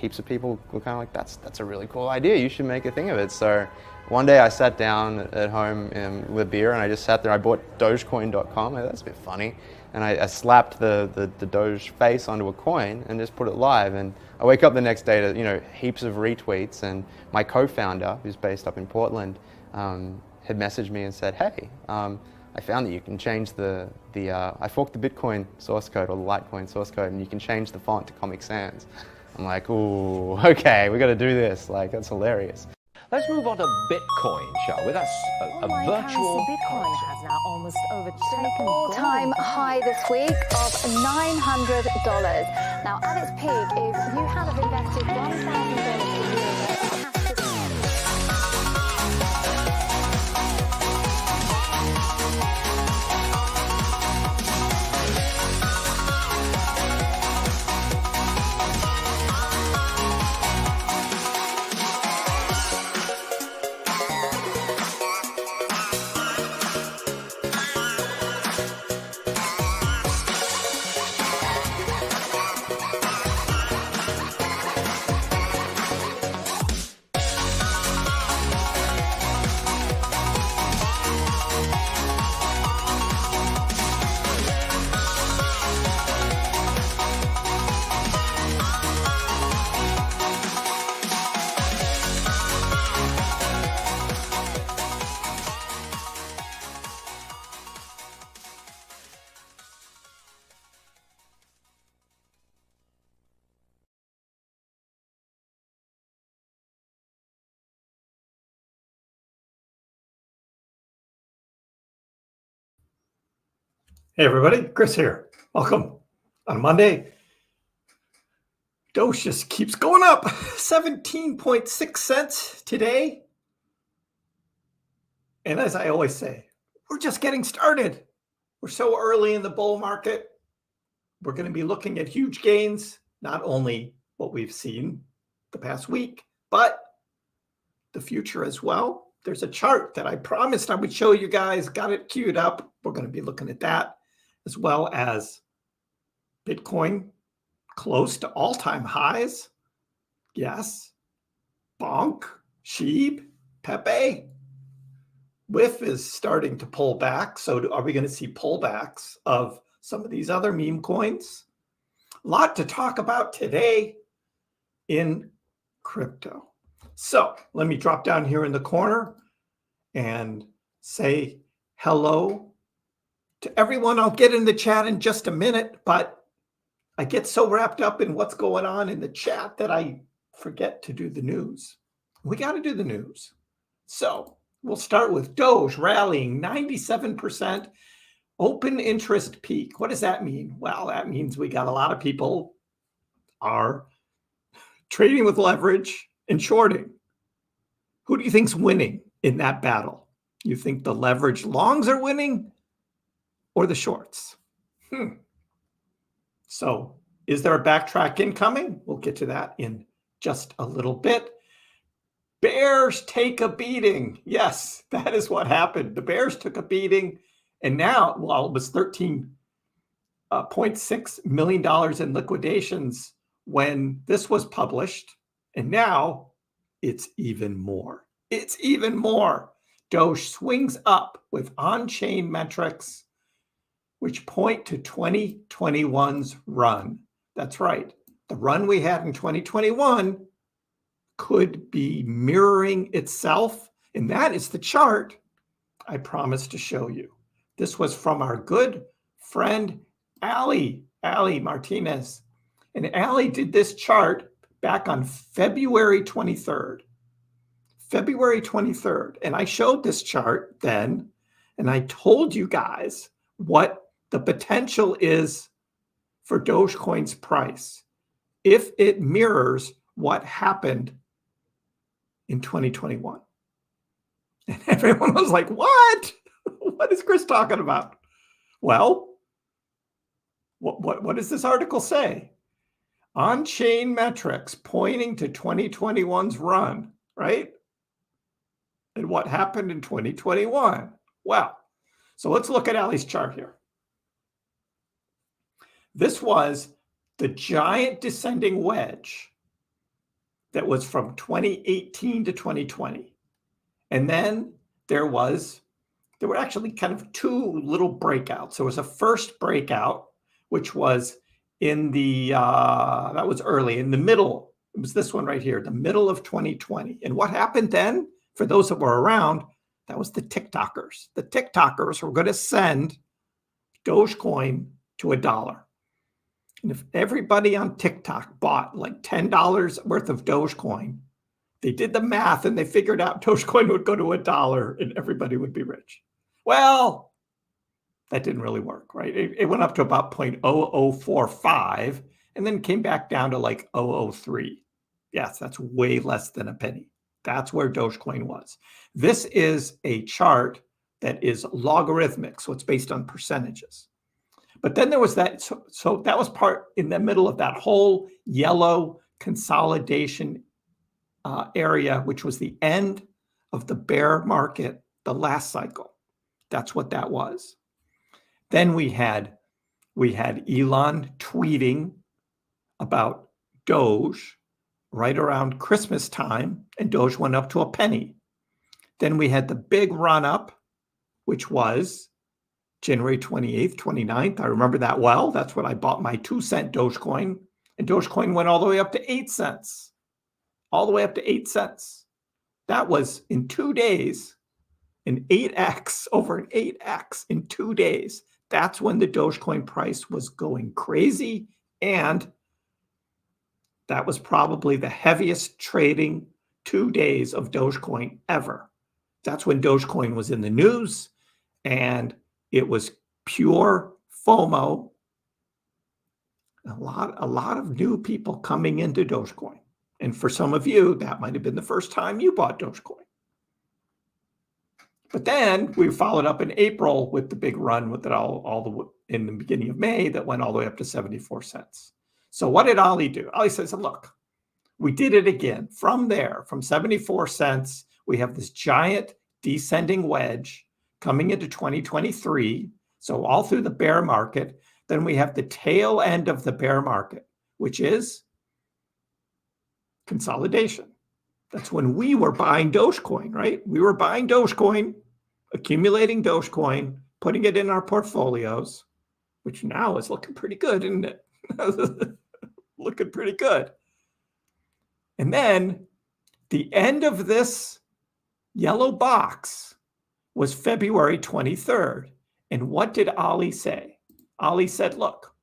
heaps of people were kind of like, that's a really cool idea. You should make a thing of it. So one day I sat down at home with a beer and I just sat there. I bought Dogecoin.com. That's a bit funny. And I slapped the Doge face onto a coin and just put it live. And I wake up the next day to heaps of retweets. And my co-founder, who's based up in Portland, had messaged me and said, hey, I found that you can change I forked the Bitcoin source code or the Litecoin source code, and you can change the font to Comic Sans. I'm like, ooh, okay, we got to do this. Like, that's hilarious. Let's move on to Bitcoin, shall we? That's a virtual Bitcoin has now almost overtaken an all-time high this week of $900. Now, at its peak, if you have invested $1,000 a year, Hey everybody, Chris here. Welcome. On Monday, Doge just keeps going up. 17.6 cents today. And as I always say, we're just getting started. We're so early in the bull market. We're going to be looking at huge gains, not only what we've seen the past week, but the future as well. There's a chart that I promised I would show you guys, got it queued up. We're going to be looking at that, as well as Bitcoin close to all-time highs. Yes. Bonk, Sheeb, Pepe. WIF is starting to pull back. So are we going to see pullbacks of some of these other meme coins? A lot to talk about today in crypto. So let me drop down here in the corner and say hello to everyone. I'll get in the chat in just a minute, but I get so wrapped up in what's going on in the chat that I forget to do the news. We got to do the news. So we'll start with Doge rallying 97%, open interest peak. What does that mean? Well, that means we got a lot of people are trading with leverage and shorting. Who do you think's winning in that battle? You think the leverage longs are winning or the shorts? So is there a backtrack incoming? We'll get to that in just a little bit. Bears take a beating. Yes, that is what happened. The bears took a beating, and now, well, it was $13.6 million in liquidations when this was published, and now it's even more. It's even more. Doge swings up with on-chain metrics which point to 2021's run. That's right. The run we had in 2021 could be mirroring itself, and that is the chart I promised to show you. This was from our good friend, Ali Martinez. And Ali did this chart back on February 23rd. February 23rd. And I showed this chart then, and I told you guys what the potential is for Dogecoin's price if it mirrors what happened in 2021. And everyone was like, what? What is Chris talking about? Well, what does this article say? On-chain metrics pointing to 2021's run, right? And what happened in 2021? Well, so let's look at Ali's chart here. This was the giant descending wedge that was from 2018 to 2020. And then there were actually kind of two little breakouts. There was a first breakout, which was in the, that was early, in the middle. It was this one right here, the middle of 2020. And what happened then, for those that were around, that was the TikTokers. The TikTokers were going to send Dogecoin to $1. And if everybody on TikTok bought like $10 worth of Dogecoin, they did the math and they figured out Dogecoin would go to $1 and everybody would be rich. Well, that didn't really work, right? It went up to about 0.0045 and then came back down to like 0.003. Yes, that's way less than a penny. That's where Dogecoin was. This is a chart that is logarithmic, so it's based on percentages. But then there was that, so that was part in the middle of that whole yellow consolidation area, which was the end of the bear market, the last cycle. That's what that was. Then we had Elon tweeting about Doge right around Christmas time, and Doge went up to a penny. Then we had the big run up, which was January 28th, 29th. I remember that well. That's when I bought my 2-cent Dogecoin, and Dogecoin went all the way up to 8 cents. All the way up to 8 cents. That was in 2 days, an 8x, over an 8x in 2 days. That's when the Dogecoin price was going crazy, and that was probably the heaviest trading 2 days of Dogecoin ever. That's when Dogecoin was in the news, and it was pure FOMO. A lot of new people coming into Dogecoin. And for some of you, that might have been the first time you bought Dogecoin. But then we followed up in April with the big run with it in the beginning of May that went all the way up to 74 cents. So what did Ollie do? Ollie says, look, we did it again. From there, from 74 cents, we have this giant descending wedge coming into 2023. So all through the bear market, then we have the tail end of the bear market, which is consolidation. That's when we were buying Dogecoin, right? We were buying Dogecoin, accumulating Dogecoin, putting it in our portfolios, which now is looking pretty good, isn't it? Looking pretty good. And then the end of this yellow box was February 23rd. And what did Ollie say? Ollie said, look,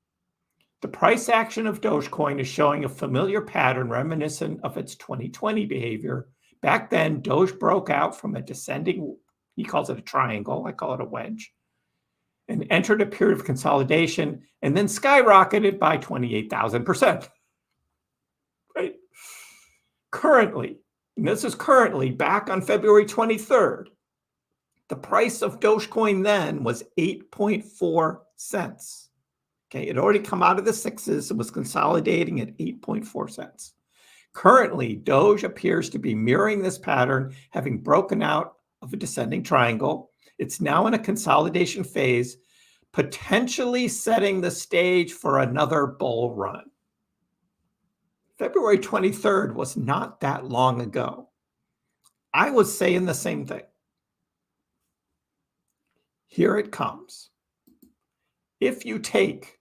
the price action of Dogecoin is showing a familiar pattern reminiscent of its 2020 behavior. Back then, Doge broke out from a descending, he calls it a triangle, I call it a wedge, and entered a period of consolidation and then skyrocketed by 28,000%. Right? Currently, and this is currently back on February 23rd, the price of Dogecoin then was 8.4 cents. Okay, it had already come out of the sixes. It was consolidating at 8.4 cents. Currently, Doge appears to be mirroring this pattern, having broken out of a descending triangle. It's now in a consolidation phase, potentially setting the stage for another bull run. February 23rd was not that long ago. I was saying the same thing. Here it comes. If you take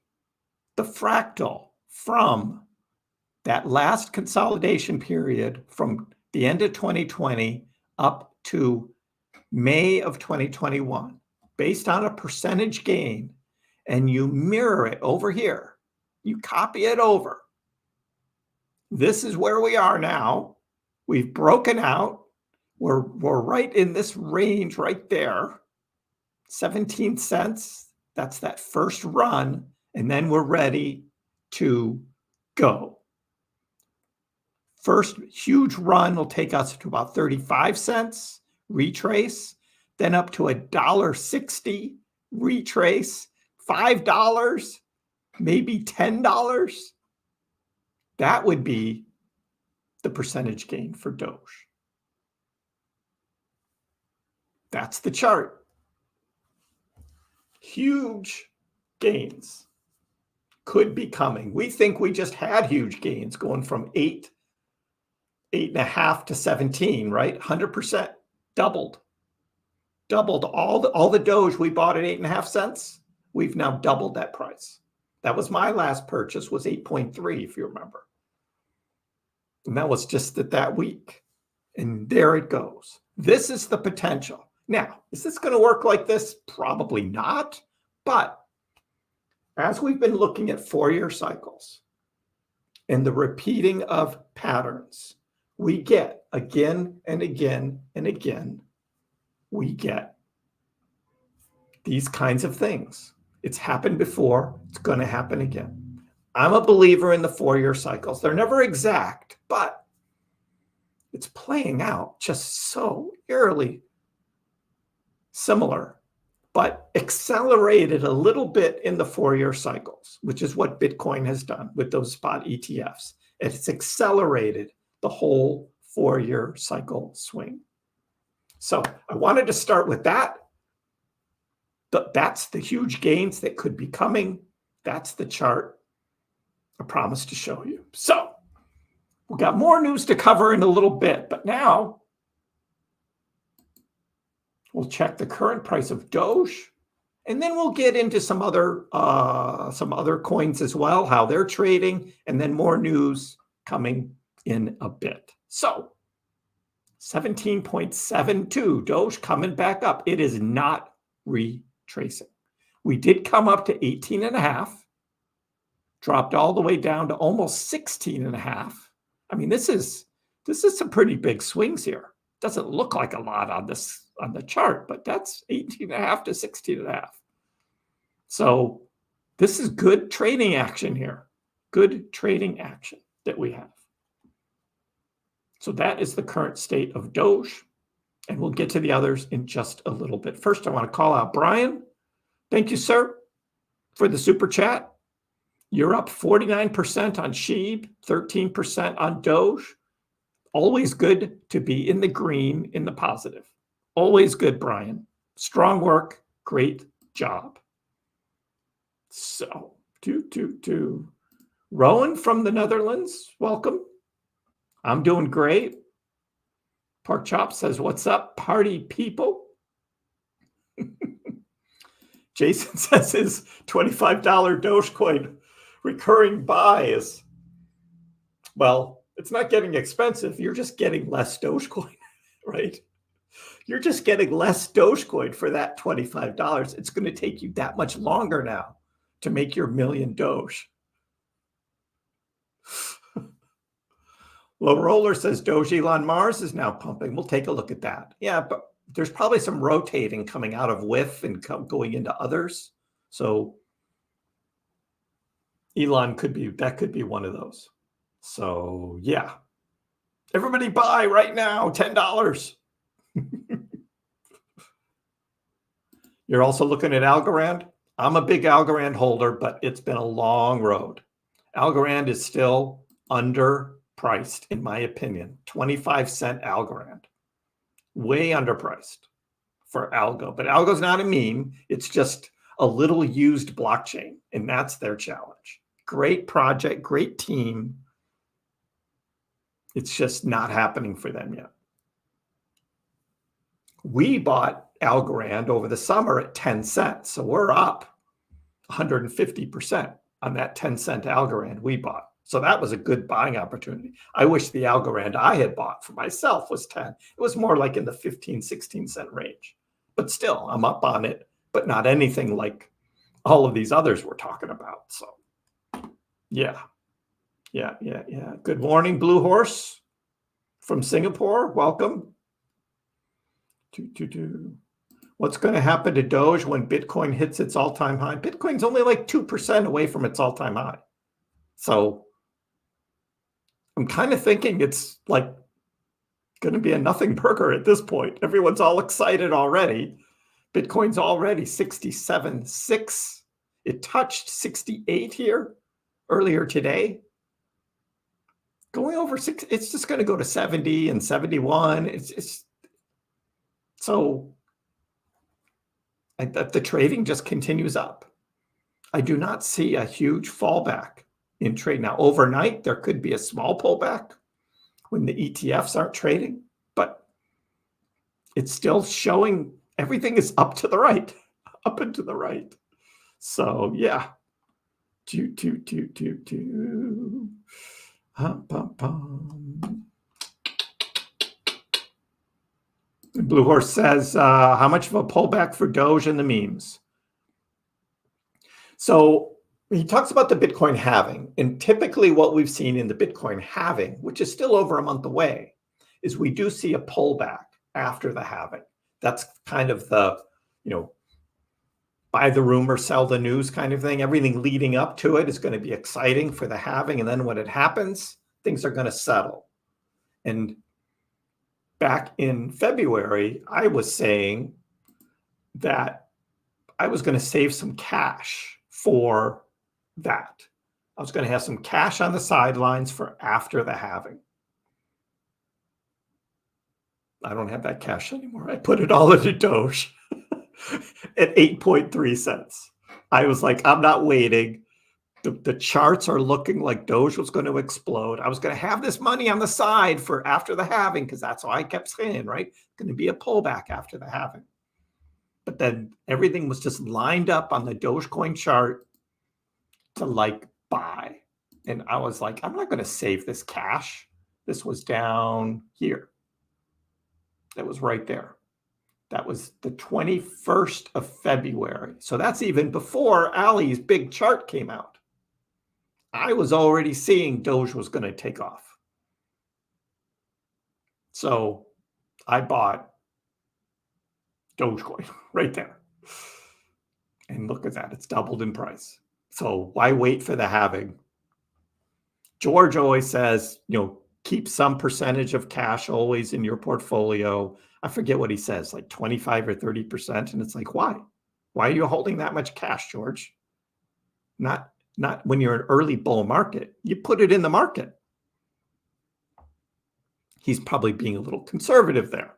the fractal from that last consolidation period from the end of 2020 up to May of 2021, based on a percentage gain, and you mirror it over here, you copy it over. This is where we are now. We've broken out. We're right in this range right there, 17 cents. That's that first run. And then we're ready to go. First huge run will take us to about 35 cents, retrace, then up to $1.60, retrace, $5, maybe $10. That would be the percentage gain for Doge. That's the chart. Huge gains could be coming. We think we just had huge gains going from 8 8.5 to 17, right? 100% doubled. All the Doge we bought at 8.5 cents. We've now doubled that price. That was my last purchase, was 8.3, if you remember. And that was just that week. And there it goes. This is the potential. Now, is this going to work like this? Probably not. But as we've been looking at 4-year cycles and the repeating of patterns, we get again and again and again, we get these kinds of things. It's happened before. It's going to happen again. I'm a believer in the 4-year cycles. They're never exact, but it's playing out just so eerily similar, but accelerated a little bit in the 4-year cycles, which is what Bitcoin has done with those spot ETFs. It's accelerated the whole 4-year cycle swing. So I wanted to start with that. That's the huge gains that could be coming. That's the chart I promised to show you. So we've got more news to cover in a little bit, but now we'll check the current price of Doge, and then we'll get into some other coins as well, how they're trading, and then more news coming in a bit. So 17.72, Doge coming back up. It is not retracing. We did come up to 18.5, dropped all the way down to almost 16.5. I mean, this is some pretty big swings here. Doesn't look like a lot on the chart, but that's 18.5 to 16.5. So this is good trading action here. Good trading action that we have. So that is the current state of Doge, and we'll get to the others in just a little bit. First, I want to call out Brian. Thank you, sir, for the super chat. You're up 49% on SHIB, 13% on Doge. Always good to be in the green, in the positive. Always good, Brian. Strong work. Great job. So, Rowan from the Netherlands, welcome. I'm doing great. Pork Chop says, what's up, party people? Jason says his $25 Dogecoin recurring buy is, well, it's not getting expensive. You're just getting less Dogecoin, right? You're just getting less Dogecoin for that $25. It's going to take you that much longer now to make your million Doge. Low Roller says Doge Elon Mars is now pumping. We'll take a look at that. Yeah, but there's probably some rotating coming out of WIF and going into others. So Elon could be one of those. So yeah, everybody buy right now, $10. You're also looking at Algorand. I'm a big Algorand holder, but it's been a long road. Algorand is still underpriced, in my opinion. 25-cent Algorand. Way underpriced for Algo. But Algo's not a meme. It's just a little used blockchain, and that's their challenge. Great project, great team. It's just not happening for them yet. We bought Algorand over the summer at 10 cents. So we're up 150% on that 10-cent Algorand we bought. So that was a good buying opportunity. I wish the Algorand I had bought for myself was 10. It was more like in the 15, 16 cent range. But still, I'm up on it, but not anything like all of these others we're talking about. So yeah. Good morning, Blue Horse from Singapore. Welcome. What's going to happen to Doge when Bitcoin hits its all-time high? Bitcoin's only like 2% away from its all-time high. So I'm kind of thinking it's like going to be a nothing burger at this point. Everyone's all excited already. Bitcoin's already 67.6. It touched 68 here earlier today. Going over 6, it's just going to go to 70 and 71. It's so the trading just continues up. I do not see a huge fallback in trade. Now, overnight, there could be a small pullback. when the ETFs aren't trading, but it's still showing everything is up to the right, up and to the right. So yeah. Blue Horse says, how much of a pullback for Doge and the memes? So he talks about the Bitcoin halving, and typically what we've seen in the Bitcoin halving, which is still over a month away, is we do see a pullback after the halving. That's kind of the, buy the rumor, sell the news kind of thing. Everything leading up to it is going to be exciting for the halving. And then when it happens, things are going to settle. And back in February, I was saying that I was going to save some cash for that. I was going to have some cash on the sidelines for after the halving. I don't have that cash anymore. I put it all into Doge at 8.3 cents. I was like, I'm not waiting. The charts are looking like Doge was going to explode. I was going to have this money on the side for after the halving, because that's what I kept saying, right? Going to be a pullback after the halving. But then everything was just lined up on the Dogecoin chart to like buy. And I was like, I'm not going to save this cash. This was down here. That was right there. That was the 21st of February. So that's even before Ali's big chart came out. I was already seeing Doge was going to take off. So I bought Dogecoin right there. And look at that. It's doubled in price. So why wait for the halving? George always says, keep some percentage of cash always in your portfolio. I forget what he says, like 25 or 30%. And it's like, why? Why are you holding that much cash, George? Not when you're an early bull market. You put it in the market. He's probably being a little conservative there.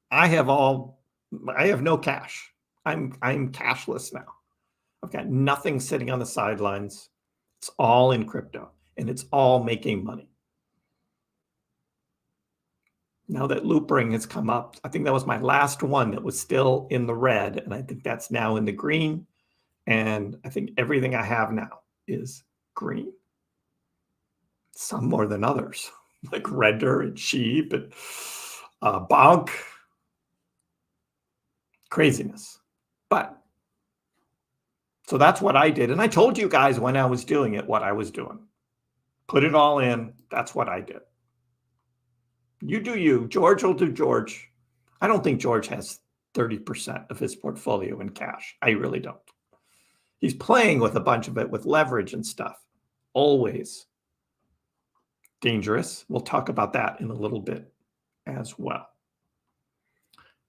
I have no cash. I'm cashless now. I've got nothing sitting on the sidelines. It's all in crypto, and it's all making money. Now that Loopring has come up, I think that was my last one that was still in the red, and I think that's now in the green. And I think everything I have now is green. Some more than others, like Redder and Sheep and Bonk. Craziness. But so that's what I did. And I told you guys when I was doing it, what I was doing. Put it all in. That's what I did. You do you. George will do George. I don't think George has 30% of his portfolio in cash. I really don't. He's playing with a bunch of it with leverage and stuff. Always dangerous. We'll talk about that in a little bit as well.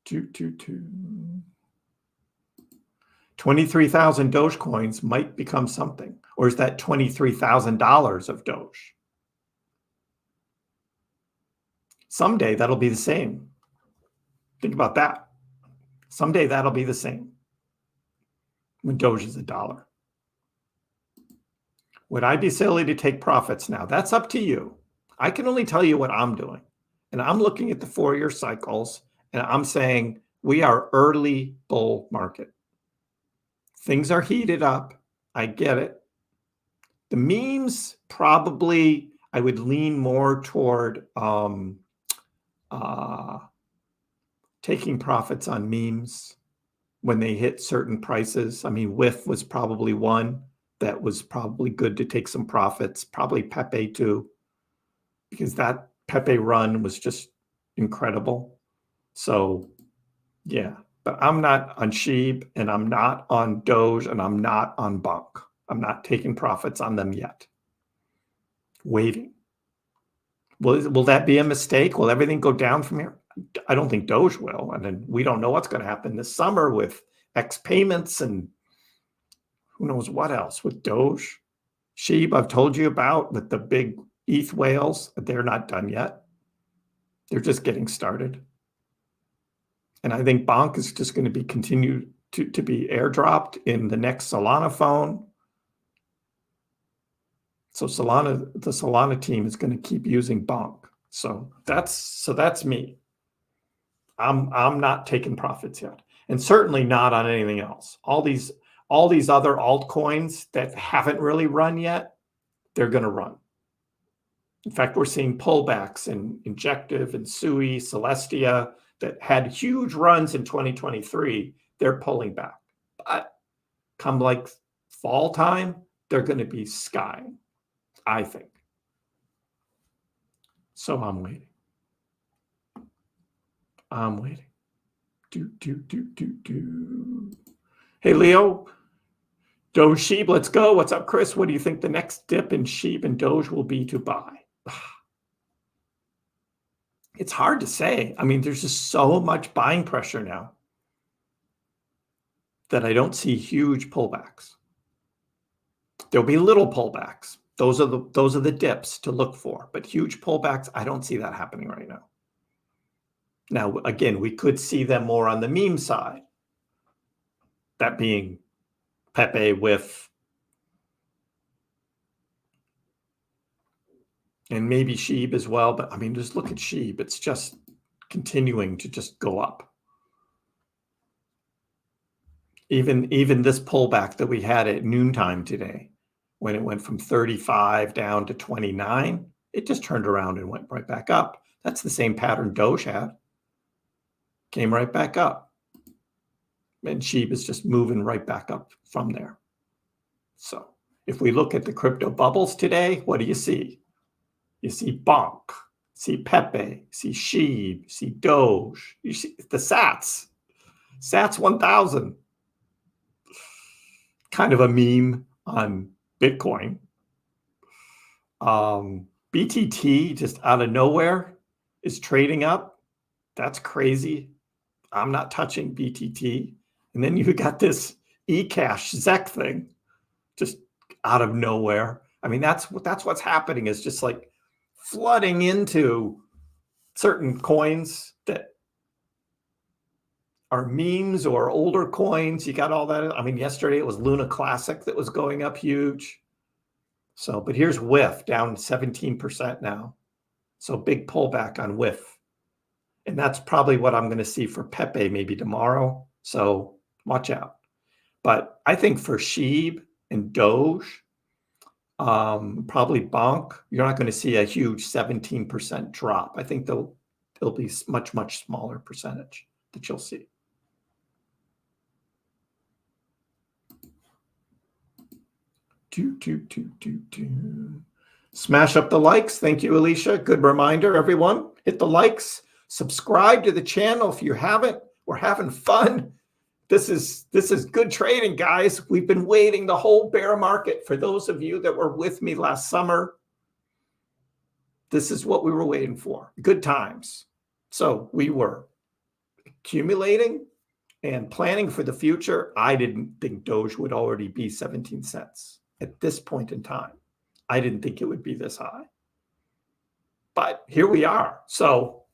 23,000 Dogecoins might become something. Or is that $23,000 of Doge? Someday that'll be the same. Think about that. Someday that'll be the same when Doge is $1. Would I be silly to take profits now? That's up to you. I can only tell you what I'm doing. And I'm looking at the 4-year cycles, and I'm saying we are early bull market. Things are heated up. I get it. The memes, probably I would lean more toward taking profits on memes when they hit certain prices. I mean, WIF was probably one that was probably good to take some profits. Probably Pepe too, because that Pepe run was just incredible. So yeah, but I'm not on Sheep, and I'm not on Doge, and I'm not on Bonk. I'm not taking profits on them yet. Waiting. Will that be a mistake? Will everything go down from here? I don't think Doge will. And then we don't know what's going to happen this summer with X payments and who knows what else with Doge. Sheep, I've told you about with the big ETH whales. They're not done yet. They're just getting started. And I think Bonk is just going to be continued to be airdropped in the next Solana phone. So the Solana team is going to keep using Bonk. So that's me. I'm not taking profits yet, and certainly not on anything else. All these other altcoins that haven't really run yet, they're going to run. In fact, we're seeing pullbacks in Injective and Sui, Celestia that had huge runs in 2023. They're pulling back, but come like fall time, they're going to be skying, I think. So I'm waiting. Hey, Leo, Doge Sheep, let's go. What's up, Chris? What do you think the next dip in Sheep and Doge will be to buy? It's hard to say. I mean, there's just so much buying pressure now that I don't see huge pullbacks. There'll be little pullbacks. Those are the dips to look for, but huge pullbacks, I don't see that happening right now. Now, again, we could see them more on the meme side, that being Pepe with, and maybe Sheeb as well. But I mean, just look at Sheeb. It's just continuing to just go up. Even this pullback that we had at noontime today, when it went from 35 down to 29, it just turned around and went right back up. That's the same pattern Doge had. Came right back up. And Sheeb is just moving right back up from there. So if we look at the crypto bubbles today, what do you see? You see Bonk, see Pepe, see Sheeb, see Doge. You see the Sats. Sats 1000. Kind of a meme on Bitcoin. BTT just out of nowhere is trading up. That's crazy. I'm not touching BTT. And then you got this eCash ZEC thing just out of nowhere. I mean, that's what's happening, is just like flooding into certain coins that are memes or older coins. You got all that. I mean, yesterday it was Luna Classic that was going up huge. So, but here's WIF down 17% now. So big pullback on WIF. And that's probably what I'm going to see for Pepe maybe tomorrow. So watch out. But I think for Sheeb and Doge, probably Bonk, you're not going to see a huge 17% drop. I think there'll be much, much smaller percentage that you'll see. Smash up the likes. Thank you, Alicia. Good reminder, everyone. Hit the likes. Subscribe to the channel if you haven't. We're having fun. This is good trading, guys. We've been waiting the whole bear market. For those of you that were with me last summer, this is what we were waiting for. Good times. So we were accumulating and planning for the future. I didn't think Doge would already be 17 cents at this point in time. I didn't think it would be this high. But here we are. So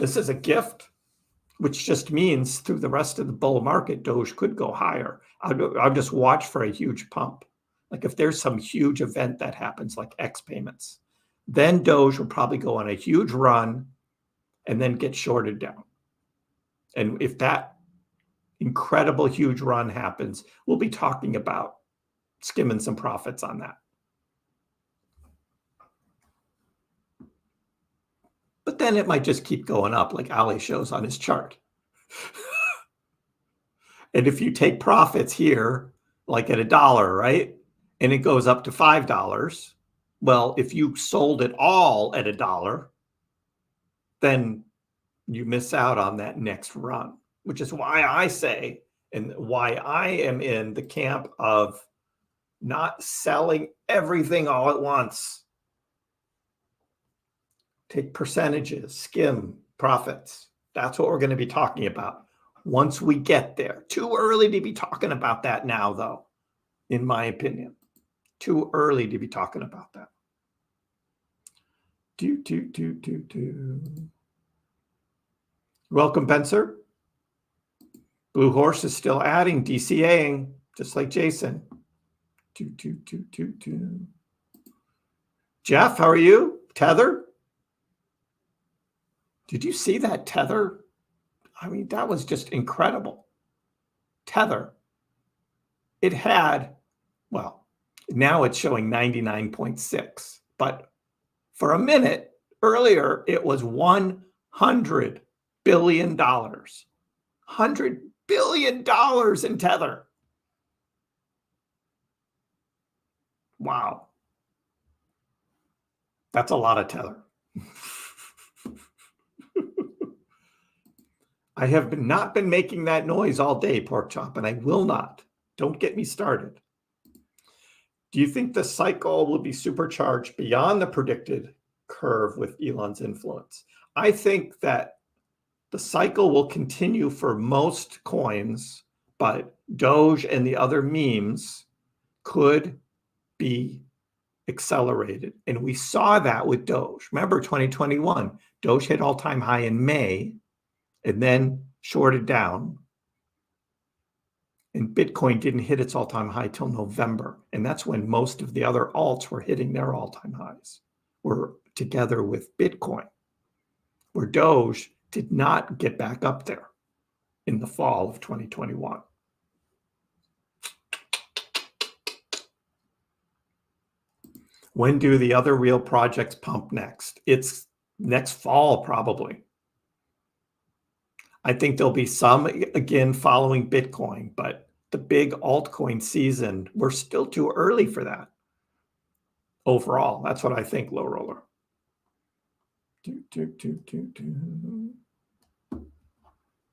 this is a gift, which just means through the rest of the bull market, Doge could go higher. I'll just watch for a huge pump. Like if there's some huge event that happens, like X payments, then Doge will probably go on a huge run and then get shorted down. And if that incredible huge run happens, we'll be talking about skimming some profits on that. But then it might just keep going up like Ali shows on his chart. And if you take profits here, like at $1, right? And it goes up to $5. Well, if you sold it all at $1, then you miss out on that next run, which is why I say, and why I am in the camp of not selling everything all at once. Take percentages, skim profits. That's what we're going to be talking about once we get there. Too early to be talking about that now, though, in my opinion. Too early to be talking about that. Welcome, Benser. Blue Horse is still adding, DCAing, just like Jason. Jeff, how are you? Tether? Did you see that Tether? I mean, that was just incredible. Tether. It had, well, now it's showing 99.6, but for a minute earlier, it was $100 billion. $100 billion in Tether. Wow. That's a lot of Tether. I have not been making that noise all day, pork chop, and I will not. Don't get me started. Do you think the cycle will be supercharged beyond the predicted curve with Elon's influence? I think that the cycle will continue for most coins, but Doge and the other memes could be accelerated. And we saw that with Doge. Remember 2021, Doge hit all-time high in May and then shorted down. And Bitcoin didn't hit its all-time high till November. And that's when most of the other alts were hitting their all-time highs, were together with Bitcoin, where Doge did not get back up there in the fall of 2021. When do the other real projects pump next? It's next fall, probably. I think there'll be some, again, following Bitcoin, but the big altcoin season, we're still too early for that. Overall, that's what I think, low roller.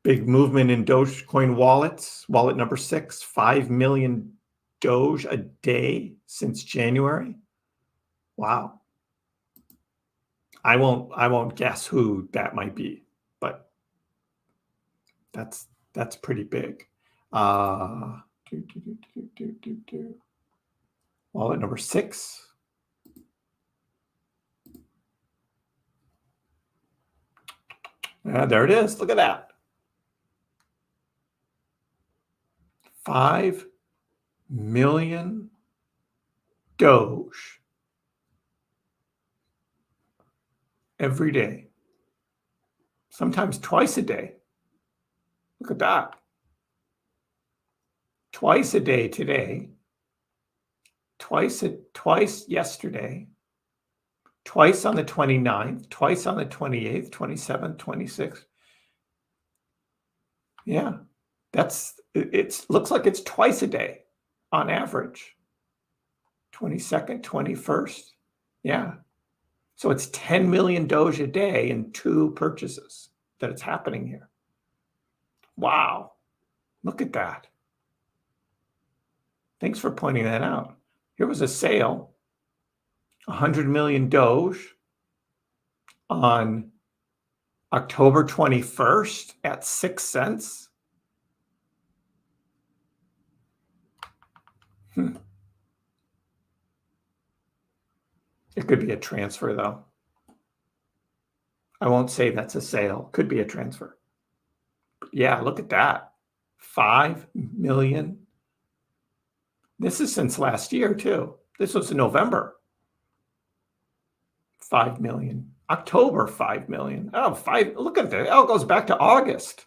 Big movement in Dogecoin wallets. Wallet number 6, 5 million Doge a day since January. Wow. I won't guess who that might be, but that's pretty big. Wallet number 6. There it is. Look at that. 5 million Doge every day. Sometimes twice a day. Look at that. Twice a day today. Twice yesterday. Twice on the 29th, twice on the 28th, 27th, 26th. Yeah, it looks like it's twice a day on average. 22nd, 21st. Yeah. So it's 10 million Doge a day in 2 purchases that it's happening here. Wow. Look at that. Thanks for pointing that out. Here was a sale. 100 million Doge on October 21st at 6 cents. It could be a transfer, though. I won't say that's a sale. Could be a transfer. But yeah, look at that. 5 million. This is since last year, too. This was in November. 5 million. October, 5 million. Oh, 5. Look at that. Oh, it goes back to August.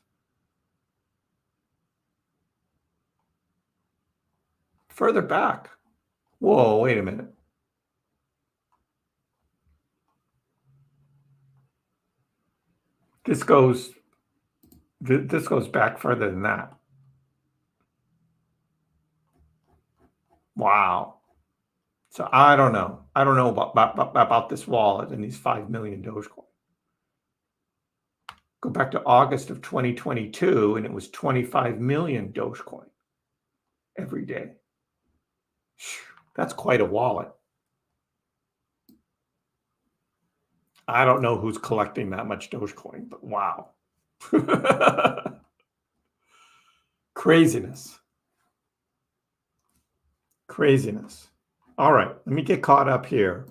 Further back. Whoa, wait a minute. This goes back further than that. Wow. So I don't know. I don't know about this wallet and these 5 million Dogecoin. Go back to August of 2022, and it was 25 million Dogecoin every day. That's quite a wallet. I don't know who's collecting that much Dogecoin, but wow. Craziness. Craziness. All right, let me get caught up here.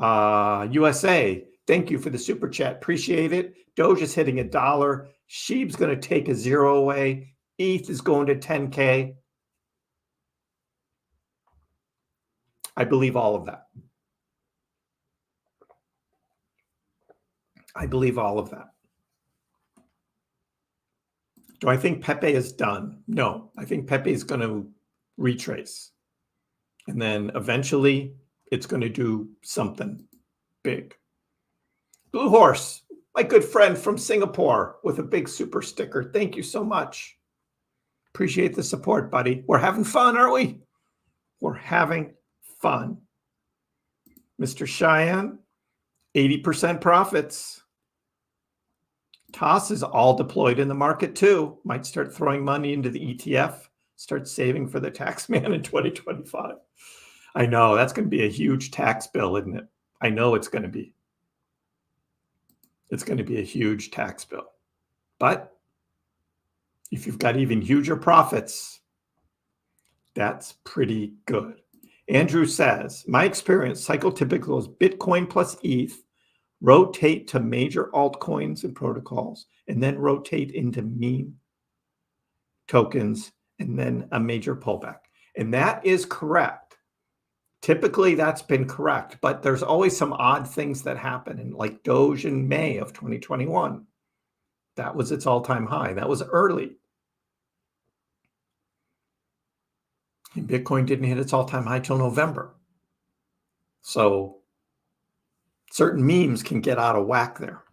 USA, thank you for the super chat. Appreciate it. Doge is hitting $1. Sheeb's going to take a 0 away. ETH is going to 10K. I believe all of that. I believe all of that. Do I think Pepe is done? No, I think Pepe is going to retrace. And then eventually it's going to do something big. Blue Horse, my good friend from Singapore with a big super sticker. Thank you so much. Appreciate the support, buddy. We're having fun, aren't we? We're having fun. Mr. Cheyenne, 80% profits. Toss is all deployed in the market too. Might start throwing money into the ETF, start saving for the tax man in 2025. I know that's going to be a huge tax bill, isn't it? I know it's going to be. It's going to be a huge tax bill. But if you've got even huger profits, that's pretty good. Andrew says, my experience, cycle typical is Bitcoin plus ETH, rotate to major altcoins and protocols, and then rotate into meme tokens, and then a major pullback. And that is correct. Typically, that's been correct, but there's always some odd things that happen. And like Doge in May of 2021, that was its all-time high. That was early. And Bitcoin didn't hit its all-time high till November. So certain memes can get out of whack there.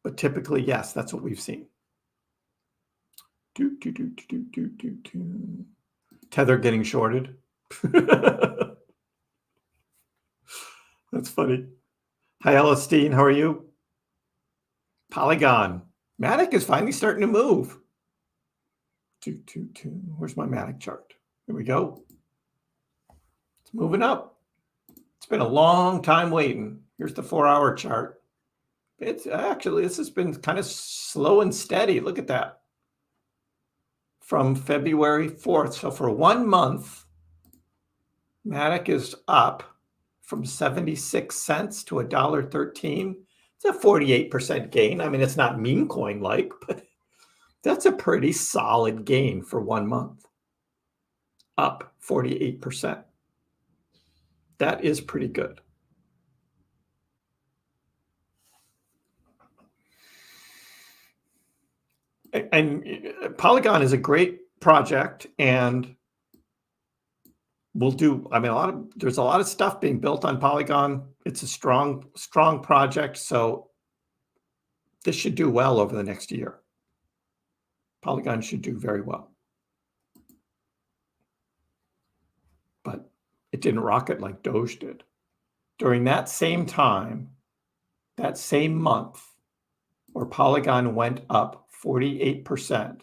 But typically, yes, that's what we've seen. Tether getting shorted. That's funny. Hi, Elistine. How are you? Polygon. Matic is finally starting to move. Where's my Matic chart? Here we go. It's moving up. It's been a long time waiting. Here's the 4-hour chart. It's actually, this has been kind of slow and steady. Look at that. From February 4th. So for 1 month, Matic is up from 76 cents to $1.13. It's a 48% gain. I mean, it's not meme coin like, but that's a pretty solid gain for 1 month. Up 48%. That is pretty good. And Polygon is a great project, and we'll do, I mean, there's a lot of stuff being built on Polygon. It's a strong project. So this should do well over the next year. Polygon should do very well. But it didn't rocket like Doge did. During that same time, that same month, where Polygon went up 48%,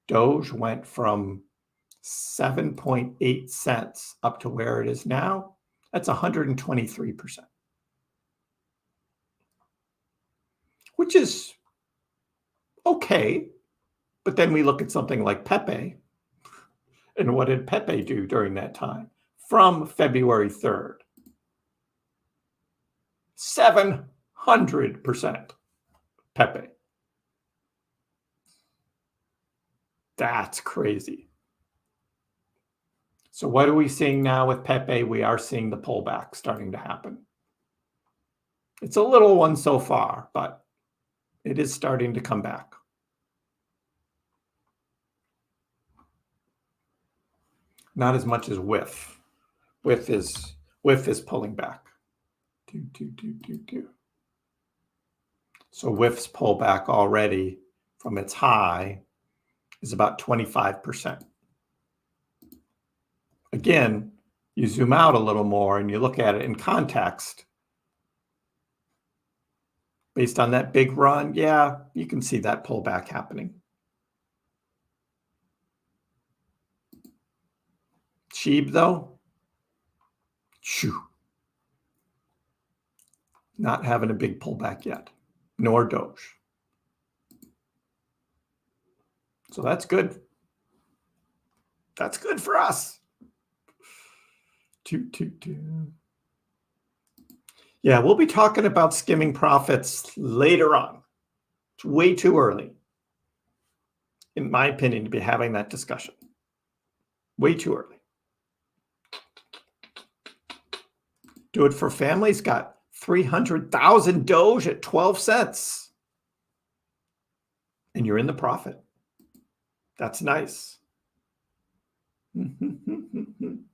Doge went from 7.8 cents up to where it is now. That's 123%. Which is okay. But then we look at something like Pepe. And what did Pepe do during that time? From February 3rd. 700% Pepe. That's crazy. So what are we seeing now with Pepe? We are seeing the pullback starting to happen. It's a little one so far, but it is starting to come back. Not as much as WIF. WIF is pulling back. So WIF's pullback already from its high is about 25%. Again, you zoom out a little more and you look at it in context. Based on that big run, yeah, you can see that pullback happening. Sheeb, though, shoo, not having a big pullback yet, nor Doge. So that's good. That's good for us. Yeah, we'll be talking about skimming profits later on. It's way too early, in my opinion, to be having that discussion. Way too early. Do it for families got 300,000 Doge at 12 cents. and you're in the profit. That's nice. Dun,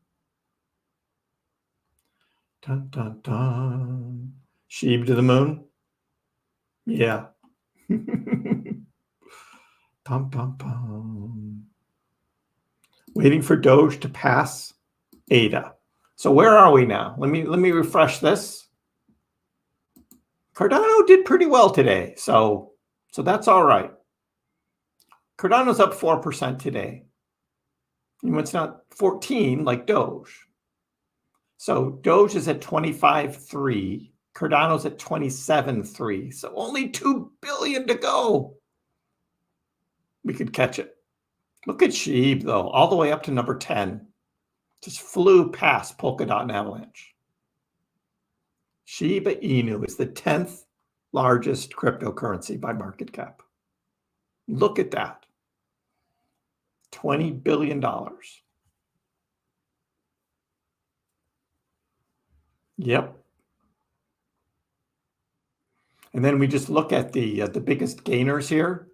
dun, dun. Sheep to the moon. Yeah. Pum, pum, pum. Waiting for Doge to pass ADA. So where are we now? Let me refresh this. Cardano did pretty well today, so that's all right. Cardano's up 4% today. You know, it's not 14 like Doge. So Doge is at 25.3. Cardano's at 27.3. So only 2 billion to go. We could catch it. Look at SHIB though, all the way up to number 10. Just flew past Polkadot and Avalanche. Shiba Inu is the 10th largest cryptocurrency by market cap. Look at that. $20 billion. Yep. And then we just look at the biggest gainers here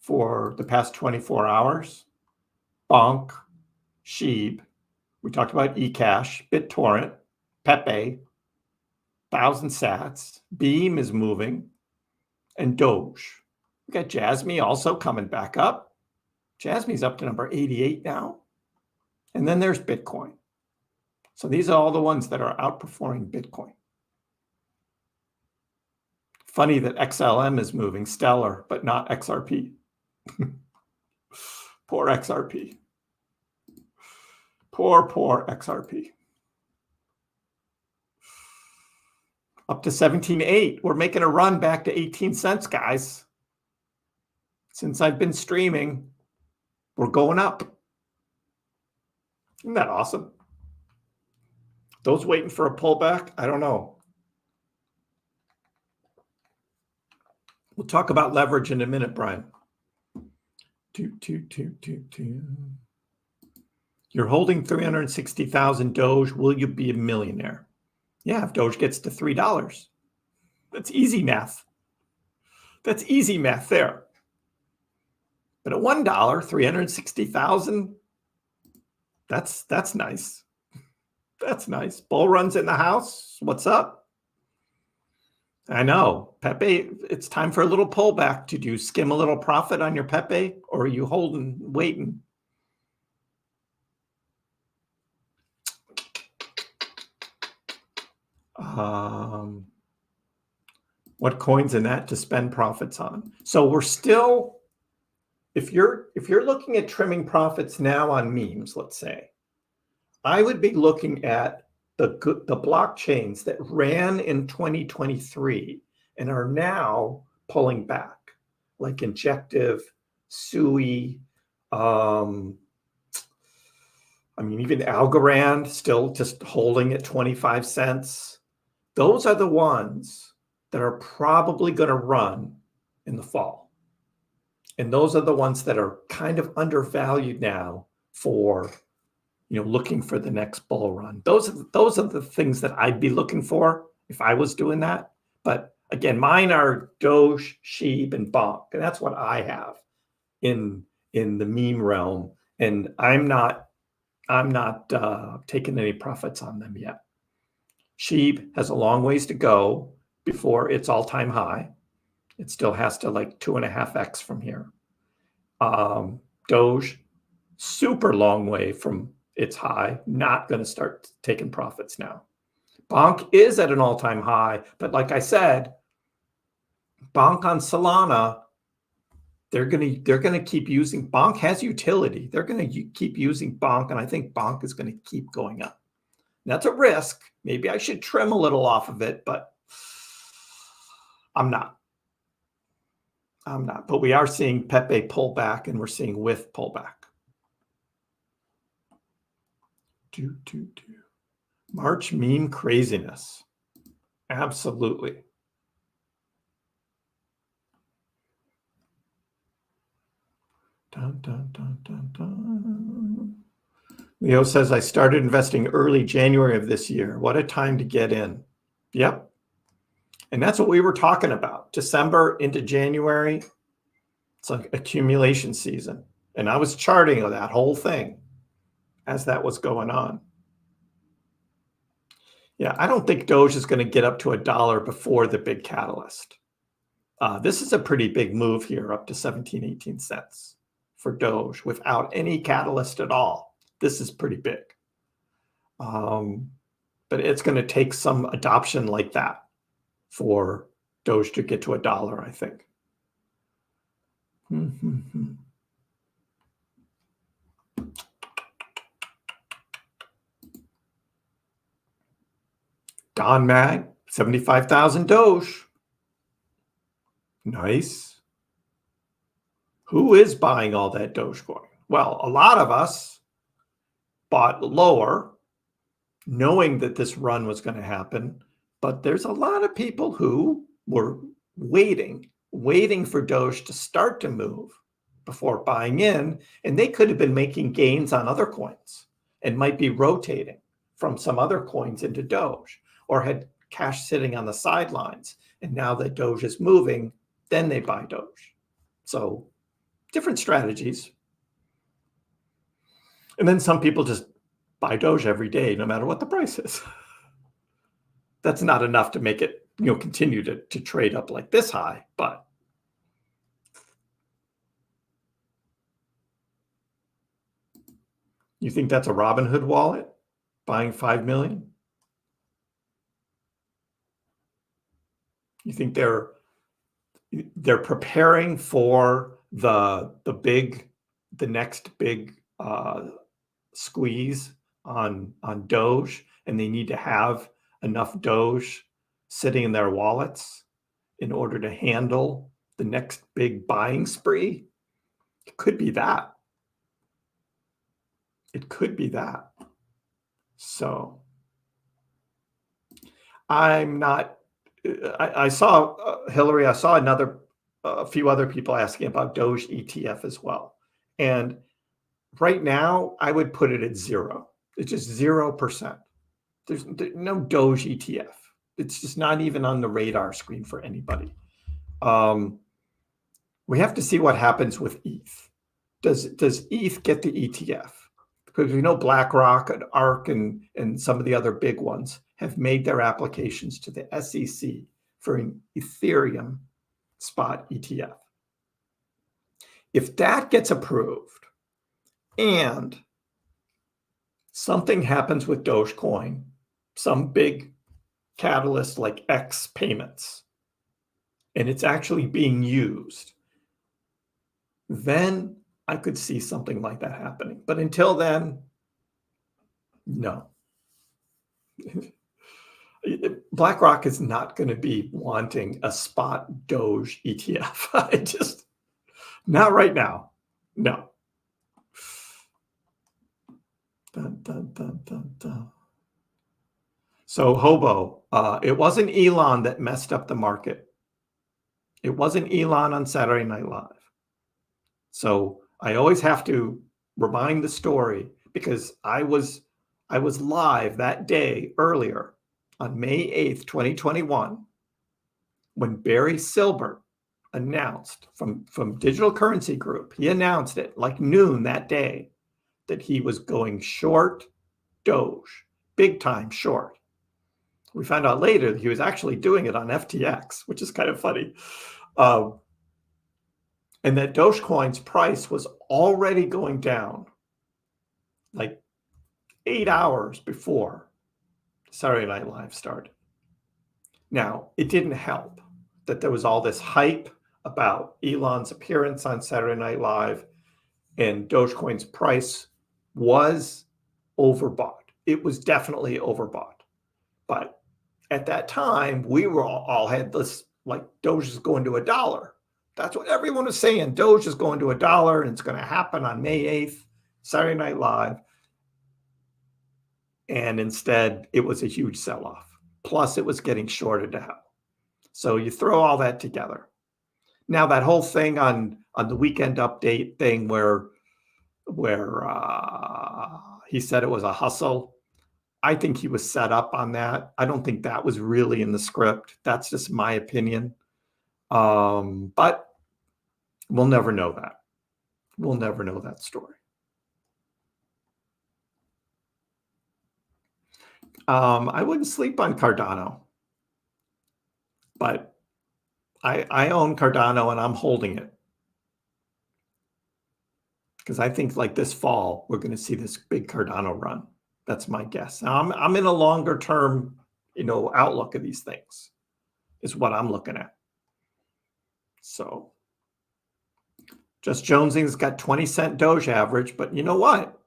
for the past 24 hours. Bonk, SHIB. We talked about eCash, BitTorrent, Pepe, 1,000 sats. Beam is moving. And Doge. We got Jasmy also coming back up. Jasmy's up to number 88 now. And then there's Bitcoin. So these are all the ones that are outperforming Bitcoin. Funny that XLM is moving, Stellar, but not XRP. Poor XRP. Poor XRP. Up to 17.8. We're making a run back to 18 cents, guys. Since I've been streaming, we're going up. Isn't that awesome? Those waiting for a pullback? I don't know. We'll talk about leverage in a minute, Brian. You're holding 360,000 Doge. Will you be a millionaire? Yeah, if Doge gets to $3. That's easy math. That's easy math there. But at $1, 360,000, that's nice. That's nice. Bull runs in the house. What's up? I know. Pepe, it's time for a little pullback. Did you skim a little profit on your Pepe, or are you holding, waiting? What coins in that to spend profits on? So we're still, if you're looking at trimming profits now on memes, let's say, I would be looking at the blockchains that ran in 2023 and are now pulling back, like Injective, Sui, even Algorand still just holding at 25 cents. Those are the ones that are probably going to run in the fall. And those are the ones that are kind of undervalued now for, looking for the next bull run. Those are the things that I'd be looking for if I was doing that. But again, mine are Doge, SHIB, and Bonk. And that's what I have in the meme realm. And I'm not taking any profits on them yet. SHIB has a long ways to go before its all-time high. It still has to 2.5x from here. Doge, super long way from its high, not going to start taking profits now. Bonk is at an all-time high, but like I said, Bonk on Solana, they're going to keep using Bonk. Has utility. They're going to keep using Bonk, and I think Bonk is going to keep going up. And that's a risk. Maybe I should trim a little off of it, but I'm not. But we are seeing Pepe pull back, and we're seeing WIF pull back. March meme craziness. Absolutely. Dun, dun, dun, dun, dun. Leo says, I started investing early January of this year. What a time to get in. Yep. And that's what we were talking about. December into January. It's like accumulation season. And I was charting that whole thing as that was going on. Yeah, I don't think Doge is going to get up to $1 before the big catalyst. This is a pretty big move here, up to 17, 18 cents for Doge without any catalyst at all. This is pretty big. But it's going to take some adoption like that for Doge to get to $1, I think. Don Mag, 75,000 Doge. Nice. Who is buying all that Dogecoin? Well, a lot of us bought lower, knowing that this run was going to happen. But there's a lot of people who were waiting for Doge to start to move before buying in. And they could have been making gains on other coins and might be rotating from some other coins into Doge, or had cash sitting on the sidelines. And now that Doge is moving, then they buy Doge. So different strategies. And then some people just buy Doge every day, no matter what the price is. That's not enough to make it, continue to trade up like this high, but you think that's a Robinhood wallet buying 5 million? You think they're preparing for the next big squeeze on Doge, and they need to have enough Doge sitting in their wallets in order to handle the next big buying spree? It could be that. It could be that. So I'm not. I saw Hillary. I saw a few other people asking about Doge ETF as well. And right now, I would put it at 0. It's just 0%. There's no Doge ETF. It's just not even on the radar screen for anybody. We have to see what happens with ETH. Does ETH get the ETF? Because we know BlackRock and ARK and some of the other big ones have made their applications to the SEC for an Ethereum spot ETF. If that gets approved and something happens with Dogecoin, some big catalyst like X payments, and it's actually being used, then I could see something like that happening. But until then, no. BlackRock is not going to be wanting a spot Doge ETF. Not right now. No. Dun, dun, dun, dun, dun. So Hobo, it wasn't Elon that messed up the market. It wasn't Elon on Saturday Night Live. So I always have to remind the story, because I was live that day earlier on May 8th, 2021, when Barry Silbert announced from Digital Currency Group, he announced it like noon that day that he was going short Doge, big time short. We found out later that he was actually doing it on FTX, which is kind of funny. And that Dogecoin's price was already going down like 8 hours before Saturday Night Live started. Now, it didn't help that there was all this hype about Elon's appearance on Saturday Night Live, and Dogecoin's price was overbought. It was definitely overbought. But at that time, we were all had this, like, Doge is going to $1. That's what everyone was saying. Doge is going to $1, and it's going to happen on May 8th, Saturday Night Live. And instead, it was a huge sell-off. Plus, it was getting shorted to hell. So you throw all that together. Now, that whole thing on the weekend update thing where he said it was a hustle, I think he was set up on that. I don't think that was really in the script. That's just my opinion. But We'll never know that. We'll never know that story. I wouldn't sleep on Cardano, but I own Cardano and I'm holding it because I think like this fall we're going to see this big Cardano run. That's my guess. Now, I'm in a longer term, outlook of these things is what I'm looking at. So Just Jonesing's got 20-cent Doge average, but you know what?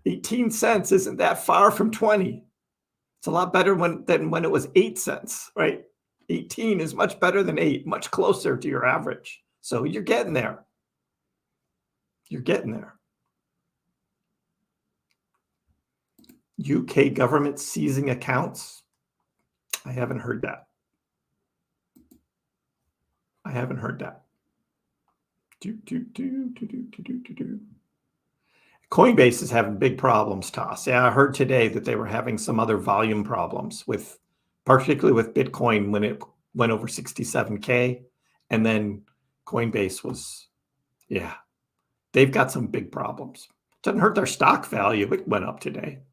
18 cents isn't that far from 20. It's a lot better than when it was 8 cents, right? 18 is much better than 8, much closer to your average. So you're getting there. You're getting there. UK government seizing accounts. I haven't heard that. I haven't heard that. Coinbase is having big problems, Toss. Yeah, I heard today that they were having some other volume problems particularly with Bitcoin when it went over 67K. And then Coinbase was, they've got some big problems. Doesn't hurt their stock value. It went up today.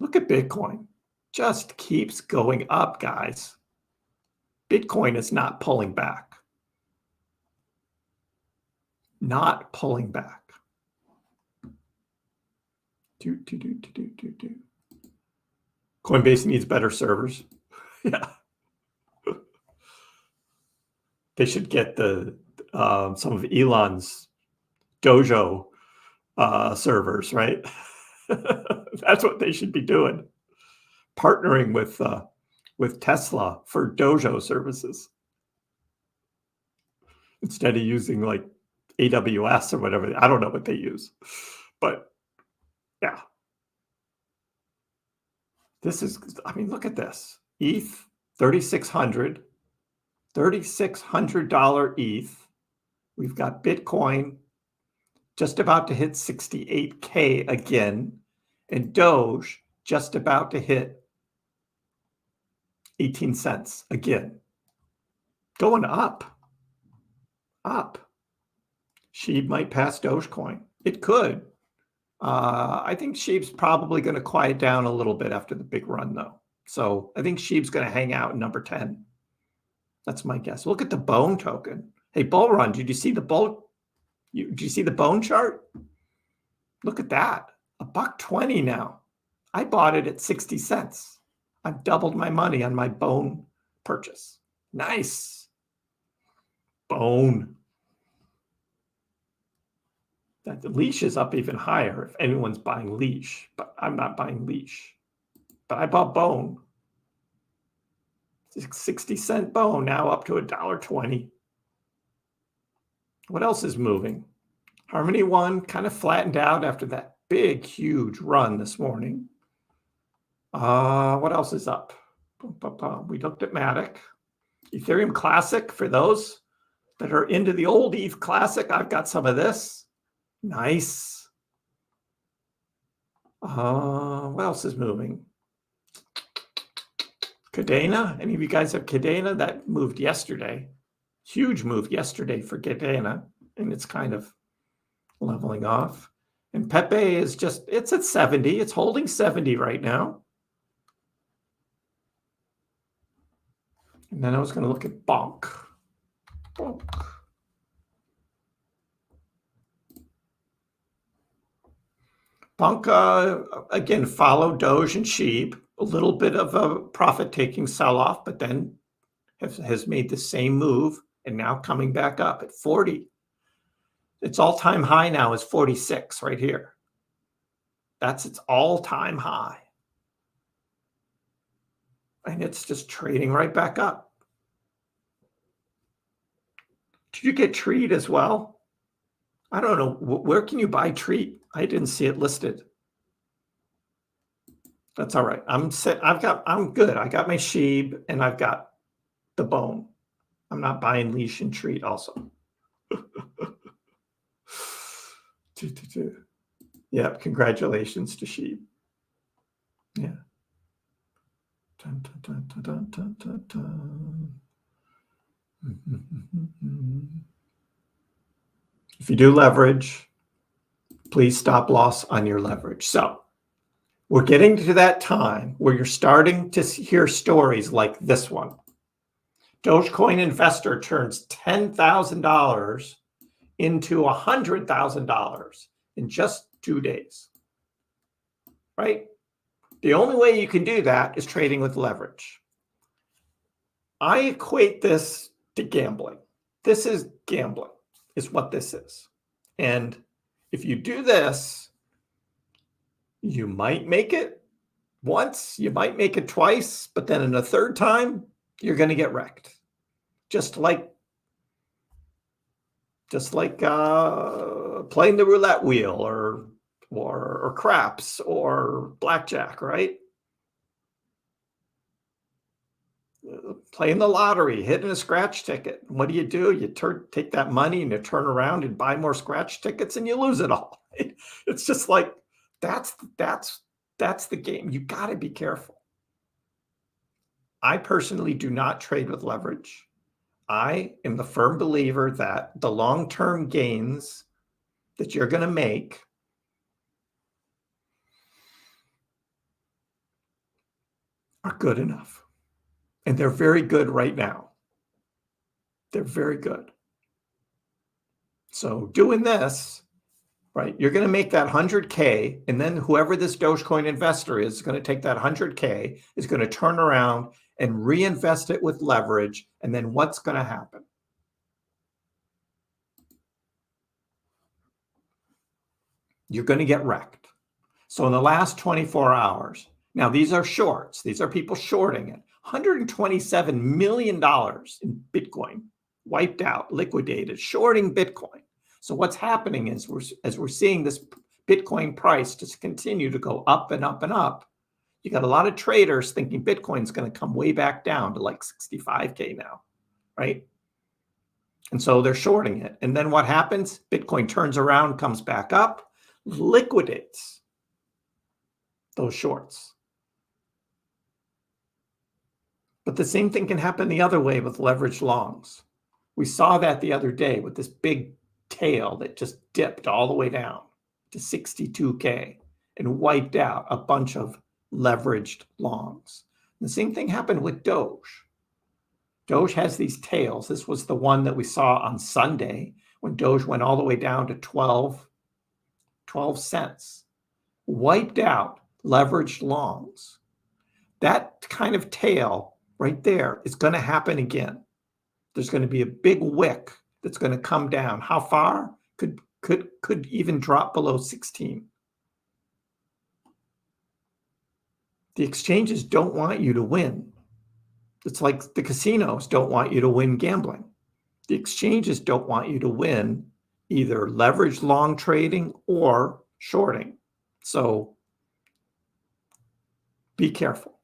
Look at Bitcoin. Just keeps going up, guys. Bitcoin is not pulling back. Not pulling back. Coinbase needs better servers. Yeah. They should get some of Elon's Doge servers, right? That's what they should be doing. Partnering with Tesla for Doge services instead of using like AWS or whatever. I don't know what they use, but yeah. This is, look at this. ETH, $3,600 ETH. We've got Bitcoin just about to hit 68K again, and Doge just about to hit 18 cents again. Going up. SHIB might pass Dogecoin. It could. I think SHIB's probably going to quiet down a little bit after the big run, though. So I think SHIB's going to hang out in number 10. That's my guess. Look at the bone token. Hey, bull run. Did you see the bull? Did you see the bone chart? Look at that. $1.20 now. I bought it at 60 cents. I've doubled my money on my bone purchase. Nice. Bone. That the leash is up even higher if anyone's buying leash, but I'm not buying leash. But I bought bone. 60-cent bone, now up to $1.20. What else is moving? Harmony One kind of flattened out after that big, huge run this morning. What else is up? We looked at Matic. Ethereum Classic, for those that are into the old ETH Classic, I've got some of this. Nice. What else is moving? Cadena. Any of you guys have Cadena? That moved yesterday. Huge move yesterday for Cadena, and it's kind of leveling off. And Pepe is it's at 70. It's holding 70 right now. And then I was going to look at Bonk. Bonk, again, followed Doge and SHIB. A little bit of a profit-taking sell-off, but then has made the same move and now coming back up at 40. Its all-time high now is 46 right here. That's its all-time high. And it's just trading right back up. Did you get Treat as well? I don't know. Where can you buy Treat? I didn't see it listed. That's all right. I'm good. I got my SHIB and I've got the bone. I'm not buying leash and Treat also. Yep. Congratulations to SHIB. Yeah. Dun, dun, dun, dun, dun, dun, dun. If you do leverage, please stop loss on your leverage. So we're getting to that time where you're starting to hear stories like this one. Dogecoin investor turns $10,000 into $100,000 in just 2 days, right? The only way you can do that is trading with leverage. I equate this to gambling. This is gambling, is what this is. And if you do this, you might make it once, you might make it twice, but then in a third time, you're going to get wrecked. Just like playing the roulette wheel or craps or blackjack, right? Playing the lottery, hitting a scratch ticket. What do? You take that money and you turn around and buy more scratch tickets and you lose it all. It's just like that's the game. You got to be careful. I personally do not trade with leverage. I am the firm believer that the long-term gains that you're going to make are good enough. And they're very good right now. They're very good. So doing this, right, you're going to make that 100K, and then whoever this Dogecoin investor is going to take that 100K, is going to turn around and reinvest it with leverage, and then what's going to happen? You're going to get wrecked. So in the last 24 hours, now these are shorts. These are people shorting it. $127 million in Bitcoin wiped out, liquidated, shorting Bitcoin. So what's happening is as we're seeing this Bitcoin price just continue to go up and up and up, you got a lot of traders thinking Bitcoin's going to come way back down to like 65K now, right? And so they're shorting it. And then what happens? Bitcoin turns around, comes back up, liquidates those shorts. But the same thing can happen the other way with leveraged longs. We saw that the other day with this big tail that just dipped all the way down to 62K and wiped out a bunch of leveraged longs. The same thing happened with Doge. Doge has these tails. This was the one that we saw on Sunday when Doge went all the way down to 12 cents. Wiped out leveraged longs. That kind of tail right there is going to happen again. There's going to be a big wick that's going to come down. How far? Could even drop below 16. The exchanges don't want you to win. It's like the casinos don't want you to win gambling. The exchanges don't want you to win either leveraged long trading or shorting. So be careful.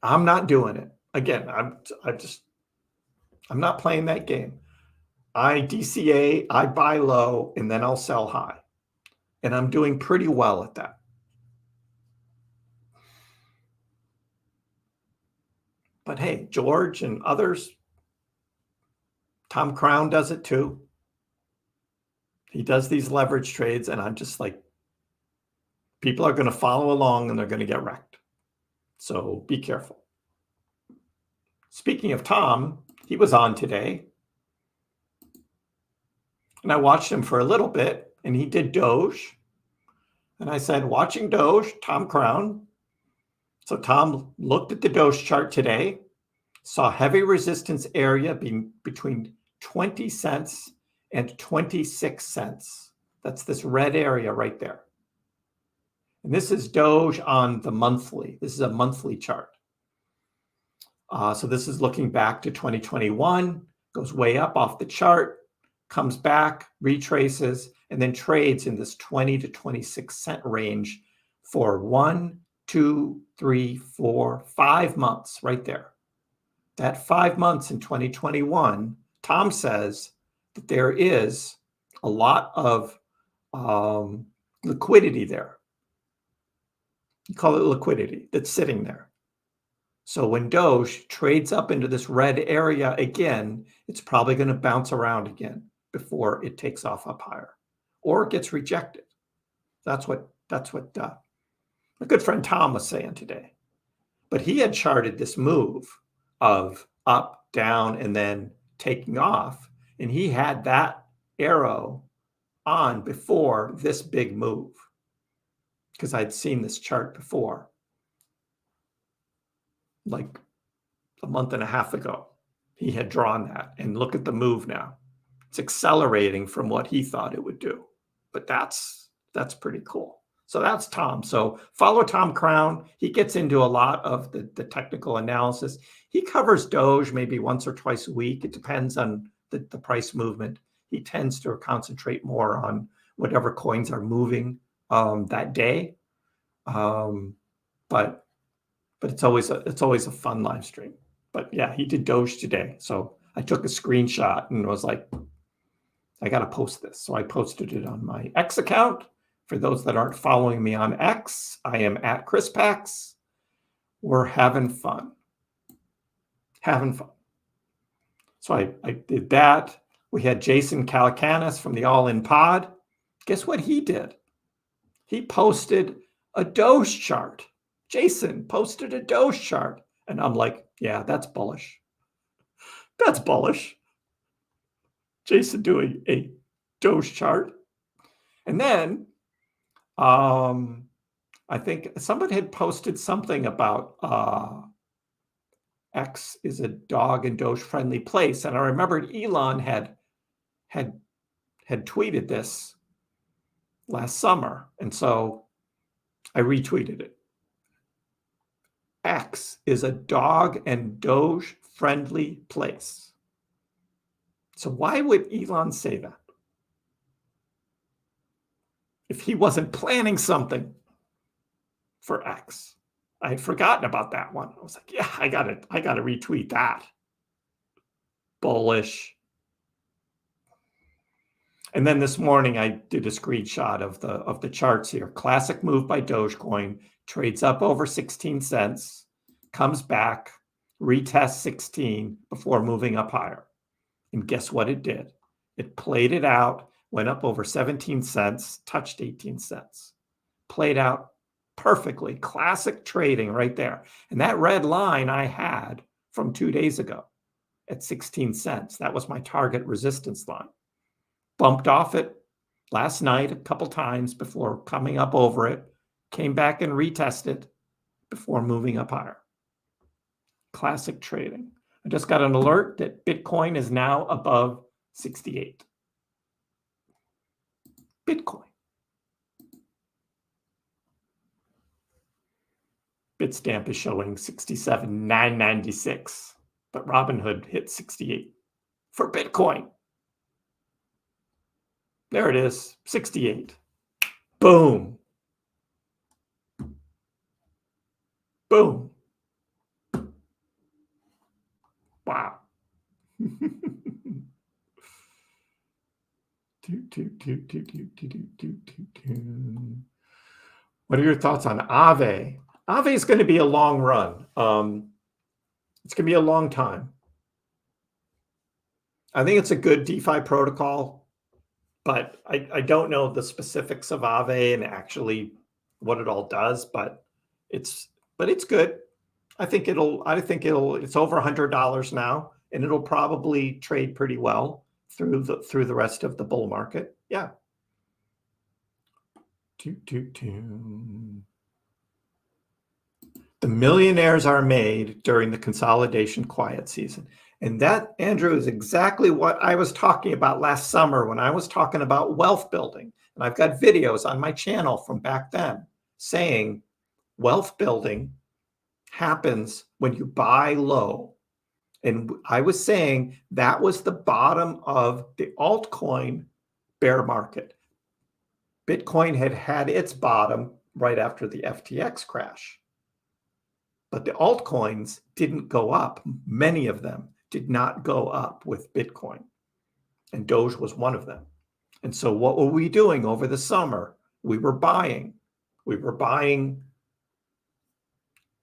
I'm not doing it. Again, I'm not playing that game. I DCA, I buy low, and then I'll sell high. And I'm doing pretty well at that. But hey, George and others, Tom Crown does it too. He does these leverage trades, and I'm just like, people are going to follow along and they're going to get wrecked. So be careful. Speaking of Tom, he was on today. And I watched him for a little bit, and he did Doge. And I said, watching Doge, Tom Crown. So Tom looked at the Doge chart today, saw heavy resistance area being between 20 cents and 26 cents. That's this red area right there. And this is Doge on the monthly. This is a monthly chart. So this is looking back to 2021, goes way up off the chart, comes back, retraces, and then trades in this 20 to 26 cent range for 1, 2, 3, 4, 5 months right there. That 5 months in 2021, Tom says that there is a lot of liquidity there. You call it liquidity that's sitting there. So when Doge trades up into this red area again, it's probably going to bounce around again before it takes off up higher, or it gets rejected. That's what my good friend Tom was saying today. But he had charted this move of up, down, and then taking off, and he had that arrow on before this big move because I'd seen this chart before, like a month and a half ago. He had drawn that, and look at the move now. It's accelerating from what he thought it would do, but that's pretty cool. So that's Tom. So follow Tom Crown. He gets into a lot of the technical analysis. He covers Doge maybe once or twice a week. It depends on the price movement. He tends to concentrate more on whatever coins are moving that day. But it's always a fun live stream. But yeah, he did Doge today. So I took a screenshot and was like, I got to post this. So I posted it on my X account. For those that aren't following me on X, I am at Kriss. We're having fun. So I did that. We had Jason Calacanis from the All In Pod. Guess what he did? He posted a Doge chart. Jason posted a Doge chart. And I'm like, yeah, that's bullish. That's bullish. Jason doing a Doge chart. And then I think somebody had posted something about X is a dog and Doge friendly place. And I remembered Elon had tweeted this last summer. And so I retweeted it. X is a dog and Doge friendly place. So why would Elon say that? If he wasn't planning something for X. I had forgotten about that one. I was like, yeah, I gotta retweet that. Bullish. And then this morning I did a screenshot of the charts here. Classic move by Dogecoin, trades up over 16 cents, comes back, retests 16 before moving up higher. And guess what it did? It played it out, went up over 17 cents, touched 18 cents. Played out perfectly. Classic trading right there. And that red line I had from 2 days ago at 16 cents. That was my target resistance line. Bumped off it last night a couple times before coming up over it. Came back and retested before moving up higher. Classic trading. I just got an alert that Bitcoin is now above 68. Bitcoin. Bitstamp is showing 67,996, but Robinhood hit 68 for Bitcoin. There it is, 68. Boom. Boom. Wow. What are your thoughts on Aave? Aave is going to be a long run. It's going to be a long time. I think it's a good DeFi protocol, but I don't know the specifics of Aave and actually what it all does, but it's good. I think it's over $100 now, and it'll probably trade pretty well through the rest of the bull market. Yeah. The millionaires are made during the consolidation quiet season. And that, Andrew, is exactly what I was talking about last summer when I was talking about wealth building. And I've got videos on my channel from back then saying wealth building happens when you buy low. And I was saying that was the bottom of the altcoin bear market. Bitcoin had its bottom right after the FTX crash. But the altcoins didn't go up. Many of them did not go up with Bitcoin. And Doge was one of them. And so what were we doing over the summer? We were buying. We were buying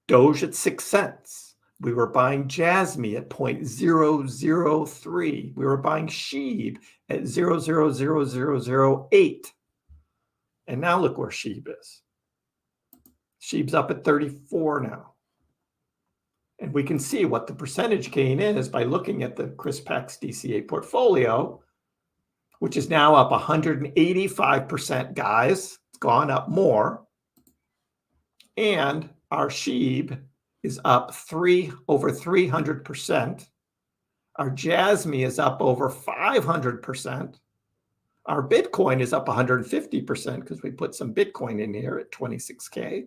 Doge at 6 cents. We were buying Jasmy at 0.003. We were buying Sheeb at 0.00008. And now look where Sheeb is. Sheeb's up at 34 now. And we can see what the percentage gain is by looking at the Kriss DCA portfolio, which is now up 185%, guys. It's gone up more. And our Sheeb is up over 300%. Our Jasmy is up over 500%. Our Bitcoin is up 150% because we put some Bitcoin in here at 26K.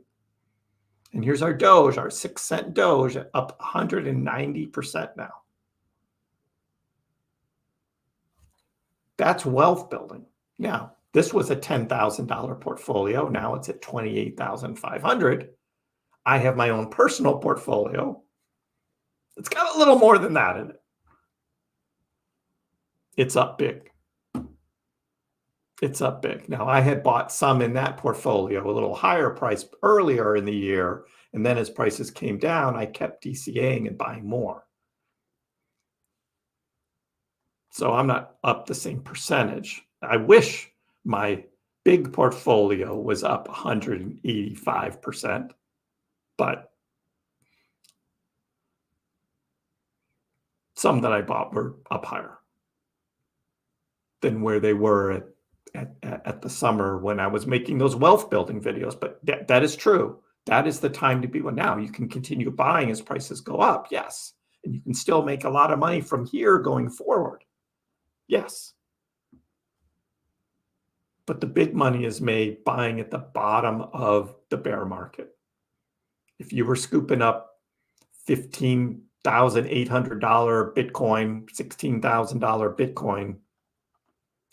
And here's our Doge, our 6-cent Doge, up 190% now. That's wealth building. Now, this was a $10,000 portfolio. Now it's at $28,500. I have my own personal portfolio. It's got a little more than that in it. It's up big. It's up big. Now, I had bought some in that portfolio, a little higher price earlier in the year. And then as prices came down, I kept DCAing and buying more. So I'm not up the same percentage. I wish my big portfolio was up 185%, but some that I bought were up higher than where they were at the summer when I was making those wealth building videos. But that is true. That is the time to be. Well, now you can continue buying as prices go up. Yes. And you can still make a lot of money from here going forward. Yes. But the big money is made buying at the bottom of the bear market. If you were scooping up $15,800 Bitcoin, $16,000 Bitcoin,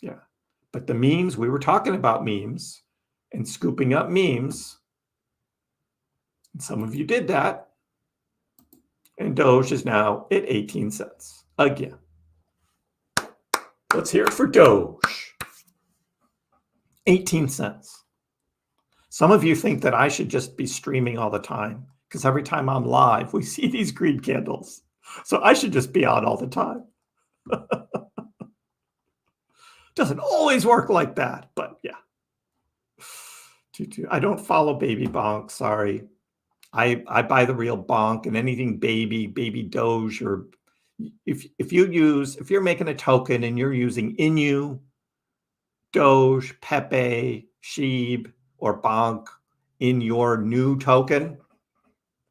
yeah. But the memes, we were talking about memes and scooping up memes. And some of you did that. And Doge is now at 18 cents again. Let's hear it for Doge. 18 cents. Some of you think that I should just be streaming all the time because every time I'm live, we see these green candles. So I should just be on all the time. Doesn't always work like that, but yeah. I don't follow baby bonk, sorry. I buy the real bonk, and anything baby Doge, or if you're making a token and you're using Inu, Doge, Pepe, Sheeb, or bonk in your new token,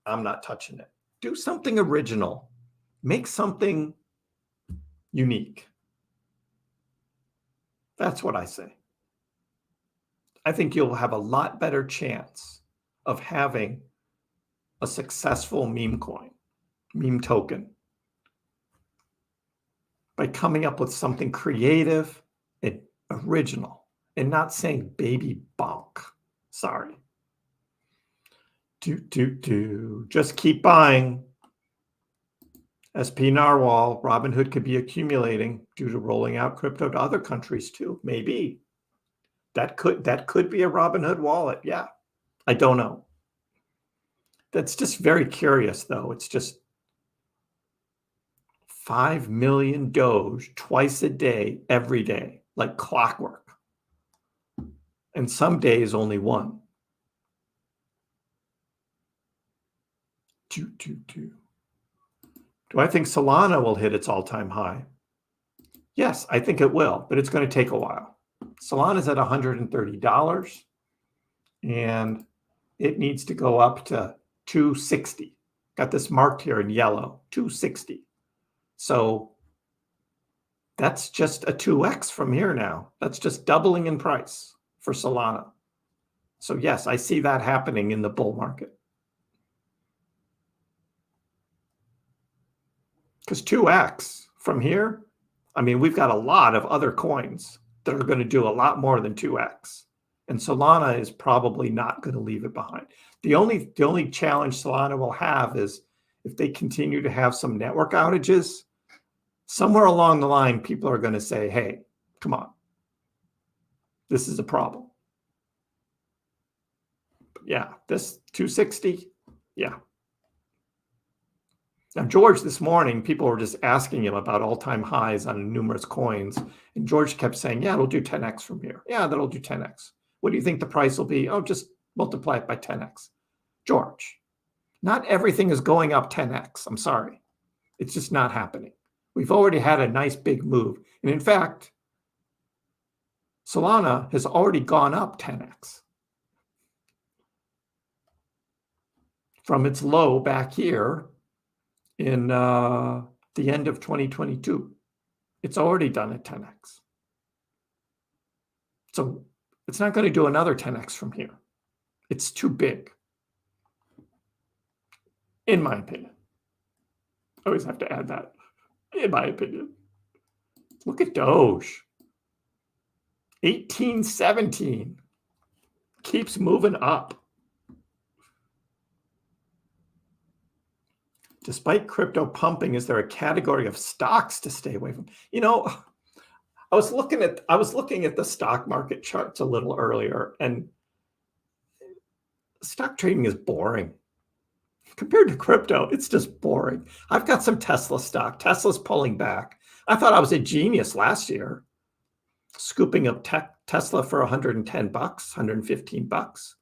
I'm not touching it. Do something original. Make something unique. That's what I say. I think you'll have a lot better chance of having a successful meme coin, meme token, by coming up with something creative and original and not saying baby bonk. Sorry. Just keep buying. SP Narwhal, Robinhood could be accumulating due to rolling out crypto to other countries too. Maybe. That could be a Robinhood wallet. Yeah. I don't know. That's just very curious, though. It's just 5 million Doge twice a day, every day, like clockwork. And some days only one. Do I think Solana will hit its all-time high? Yes, I think it will, but it's going to take a while. Solana's at $130, and it needs to go up to 260. Got this marked here in yellow, 260. So that's just a 2x from here now. That's just doubling in price for Solana. So yes, I see that happening in the bull market. Because 2x from here, I mean, we've got a lot of other coins that are going to do a lot more than 2x. And Solana is probably not going to leave it behind. The only challenge Solana will have is if they continue to have some network outages, somewhere along the line, people are going to say, hey, come on. This is a problem. But yeah, this 260, yeah. Now, George, this morning, people were just asking him about all-time highs on numerous coins. And George kept saying, yeah, it'll do 10x from here. Yeah, that'll do 10x. What do you think the price will be? Oh, just multiply it by 10x. George, not everything is going up 10x. I'm sorry. It's just not happening. We've already had a nice big move. And in fact, Solana has already gone up 10x from its low back here in the end of 2022. It's already done at 10x. So it's not going to do another 10x from here. It's too big, in my opinion. I always have to add that, in my opinion. Look at Doge. 1817 keeps moving up. Despite crypto pumping, is there a category of stocks to stay away from? You know, I was looking at the stock market charts a little earlier, and stock trading is boring. Compared to crypto, it's just boring. I've got some Tesla stock. Tesla's pulling back. I thought I was a genius last year, scooping up Tesla for 110 bucks, 115 bucks.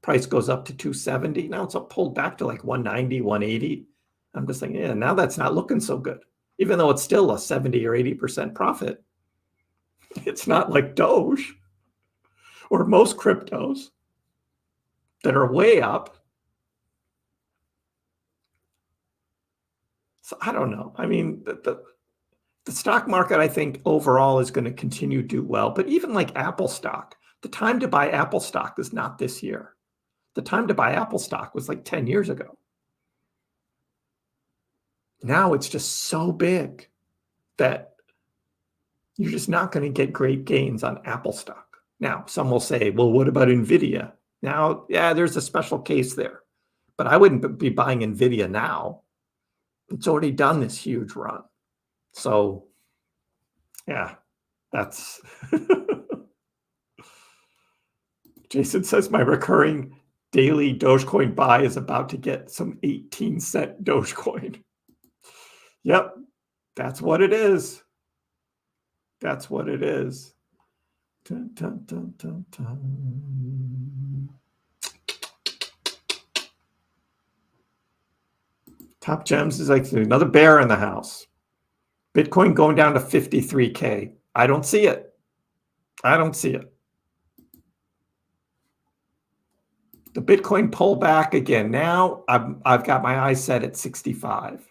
Price goes up to 270. Now it's up pulled back to like 190, 180. I'm just thinking, yeah, now that's not looking so good. Even though it's still a 70 or 80% profit. It's not like Doge or most cryptos that are way up. So I don't know. I mean, the stock market, I think, overall is going to continue to do well. But even like Apple stock, the time to buy Apple stock is not this year. The time to buy Apple stock was like 10 years ago. Now it's just so big that you're just not going to get great gains on Apple stock. Now, some will say, well, what about NVIDIA? Now, yeah, there's a special case there. But I wouldn't be buying NVIDIA now. It's already done this huge run. So, yeah, that's... Jason says my recurring daily Dogecoin buy is about to get some 18-cent Dogecoin. Yep, that's what it is. That's what it is. Dun, dun, dun, dun, dun. Top Gems is like another bear in the house. Bitcoin going down to 53K. I don't see it. I don't see it. The Bitcoin pullback again. Now I've got my eyes set at 65.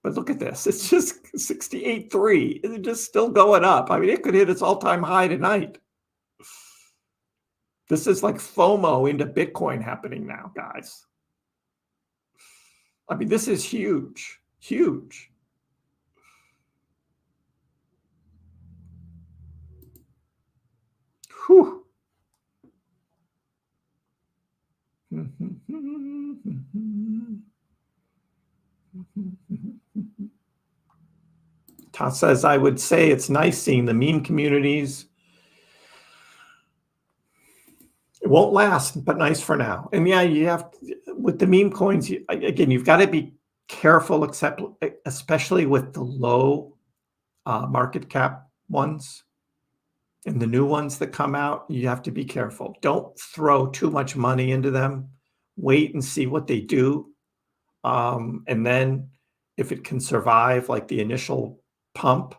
But look at this. It's just 68.3. It's just still going up. I mean, it could hit its all-time high tonight. This is like FOMO into Bitcoin happening now, guys. I mean, this is huge, huge. Whew. Todd says, I would say it's nice seeing the meme communities. It won't last, but nice for now. And yeah, you have with the meme coins, again, you've got to be careful, especially with the low market cap ones and the new ones that come out. You have to be careful. Don't throw too much money into them. Wait and see what they do. And then if it can survive like the initial pump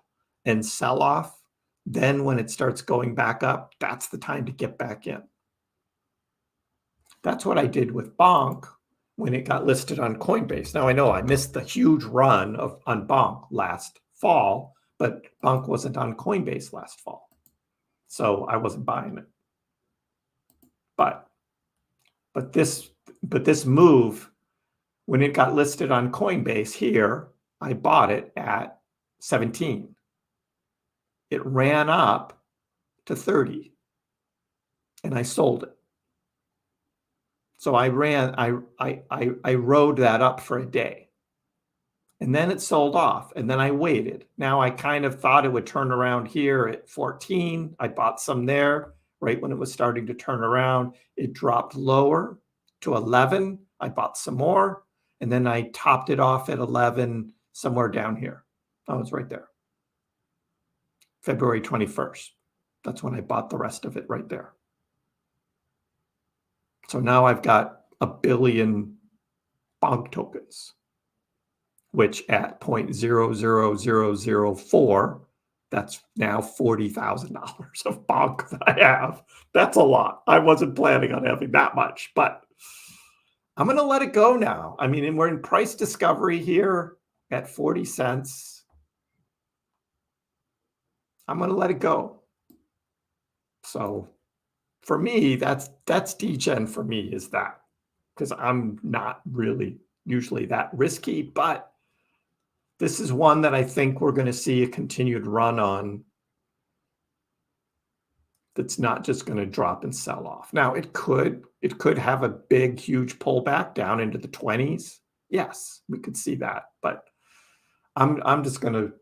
and sell off, then when it starts going back up, that's the time to get back in. That's what I did with Bonk when it got listed on Coinbase. Now I know I missed the huge run on Bonk last fall, but Bonk wasn't on Coinbase last fall. So I wasn't buying it. But this move, when it got listed on Coinbase here, I bought it at 17. It ran up to 30 and I sold it. So I rode that up for a day and then it sold off and then I waited. Now I kind of thought it would turn around here at 14. I bought some there right when it was starting to turn around. It dropped lower to 11. I bought some more And then I topped it off at 11, somewhere down here. Oh, it's right there. February 21st. That's when I bought the rest of it right there. So now I've got 1 billion BONK tokens, which at 0.00004, that's now $40,000 of BONK that I have. That's a lot. I wasn't planning on having that much, but I'm going to let it go now. I mean, and we're in price discovery here at 40 cents. I'm going to let it go. So for me, that's degen for me, is that, because I'm not really usually that risky, but this is one that I think we're going to see a continued run on. That's not just going to drop and sell off. Now it could have a big, huge pullback down into the 20s. Yes, we could see that, but I'm just going to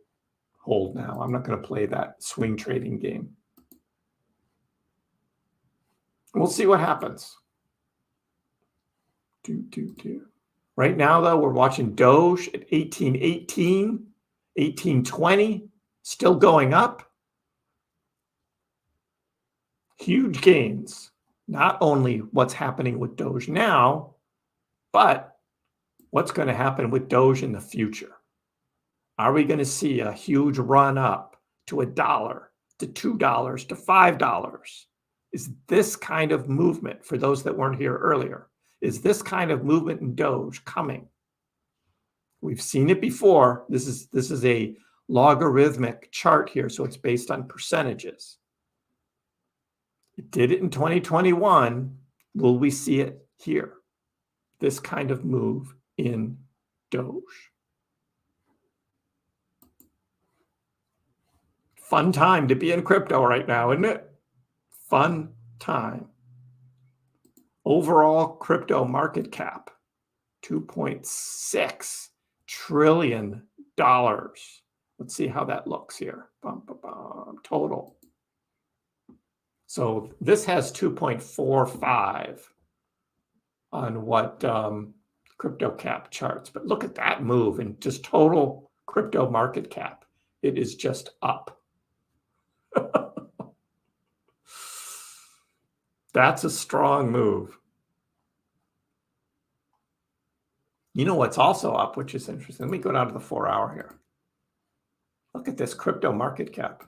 hold now. I'm not going to play that swing trading game. We'll see what happens. Right now, though, we're watching Doge at 1818, 1820, still going up. Huge gains. Not only what's happening with Doge now, but what's going to happen with Doge in the future. Are we going to see a huge run up to $1, to $2, to $5? Is this kind of movement, for those that weren't here earlier, is this kind of movement in Doge coming? We've seen it before. This is a logarithmic chart here, so it's based on percentages. It did it in 2021. Will we see it here? This kind of move in Doge. Fun time to be in crypto right now, isn't it? Fun time. Overall crypto market cap, $2.6 trillion. Let's see how that looks here. Total. So this has 2.45 on what CryptoCap charts. But look at that move in just total crypto market cap. It is just up. That's a strong move. You know what's also up, which is interesting? Let me go down to the 4-hour here. Look at this crypto market cap.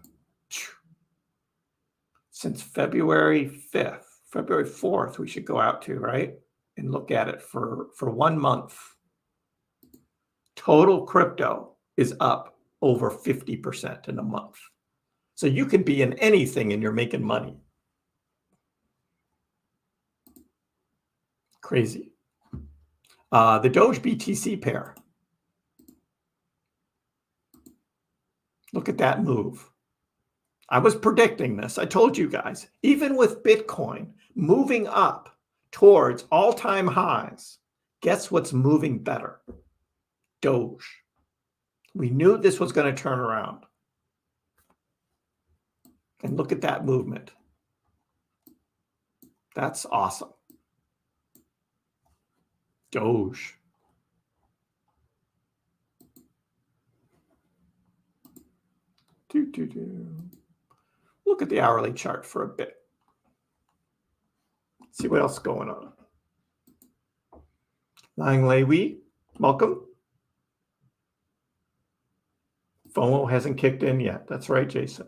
Since February 5th, February 4th, we should go out to, right? And look at it for 1 month. Total crypto is up over 50% in a month. So you could be in anything and you're making money. Crazy. The Doge BTC pair. Look at that move. I was predicting this. I told you guys, even with Bitcoin moving up towards all-time highs, guess what's moving better? Doge. We knew this was going to turn around. And look at that movement. That's awesome. Doge. Look at the hourly chart for a bit. See what else is going on. Lang Lei, welcome. FOMO hasn't kicked in yet. That's right, Jason.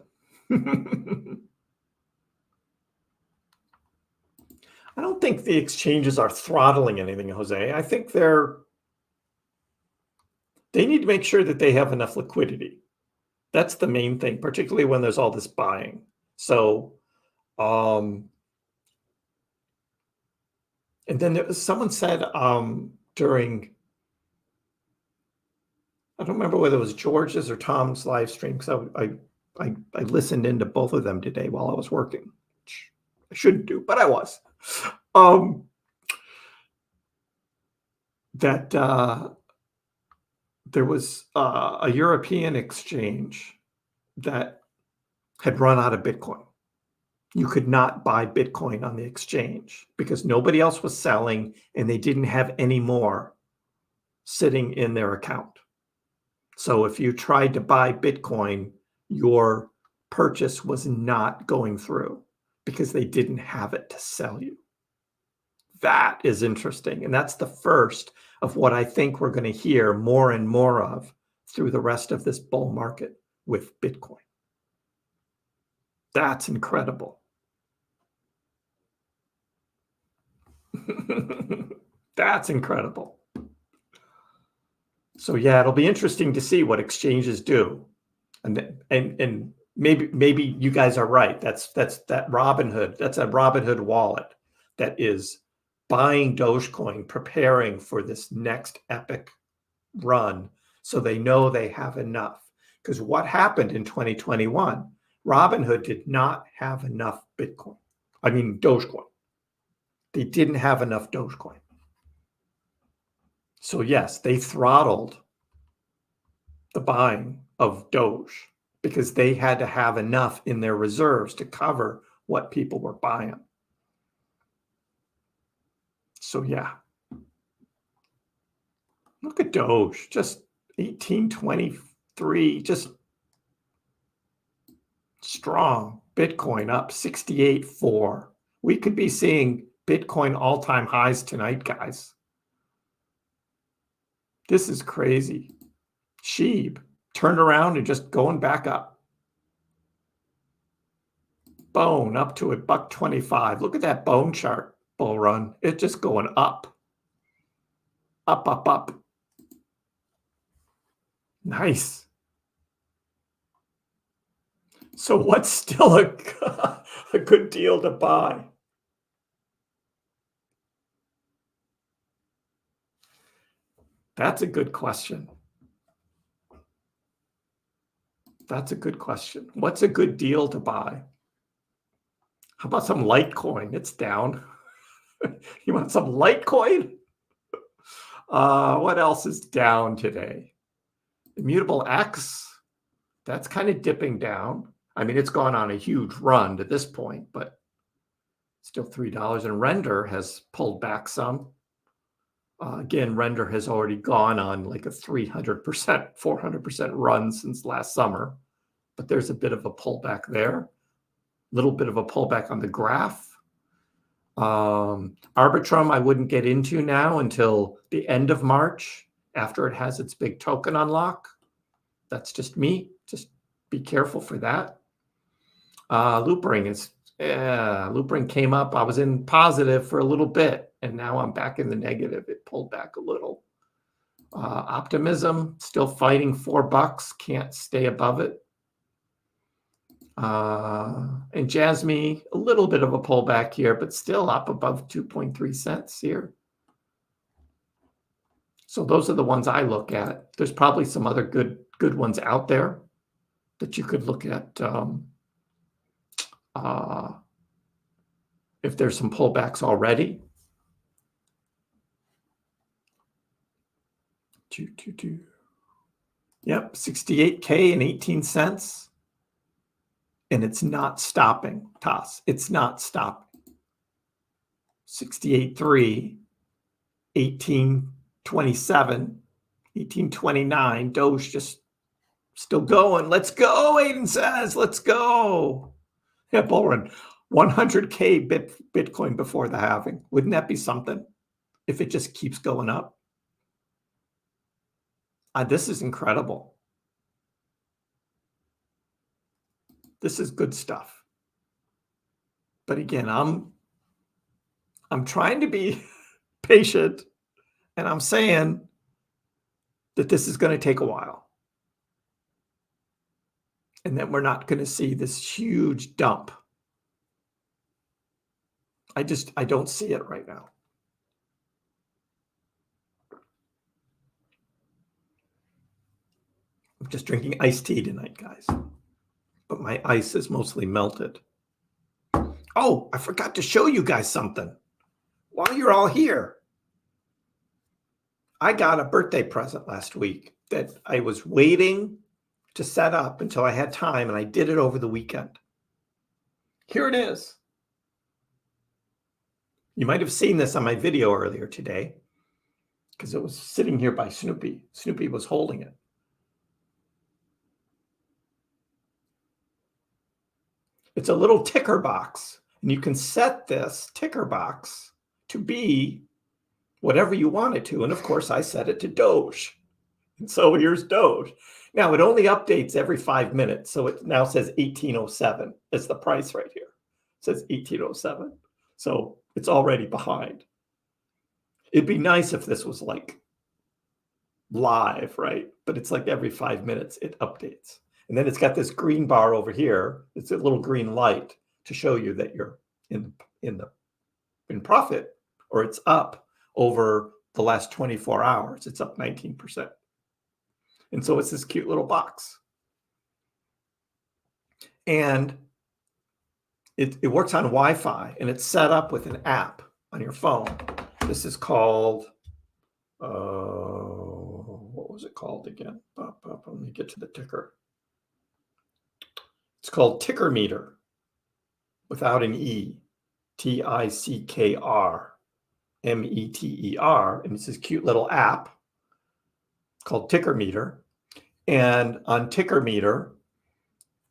I don't think the exchanges are throttling anything, Jose. I think they need to make sure that they have enough liquidity. That's the main thing, particularly when there's all this buying. So, and then someone said during, I don't remember whether it was George's or Tom's live stream, because I listened into both of them today while I was working, which I shouldn't do, but I was. That there was a European exchange that had run out of Bitcoin. You could not buy Bitcoin on the exchange because nobody else was selling and they didn't have any more sitting in their account. So if you tried to buy Bitcoin, your purchase was not going through because they didn't have it to sell you. That is interesting. And that's the first of what I think we're going to hear more and more of through the rest of this bull market with Bitcoin. That's incredible. That's incredible. So yeah, it'll be interesting to see what exchanges do. And maybe you guys are right. That's that Robinhood. That's a Robinhood wallet that is buying Dogecoin, preparing for this next epic run, so they know they have enough. Because what happened in 2021, Robinhood did not have enough Dogecoin. They didn't have enough Dogecoin. So yes, they throttled the buying of Doge because they had to have enough in their reserves to cover what people were buying. So yeah, look at Doge, just 1823, just strong. Bitcoin up 68.4. We could be seeing Bitcoin all-time highs tonight, guys. This is crazy. Sheeb turned around and just going back up. Bone up to $1.25. Look at that bone chart, bull run. It's just going up. Up, up, up. Nice. So what's still a good deal to buy? That's a good question. That's a good question. What's a good deal to buy? How about some Litecoin? It's down. You want some Litecoin? What else is down today? Immutable X. That's kind of dipping down. I mean, it's gone on a huge run to this point, but still $3. And Render has pulled back some. Again, Render has already gone on like a 300%, 400% run since last summer. But there's a bit of a pullback there. A little bit of a pullback on the graph. Arbitrum I wouldn't get into now until the end of March, after it has its big token unlock. That's just me. Just be careful for that. Loopring Loopring came up. I was in positive for a little bit, and now I'm back in the negative. It pulled back a little. Optimism still fighting $4. Can't stay above it. And Jasmy, a little bit of a pullback here, but still up above 2.3 cents here. So those are the ones I look at. There's probably some other good ones out there that you could look at if there's some pullbacks already. Yep, 68K and 18 cents. And it's not stopping, Toss. It's not stopping. 68.3, 18.27, 18.29. Doge just still going. Let's go, Aiden says. Let's go. Yeah, bull run. 100K Bitcoin before the halving. Wouldn't that be something if it just keeps going up? This is incredible. This is good stuff. But again, I'm trying to be patient, and I'm saying that this is going to take a while. And that we're not going to see this huge dump. I don't see it right now. I'm just drinking iced tea tonight, guys. But my ice is mostly melted. Oh, I forgot to show you guys something while you're all here. I got a birthday present last week that I was waiting to set up until I had time, and I did it over the weekend. Here it is. You might have seen this on my video earlier today. because it was sitting here by Snoopy. Snoopy was holding it. It's a little ticker box, and you can set this ticker box to be whatever you want it to. And of course, I set it to Doge. And so here's Doge. Now, it only updates every 5 minutes. So it now says 1807 is the price right here. It says 1807. So it's already behind. It'd be nice if this was like live, right? But it's like every 5 minutes it updates. And then it's got this green bar over here. It's a little green light to show you that you're in profit, or it's up over the last 24 hours. It's up 19%. And so it's this cute little box. And it works on Wi-Fi, and it's set up with an app on your phone. This is called, what was it called again? Let me get to the ticker. It's called Ticker Meter without an E. Ticker Meter. And it's this cute little app called Ticker Meter. And on Ticker Meter,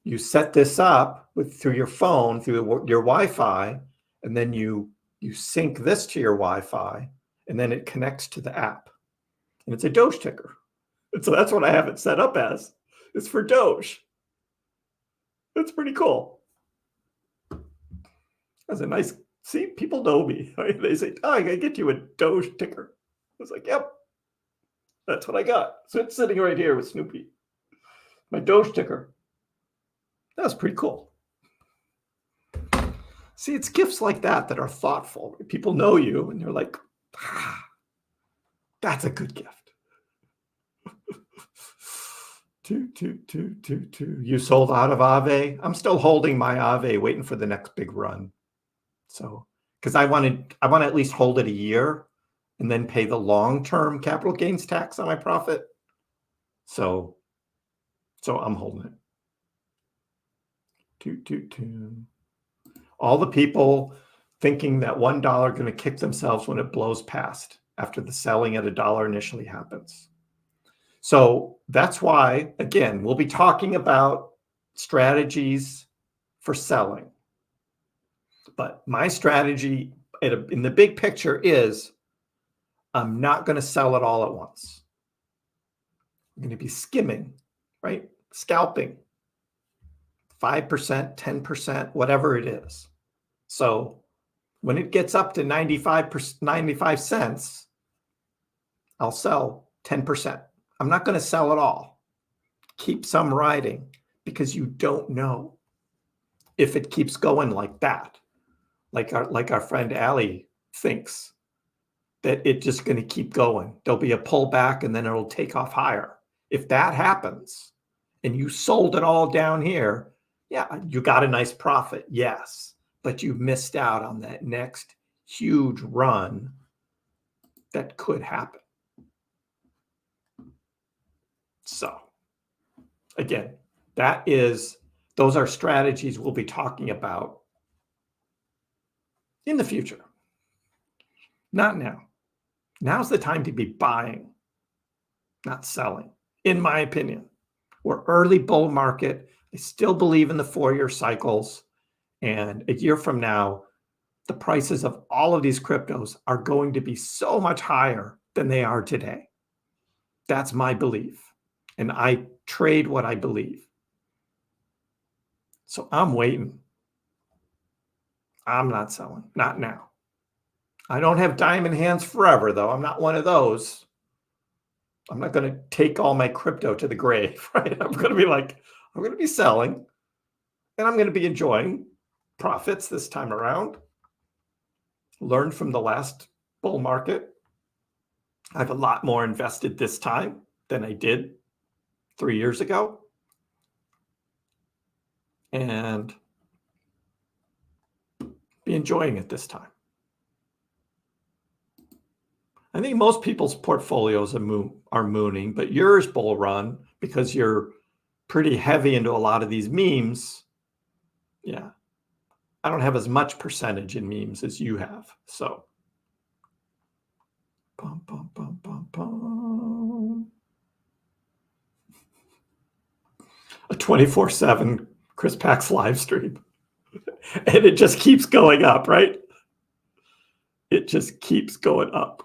you set this up through your phone, through your Wi-Fi, and then you sync this to your Wi-Fi, and then it connects to the app. And it's a Doge ticker. And so that's what I have it set up as. It's for Doge. That's pretty cool. That's a nice, see, people know me. Right? They say, oh, I gotta get you a Doge ticker. I was like, yep, that's what I got. So it's sitting right here with Snoopy. My Doge ticker. That was pretty cool. See, it's gifts like that are thoughtful. People know you and they're like, that's a good gift. You sold out of Aave. I'm still holding my Aave, waiting for the next big run. So, because I want to at least hold it a year and then pay the long-term capital gains tax on my profit. So I'm holding it. All the people thinking that $1 going to kick themselves when it blows past after the selling at $1 initially happens. So that's why, again, we'll be talking about strategies for selling. But my strategy in the big picture is I'm not going to sell it all at once. I'm going to be skimming, right? Scalping. 5%, 10%, whatever it is. So when it gets up to 95 cents, I'll sell 10%. I'm not going to sell it all. Keep some riding, because you don't know if it keeps going like that. Like our friend Allie thinks that it's just going to keep going. There'll be a pullback and then it'll take off higher. If that happens and you sold it all down here, yeah, you got a nice profit, yes, but you missed out on that next huge run that could happen. So again, those are strategies we'll be talking about in the future. Not now. Now's the time to be buying, not selling, in my opinion. We're early bull market. I still believe in the 4-year cycles. And a year from now, the prices of all of these cryptos are going to be so much higher than they are today. That's my belief. And I trade what I believe. So I'm waiting. I'm not selling. Not now. I don't have diamond hands forever, though. I'm not one of those. I'm not going to take all my crypto to the grave, right? I'm going to be selling, and I'm going to be enjoying profits this time around. Learned from the last bull market. I have a lot more invested this time than I did 3 years ago. And be enjoying it this time. I think most people's portfolios are mooning, but yours, bull run, because you're pretty heavy into a lot of these memes. Yeah. I don't have as much percentage in memes as you have. So, Bum, bum, bum, bum, bum. A 24/7 Chris Pax live stream. And it just keeps going up, right? It just keeps going up.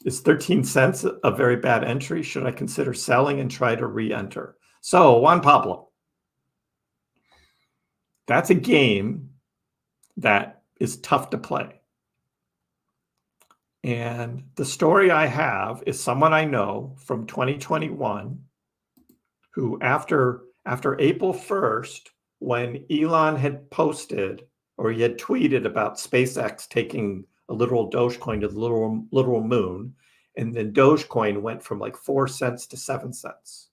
Is 13 cents a very bad entry? Should I consider selling and try to re-enter? So, Juan Pablo, that's a game that is tough to play. And the story I have is someone I know from 2021 who after April 1st, when Elon had posted or he had tweeted about SpaceX taking a literal Dogecoin to the literal moon, and then Dogecoin went from like 4 cents to 7 cents.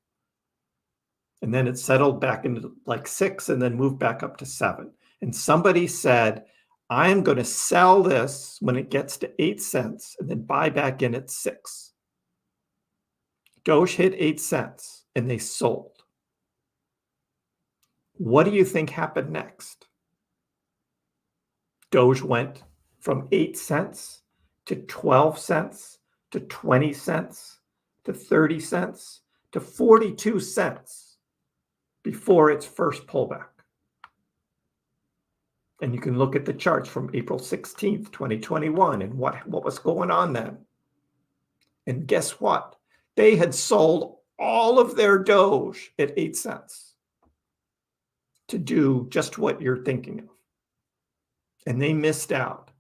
And then it settled back into like 6 and then moved back up to 7. And somebody said, I am going to sell this when it gets to 8 cents and then buy back in at 6. Doge hit 8 cents and they sold. What do you think happened next? Doge went from 8 cents to 12 cents to 20 cents to 30 cents to 42 cents before its first pullback. And you can look at the charts from April 16th, 2021 and what was going on then. And guess what? They had sold all of their Doge at 8 cents to do just what you're thinking of. And they missed out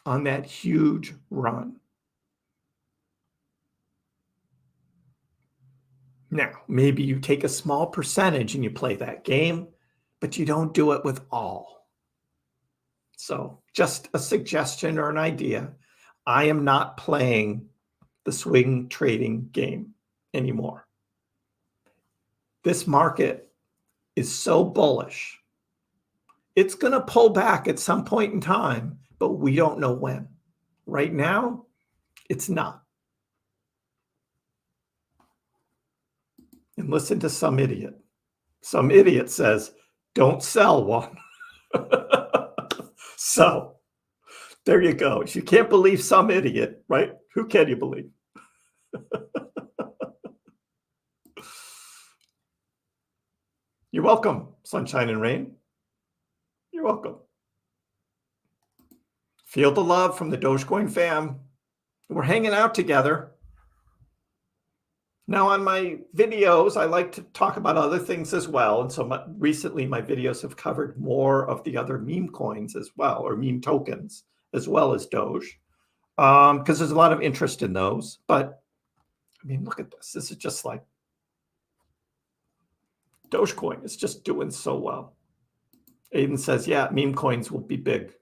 on that huge run. Now, maybe you take a small percentage and you play that game, but you don't do it with all. So just a suggestion or an idea. I am not playing the swing trading game anymore. This market is so bullish. It's going to pull back at some point in time, but we don't know when. Right now, it's not. And listen to some idiot. Some idiot says, don't sell one. So there you go. If you can't believe some idiot, right? Who can you believe? You're welcome, sunshine and rain. You're welcome. Feel the love from the Dogecoin fam. We're hanging out together. Now on my videos, I like to talk about other things as well. And so recently my videos have covered more of the other meme coins as well, or meme tokens, as well as Doge, because there's a lot of interest in those. But I mean, look at this. This is just like Dogecoin is just doing so well. Aiden says, yeah, meme coins will be big.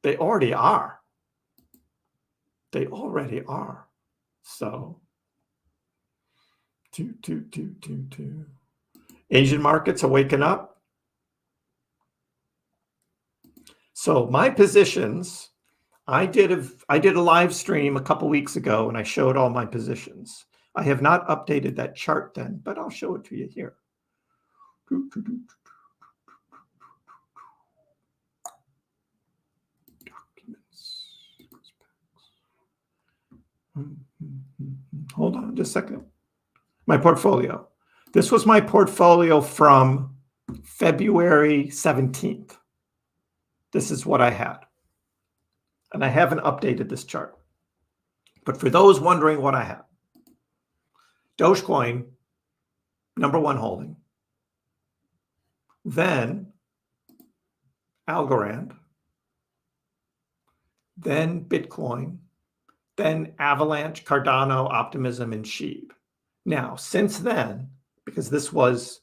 They already are. They already are. So, Asian markets are waking up. So my positions, I did a live stream a couple weeks ago and I showed all my positions. I have not updated that chart then, but I'll show it to you here. Hold on just a second. My portfolio. This was my portfolio from February 17th. This is what I had. And I haven't updated this chart. But for those wondering what I have, Dogecoin, #1 holding. Then Algorand. Then Bitcoin. Then Avalanche, Cardano, Optimism, and Sheeb. Now, since then, because this was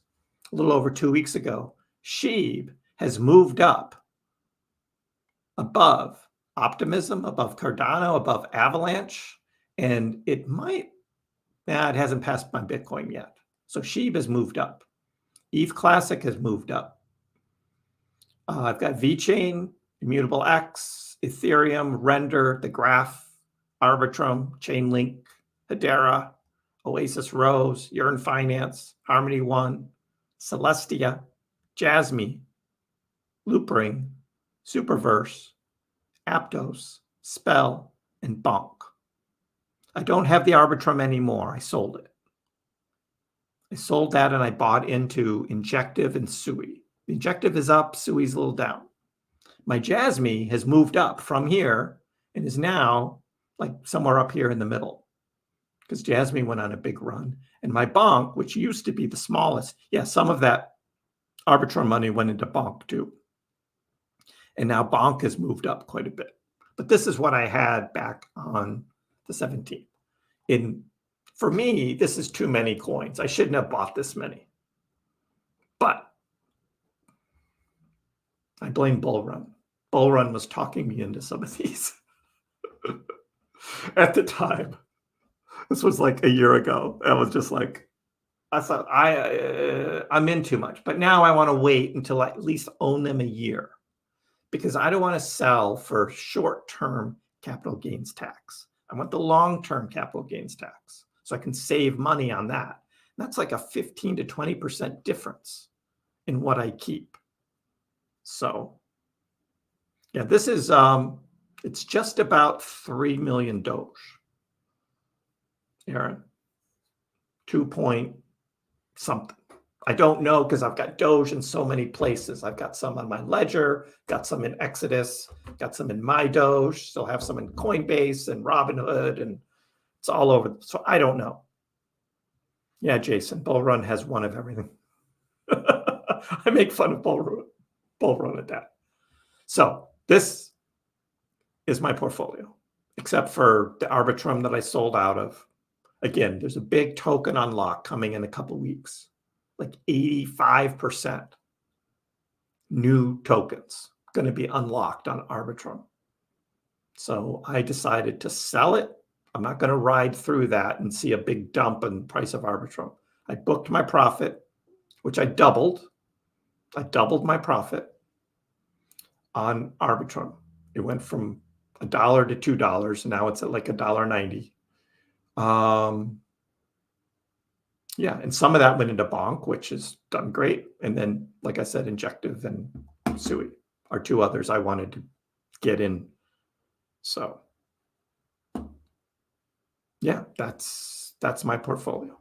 a little over 2 weeks ago, Sheeb has moved up above Optimism, above Cardano, above Avalanche, and it might, it hasn't passed my Bitcoin yet. So Sheeb has moved up. ETH Classic has moved up. I've got VeChain, Immutable X, Ethereum, Render, The Graph, Arbitrum, Chainlink, Hedera, Oasis Rose, Yearn Finance, Harmony One, Celestia, Jasmy, Loopring, Superverse, Aptos, Spell, and Bonk. I don't have the Arbitrum anymore. I sold it. I sold that and I bought into Injective and Sui. The Injective is up, Sui's a little down. My Jasmy has moved up from here and is now like somewhere up here in the middle because Jasmy went on a big run. And my Bonk, which used to be the smallest, yeah, some of that Arbitrum money went into Bonk too. And now Bonk has moved up quite a bit. But this is what I had back on the 17th. For me, this is too many coins. I shouldn't have bought this many. But I blame Bull Run. Bull Run was talking me into some of these at the time. This was like a year ago. I was just like, I thought I'm in too much. But now I want to wait until I at least own them a year because I don't want to sell for short-term capital gains tax. I want the long-term capital gains tax so I can save money on that. That's like a 15 to 20% difference in what I keep. So yeah, this is, it's just about 3 million Doge. Aaron, 2 point something. I don't know because I've got Doge in so many places. I've got some on my ledger, got some in Exodus, got some in MyDoge, still have some in Coinbase and Robinhood, and it's all over. So I don't know. Yeah, Jason, Bull Run has one of everything. I make fun of Bull Run at that. So this is my portfolio, except for the Arbitrum that I sold out of. Again, there's a big token unlock coming in a couple weeks, like 85% new tokens going to be unlocked on Arbitrum. So I decided to sell it. I'm not going to ride through that and see a big dump in the price of Arbitrum. I booked my profit, which I doubled. I doubled my profit on Arbitrum. It went from $1 to $2. Now it's at like $1.90. Yeah, and some of that went into Bonk, which has done great. And then, like I said, Injective and Sui are two others I wanted to get in. So yeah, that's my portfolio.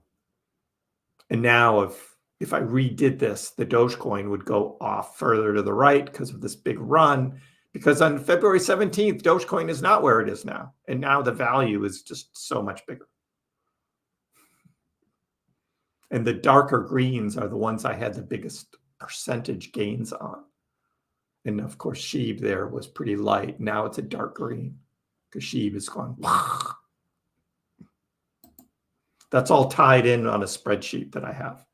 And now if I redid this, the Dogecoin would go off further to the right because of this big run. Because on February 17th, Dogecoin is not where it is now. And now the value is just so much bigger. And the darker greens are the ones I had the biggest percentage gains on. And of course, Sheeb there was pretty light. Now it's a dark green because Sheeb is gone. That's all tied in on a spreadsheet that I have.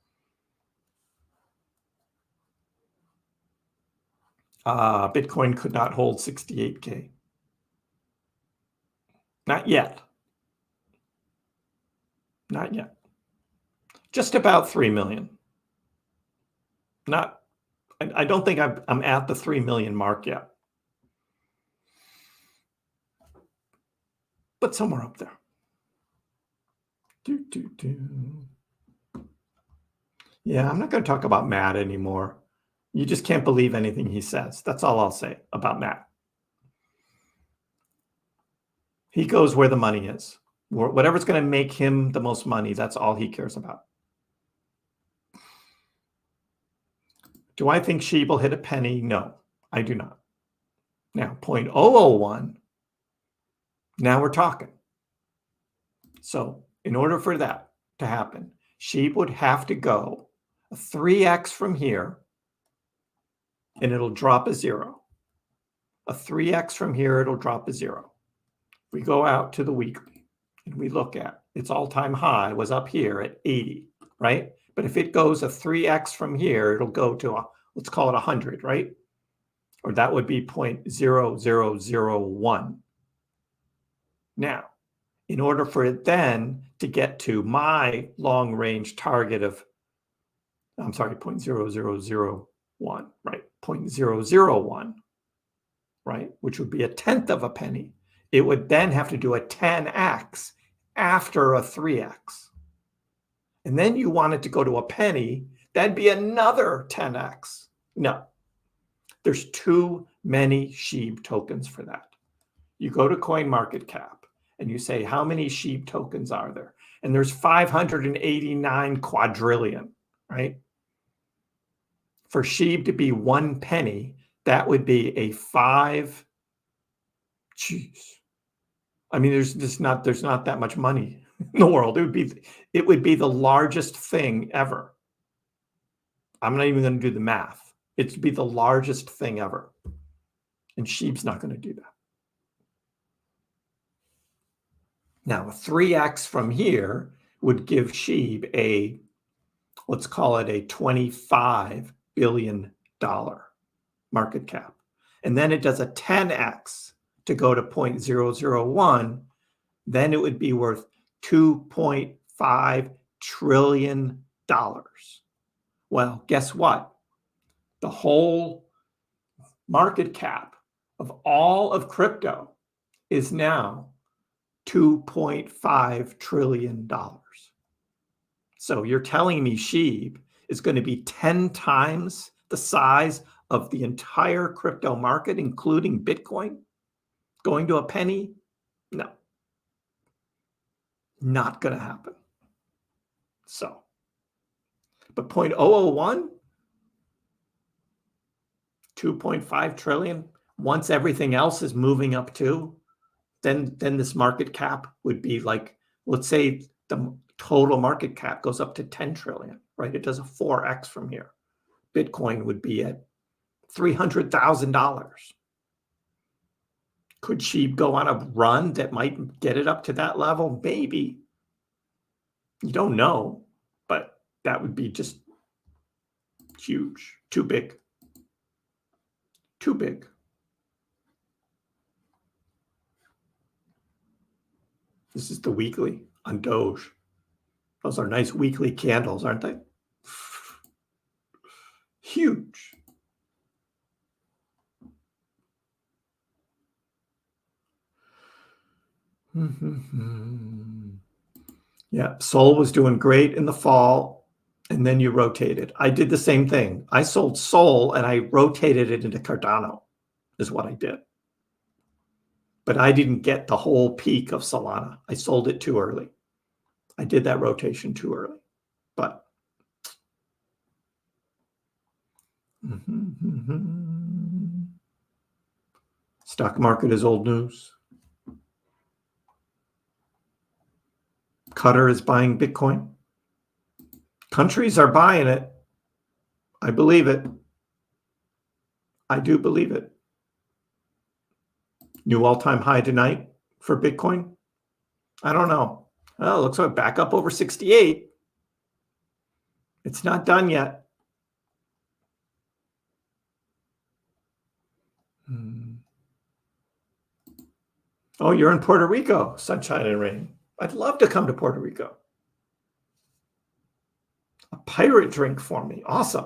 Bitcoin could not hold 68K. Not yet. Not yet. Just about 3 million. I don't think I'm at the 3 million mark yet. But somewhere up there. Yeah, I'm not going to talk about Matt anymore. You just can't believe anything he says. That's all I'll say about Matt. He goes where the money is. Whatever's going to make him the most money, that's all he cares about. Do I think Sheeb will hit a penny? No, I do not. Now, 0.001, now we're talking. So in order for that to happen, Sheeb would have to go a 3x from here, and it'll drop a 0. A 3x from here, it'll drop a 0. We go out to the weekly, and we look at its all-time high was up here at 80, right? But if it goes a 3x from here, it'll go to, let's call it 100, right? Or that would be 0.0001. Now, in order for it then to get to my long-range target of, I'm sorry, 0.0001, right? 0.001, right? Which would be a tenth of a penny. It would then have to do a 10x after a 3x. And then you want it to go to a penny, that'd be another 10x. No, there's too many Sheeb tokens for that. You go to CoinMarketCap and you say, how many SHIB tokens are there? And there's 589 quadrillion, right? For SHIB to be 1 penny, that would be a 5. Jeez. I mean, there's not that much money in the world. It would be the largest thing ever. I'm not even going to do the math. It'd be the largest thing ever. And SHIB's not going to do that. Now, a 3x from here would give SHIB a, let's call it a $25 billion market cap. And then it does a 10x to go to 0.001. Then it would be worth $2.5 trillion. Well, guess what? The whole market cap of all of crypto is now $2.5 trillion. So you're telling me SHIB is going to be 10 times the size of the entire crypto market, including Bitcoin, going to a penny? No. Not going to happen. So, but 0.001, 2.5 trillion, once everything else is moving up too, then this market cap would be like, let's say the total market cap goes up to 10 trillion, right? It does a 4x from here. Bitcoin would be at $300,000. Could SHIB go on a run that might get it up to that level? Maybe. You don't know, but that would be just huge. Too big. Too big. This is the weekly on Doge. Those are nice weekly candles, aren't they? Huge. Yeah, Sol was doing great in the fall, and then you rotated. I did the same thing. I sold Sol and I rotated it into Cardano, is what I did. But I didn't get the whole peak of Solana. I sold it too early. I did that rotation too early. But stock market is old news. Qatar is buying Bitcoin. Countries are buying it. I believe it. I do believe it. New all-time high tonight for Bitcoin? I don't know. Oh, looks like back up over 68. It's not done yet. Oh, you're in Puerto Rico, sunshine and rain. I'd love to come to Puerto Rico. A pirate drink for me. Awesome.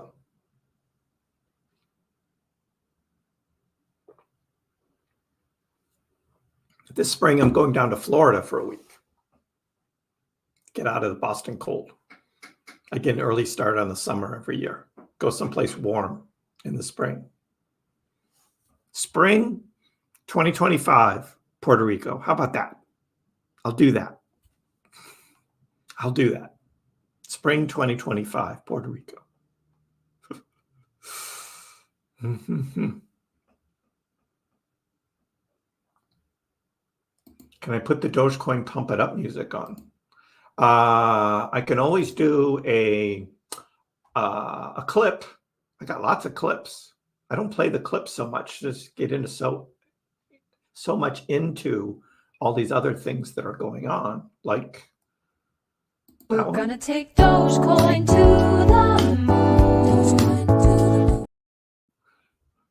This spring, I'm going down to Florida for a week. Get out of the Boston cold. I get an early start on the summer every year. Go someplace warm in the spring. Spring 2025, Puerto Rico. How about that? I'll do that. I'll do that. Spring 2025, Puerto Rico. Can I put the Dogecoin Pump It Up music on? I can always do a clip. I got lots of clips. I don't play the clips so much. Just get into so much into all these other things that are going on. Like we're gonna take Dogecoin to the moon.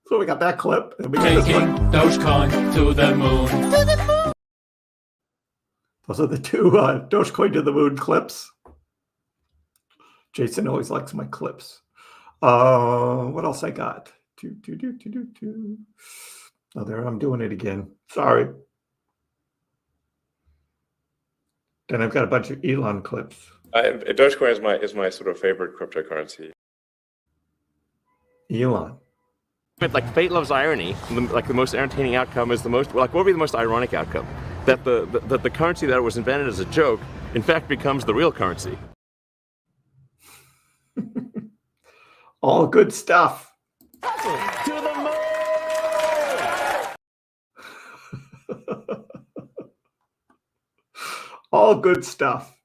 So we got that clip. And we taking Dogecoin to the moon. Those are the two Dogecoin to the moon clips. Jason always likes my clips. What else I got? Oh, there I'm doing it again. Sorry. Then I've got a bunch of Elon clips. Dogecoin is my sort of favorite cryptocurrency. Elon. Like fate loves irony. Like the most entertaining outcome is the most, like what would be the most ironic outcome? That the currency that was invented as a joke, in fact, becomes the real currency. All good stuff. To the moon! All good stuff.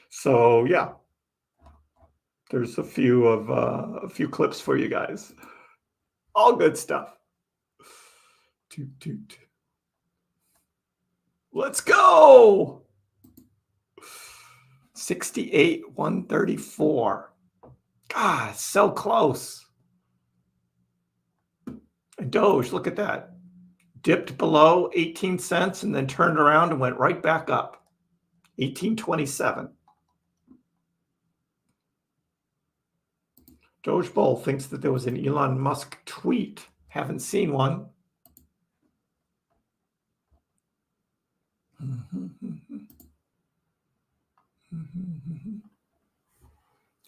So yeah, there's a few clips for you guys. All good stuff. Toot, toot. Let's go. 68,134. God, so close. And Doge, look at that. Dipped below 18 cents and then turned around and went right back up. 1827. Doge Bull thinks that there was an Elon Musk tweet. Haven't seen one.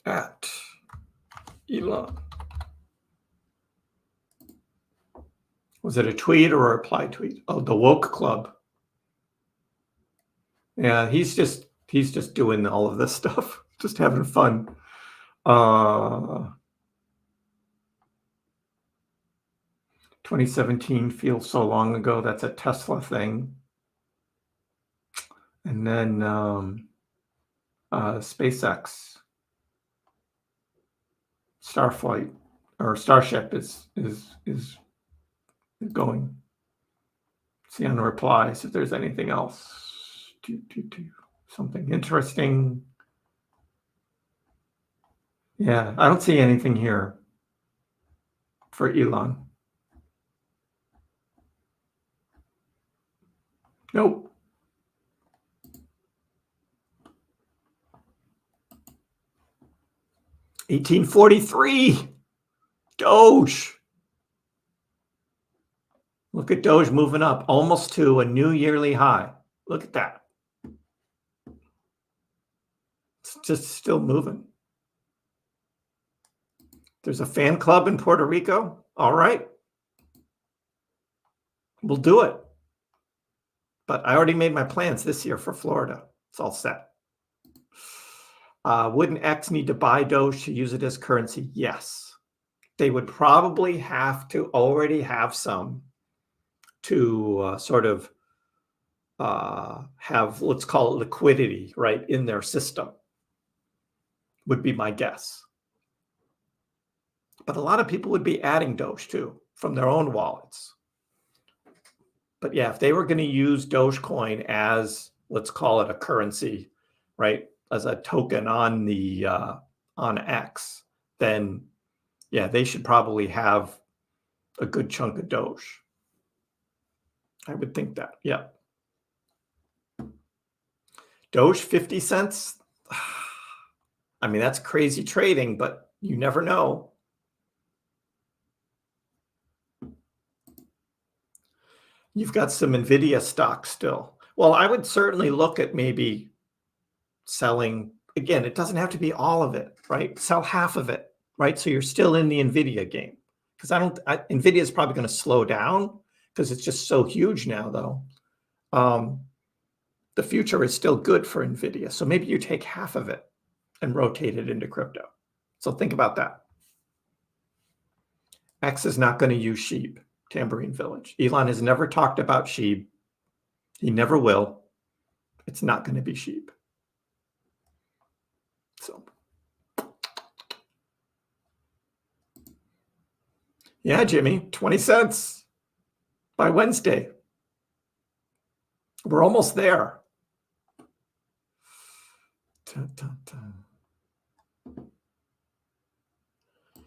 At Elon. Was it a tweet or a reply tweet? Oh, the woke club. Yeah, he's just doing all of this stuff, just having fun. 2017 feels so long ago. That's a Tesla thing. And then SpaceX, Starflight or Starship is going. See on the replies if there's anything else. Something interesting. Yeah, I don't see anything here for Elon. Nope. $18.43. Doge. Look at Doge moving up almost to a new yearly high. Look at that. It's just still moving. There's a fan club in Puerto Rico. All right. We'll do it. But I already made my plans this year for Florida. It's all set. Wouldn't X need to buy Doge to use it as currency? Yes. They would probably have to already have some to sort of have, let's call it liquidity, right, in their system, would be my guess. But a lot of people would be adding Doge too from their own wallets. But yeah, if they were going to use Dogecoin as, let's call it a currency, right, as a token on the on X, then yeah, they should probably have a good chunk of Doge. I would think that, yeah. Doge 50 cents. I mean, that's crazy trading, but you never know. You've got some NVIDIA stock still. Well, I would certainly look at maybe selling. Again, it doesn't have to be all of it, right? Sell half of it, right? So you're still in the NVIDIA game. Because NVIDIA is probably going to slow down because it's just so huge now, though. The future is still good for NVIDIA. So maybe you take half of it and rotate it into crypto. So think about that. X is not going to use SHIB, Tambourine Village. Elon has never talked about SHIB. He never will. It's not going to be SHIB. So, yeah, Jimmy, 20 cents by Wednesday. We're almost there. Dun, dun, dun.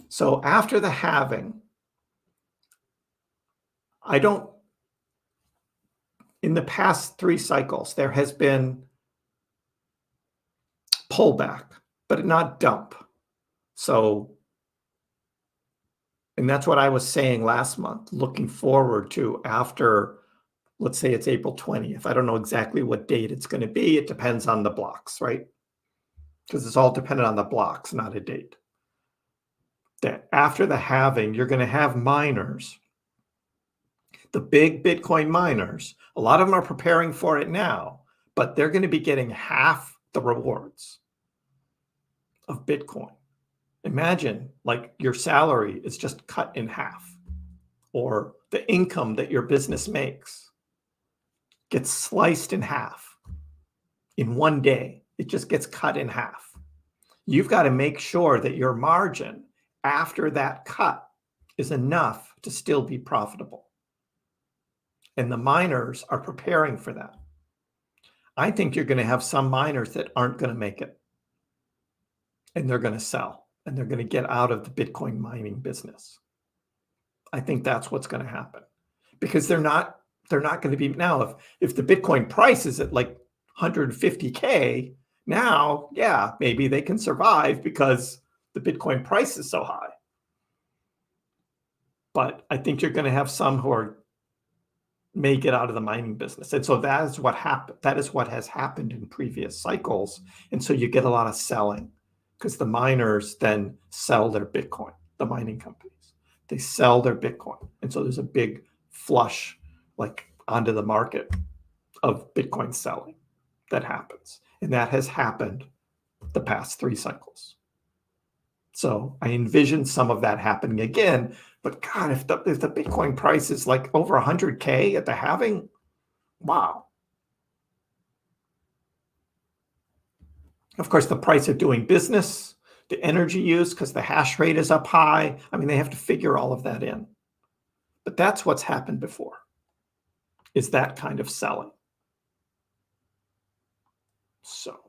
So after the halving, in the past 3 cycles, there has been pullback, but not dump. So, and that's what I was saying last month, looking forward to after, let's say it's April 20th. I don't know exactly what date it's going to be. It depends on the blocks, right? Because it's all dependent on the blocks, not a date. that after the halving, you're going to have miners, the big Bitcoin miners. A lot of them are preparing for it now, but they're going to be getting half the rewards of Bitcoin. Imagine like your salary is just cut in half, or the income that your business makes gets sliced in half in one day. It just gets cut in half. You've got to make sure that your margin after that cut is enough to still be profitable. And the miners are preparing for that. I think you're going to have some miners that aren't going to make it. And they're going to sell. And they're going to get out of the Bitcoin mining business. I think that's what's going to happen. Because they're not going to be, now if the Bitcoin price is at like 150K, now, yeah, maybe they can survive because the Bitcoin price is so high. But I think you're going to have some who may get out of the mining business. And so that is what happened. That is what has happened in previous cycles. And so you get a lot of selling because the miners then sell their Bitcoin, the mining companies. They sell their Bitcoin. And so there's a big flush like onto the market of Bitcoin selling that happens. And that has happened the past 3 cycles. So I envision some of that happening again. But God, if the Bitcoin price is like over 100K at the halving, wow. Of course, the price of doing business, the energy use, because the hash rate is up high. I mean, they have to figure all of that in. But that's what's happened before, is that kind of selling. So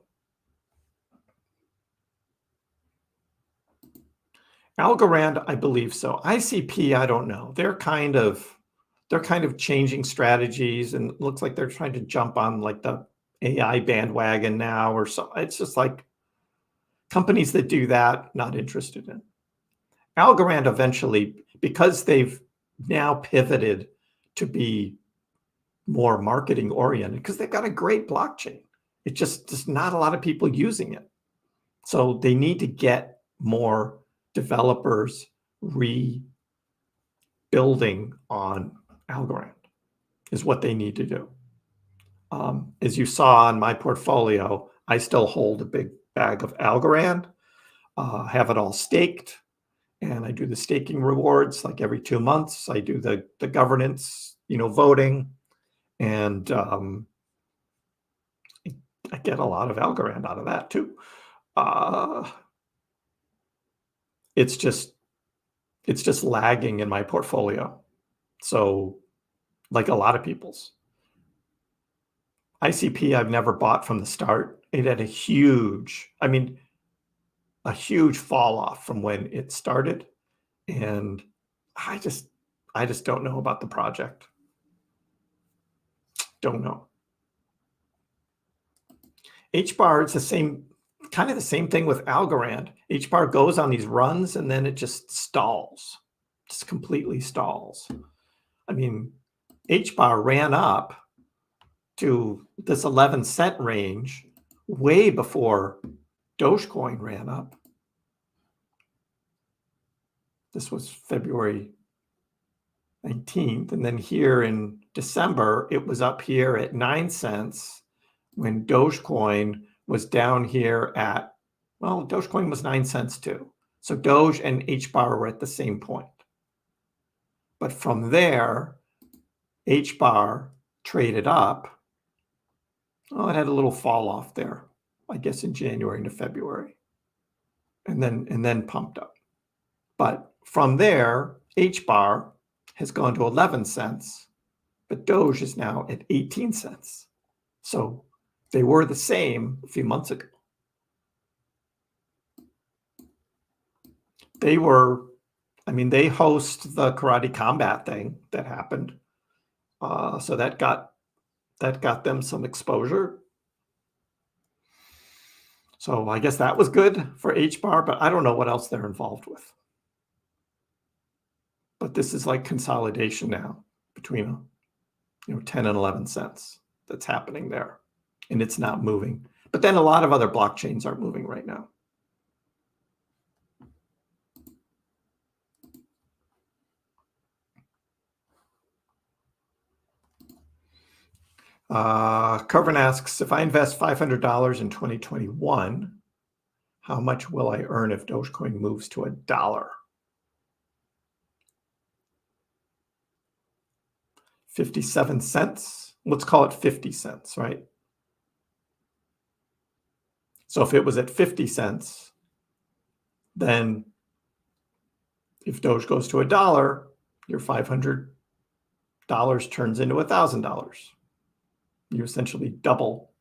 Algorand, I believe so. ICP, I don't know. They're kind of changing strategies, and it looks like they're trying to jump on like the AI bandwagon now or so. It's just like companies that do that, not interested in. Algorand eventually, because they've now pivoted to be more marketing oriented, because they've got a great blockchain. It just not a lot of people using it. So they need to get more developers rebuilding on Algorand is what they need to do. As you saw on my portfolio, I still hold a big bag of Algorand, have it all staked, and I do the staking rewards like every 2 months. I do the governance, voting, and I get a lot of Algorand out of that too. It's just lagging in my portfolio. So like a lot of people's. ICP I've never bought from the start. It had a huge fall off from when it started. And I just don't know about the project. Don't know. HBAR, it's kind of the same thing with Algorand. HBAR goes on these runs and then it just stalls, just completely stalls. I mean, HBAR ran up to this 11-cent range way before Dogecoin ran up. This was February 19th. And then here in December, it was up here at 9 cents when Dogecoin was down here at, well, Dogecoin was 9 cents too. So Doge and HBAR were at the same point. But from there, HBAR traded up. Oh, it had a little fall off there, I guess in January into February, and then pumped up. But from there, HBAR has gone to 11 cents, but Doge is now at 18 cents. So they were the same a few months ago. They host the Karate Combat thing that happened. So that got them some exposure. So I guess that was good for HBAR, but I don't know what else they're involved with. But this is like consolidation now between 10 and 11 cents that's happening there. And it's not moving. But then a lot of other blockchains aren't moving right now. Carvin asks, if I invest $500 in 2021, how much will I earn if Dogecoin moves to $1? 57 cents. Let's call it 50 cents, right? So if it was at 50 cents, then if Doge goes to $1, your $500 turns into $1,000. You essentially double.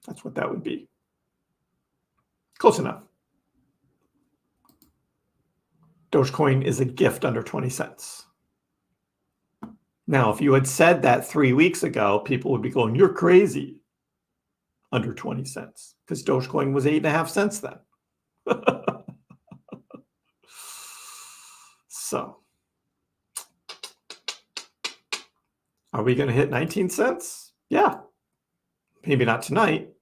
That's what that would be. Close enough. Dogecoin is a gift under 20 cents. Now, if you had said that 3 weeks ago, people would be going, you're crazy. Under 20 cents. Because Dogecoin was 8.5 cents then. So, are we going to hit 19 cents? Yeah. Maybe not tonight,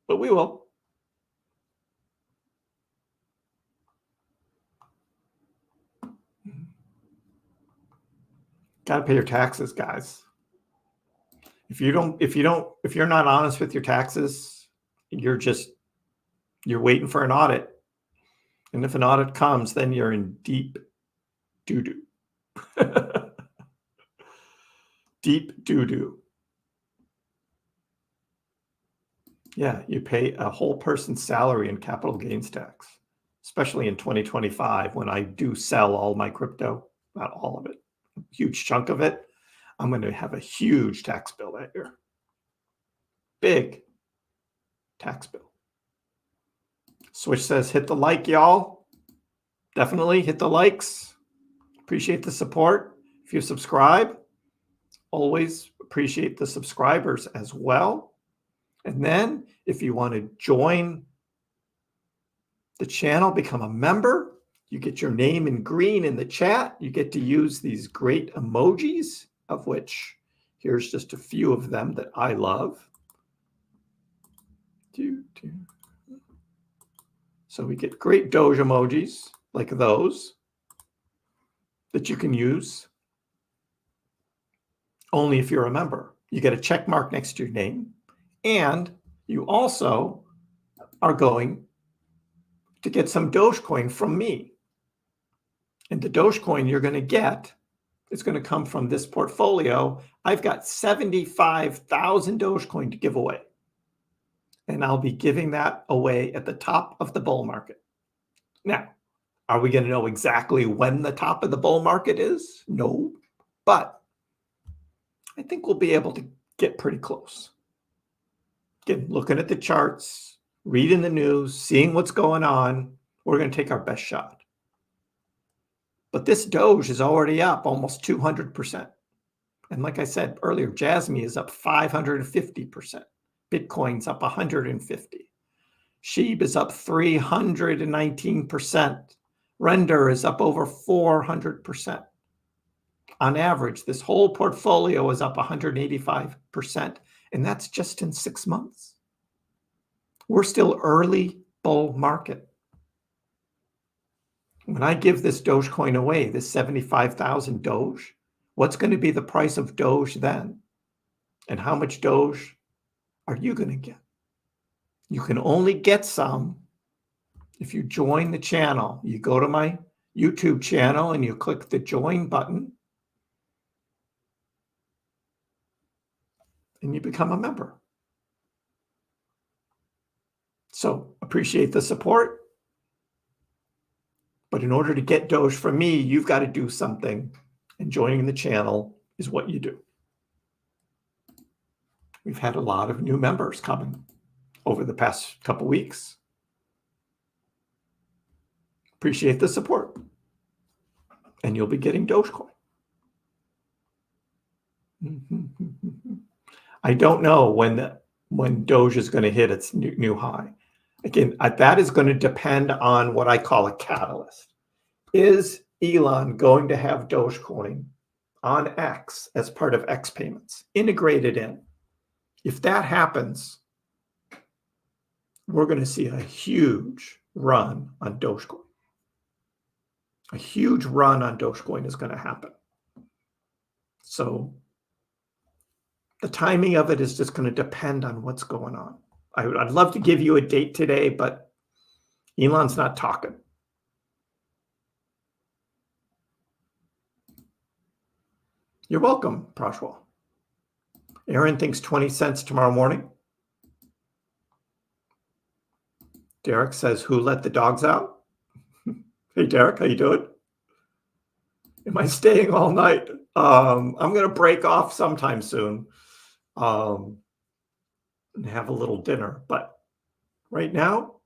but we will. Got to pay your taxes, guys. If you're not honest with your taxes, you're waiting for an audit. And if an audit comes, then you're in deep doo-doo. Deep doo-doo. Yeah, you pay a whole person's salary in capital gains tax, especially in 2025 when I do sell all my crypto, not all of it, a huge chunk of it. I'm going to have a huge tax bill that year. Big tax bill. Switch says, hit the like, y'all. Definitely hit the likes. Appreciate the support. If you subscribe, always appreciate the subscribers as well. And then if you want to join the channel, become a member, you get your name in green in the chat. You get to use these great emojis, of which here's just a few of them that I love. So we get great Doge emojis like those that you can use only if you're a member. You get a check mark next to your name, and you also are going to get some Dogecoin from me. And the Dogecoin you're going to get is going to come from this portfolio. I've got 75,000 Dogecoin to give away. And I'll be giving that away at the top of the bull market. Now, are we going to know exactly when the top of the bull market is? No, but I think we'll be able to get pretty close. Again, looking at the charts, reading the news, seeing what's going on, we're going to take our best shot. But this Doge is already up almost 200%. And like I said earlier, Jasmy is up 550%. Bitcoin's up 150. SHIB is up 319%. Render is up over 400%. On average, this whole portfolio is up 185%. And that's just in 6 months. We're still early bull market. When I give this Dogecoin away, this 75,000 Doge, what's going to be the price of Doge then? And how much Doge are you going to get? You can only get some if you join the channel. You go to my YouTube channel and you click the join button and you become a member. So appreciate the support. But in order to get Doge from me, you've got to do something. And joining the channel is what you do. We've had a lot of new members coming over the past couple weeks. Appreciate the support. And you'll be getting Dogecoin. I don't know when Doge is going to hit its new high. Again, that is going to depend on what I call a catalyst. Is Elon going to have Dogecoin on X as part of X payments integrated in? If that happens, we're going to see a huge run on Dogecoin. A huge run on Dogecoin is going to happen. So The timing of it is just going to depend on what's going on. I'd love to give you a date today, but Elon's not talking. You're welcome, Proshwal. Aaron thinks 20 cents tomorrow morning. Derek says, who let the dogs out? Hey, Derek, how you doing? Am I staying all night? I'm going to break off sometime soon and have a little dinner. But right now,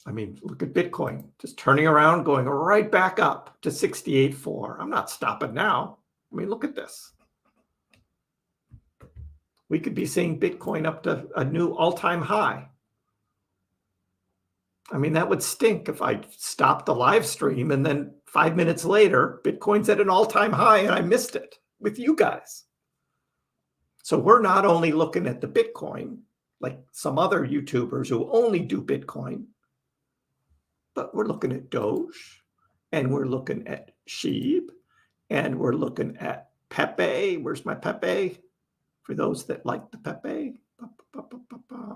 I mean, look at Bitcoin, just turning around, going right back up to 68.4. I'm not stopping now. I mean, look at this. We could be seeing Bitcoin up to a new all-time high. I mean, that would stink if I stopped the live stream and then 5 minutes later, Bitcoin's at an all-time high and I missed it with you guys. So we're not only looking at the Bitcoin, like some other YouTubers who only do Bitcoin, but we're looking at Doge, and we're looking at Sheep, and we're looking at Pepe. Where's my Pepe? For those that like the Pepe.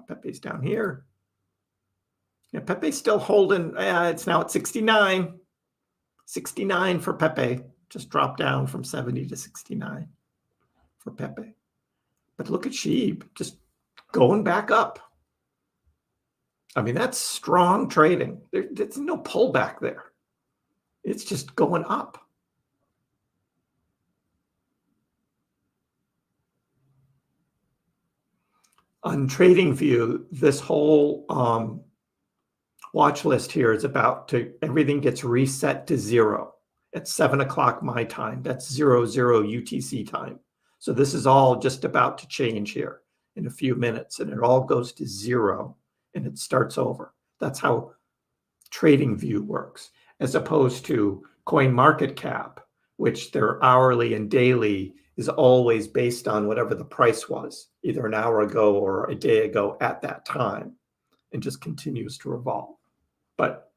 Pepe's down here. Yeah, Pepe's still holding. It's now at 69. 69 for Pepe. Just dropped down from 70 to 69 for Pepe. But look at Sheep, just going back up. I mean, that's strong trading. There's no pullback there. It's just going up. On TradingView, this whole watch list here is about to, everything gets reset to 0 at 7 o'clock my time. That's 00 UTC time. So this is all just about to change here in a few minutes, and it all goes to 0 and it starts over. That's how TradingView works, as opposed to CoinMarketCap, which their hourly and daily is always based on whatever the price was, either an hour ago or a day ago at that time, and just continues to revolve. But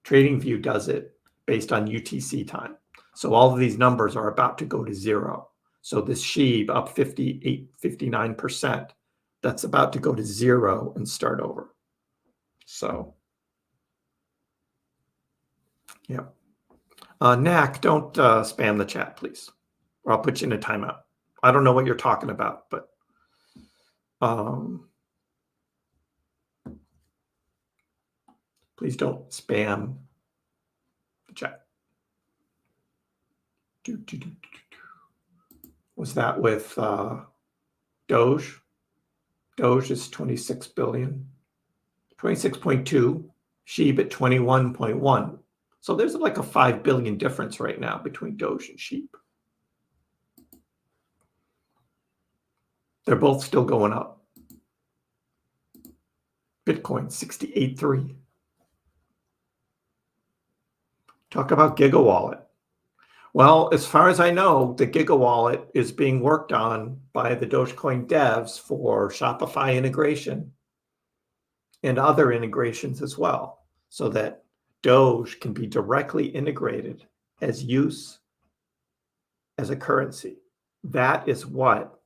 TradingView does it based on UTC time. So all of these numbers are about to go to 0. So this SHIB up 59%, that's about to go to 0 and start over. So, yeah. Knack, don't spam the chat, please, or I'll put you in a timeout. I don't know what you're talking about, but please don't spam the chat. Was that with Doge? Doge is 26 billion, 26.2, SHIB at 21.1. So there's like a 5 billion difference right now between Doge and SHIB. They're both still going up. Bitcoin 68.3. Talk about GigaWallet. Well, as far as I know, the GigaWallet is being worked on by the Dogecoin devs for Shopify integration and other integrations as well, so that Doge can be directly integrated as use as a currency. That is what,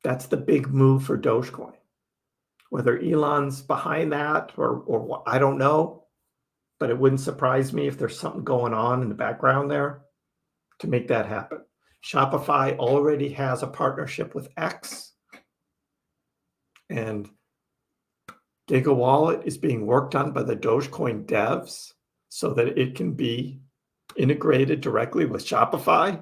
that's the big move for Dogecoin. Whether Elon's behind that or what, I don't know. But it wouldn't surprise me if there's something going on in the background there to make that happen. Shopify already has a partnership with X, and GigaWallet is being worked on by the Dogecoin devs so that it can be integrated directly with Shopify.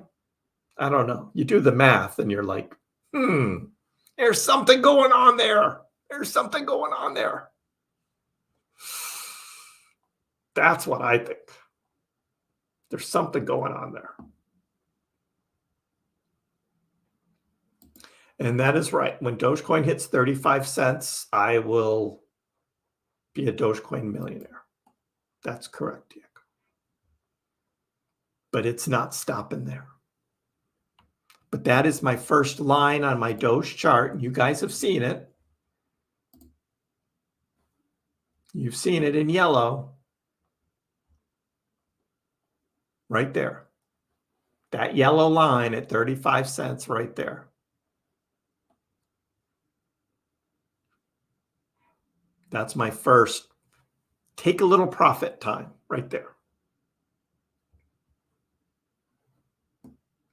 I don't know. You do the math and you're like, there's something going on there. There's something going on there. That's what I think. There's something going on there. And that is right. When Dogecoin hits 35 cents, I will be a Dogecoin millionaire. That's correct, Diego. But it's not stopping there. But that is my first line on my Doge chart. You guys have seen it. You've seen it in yellow. Right there. That yellow line at 35 cents right there. That's my first take a little profit time right there.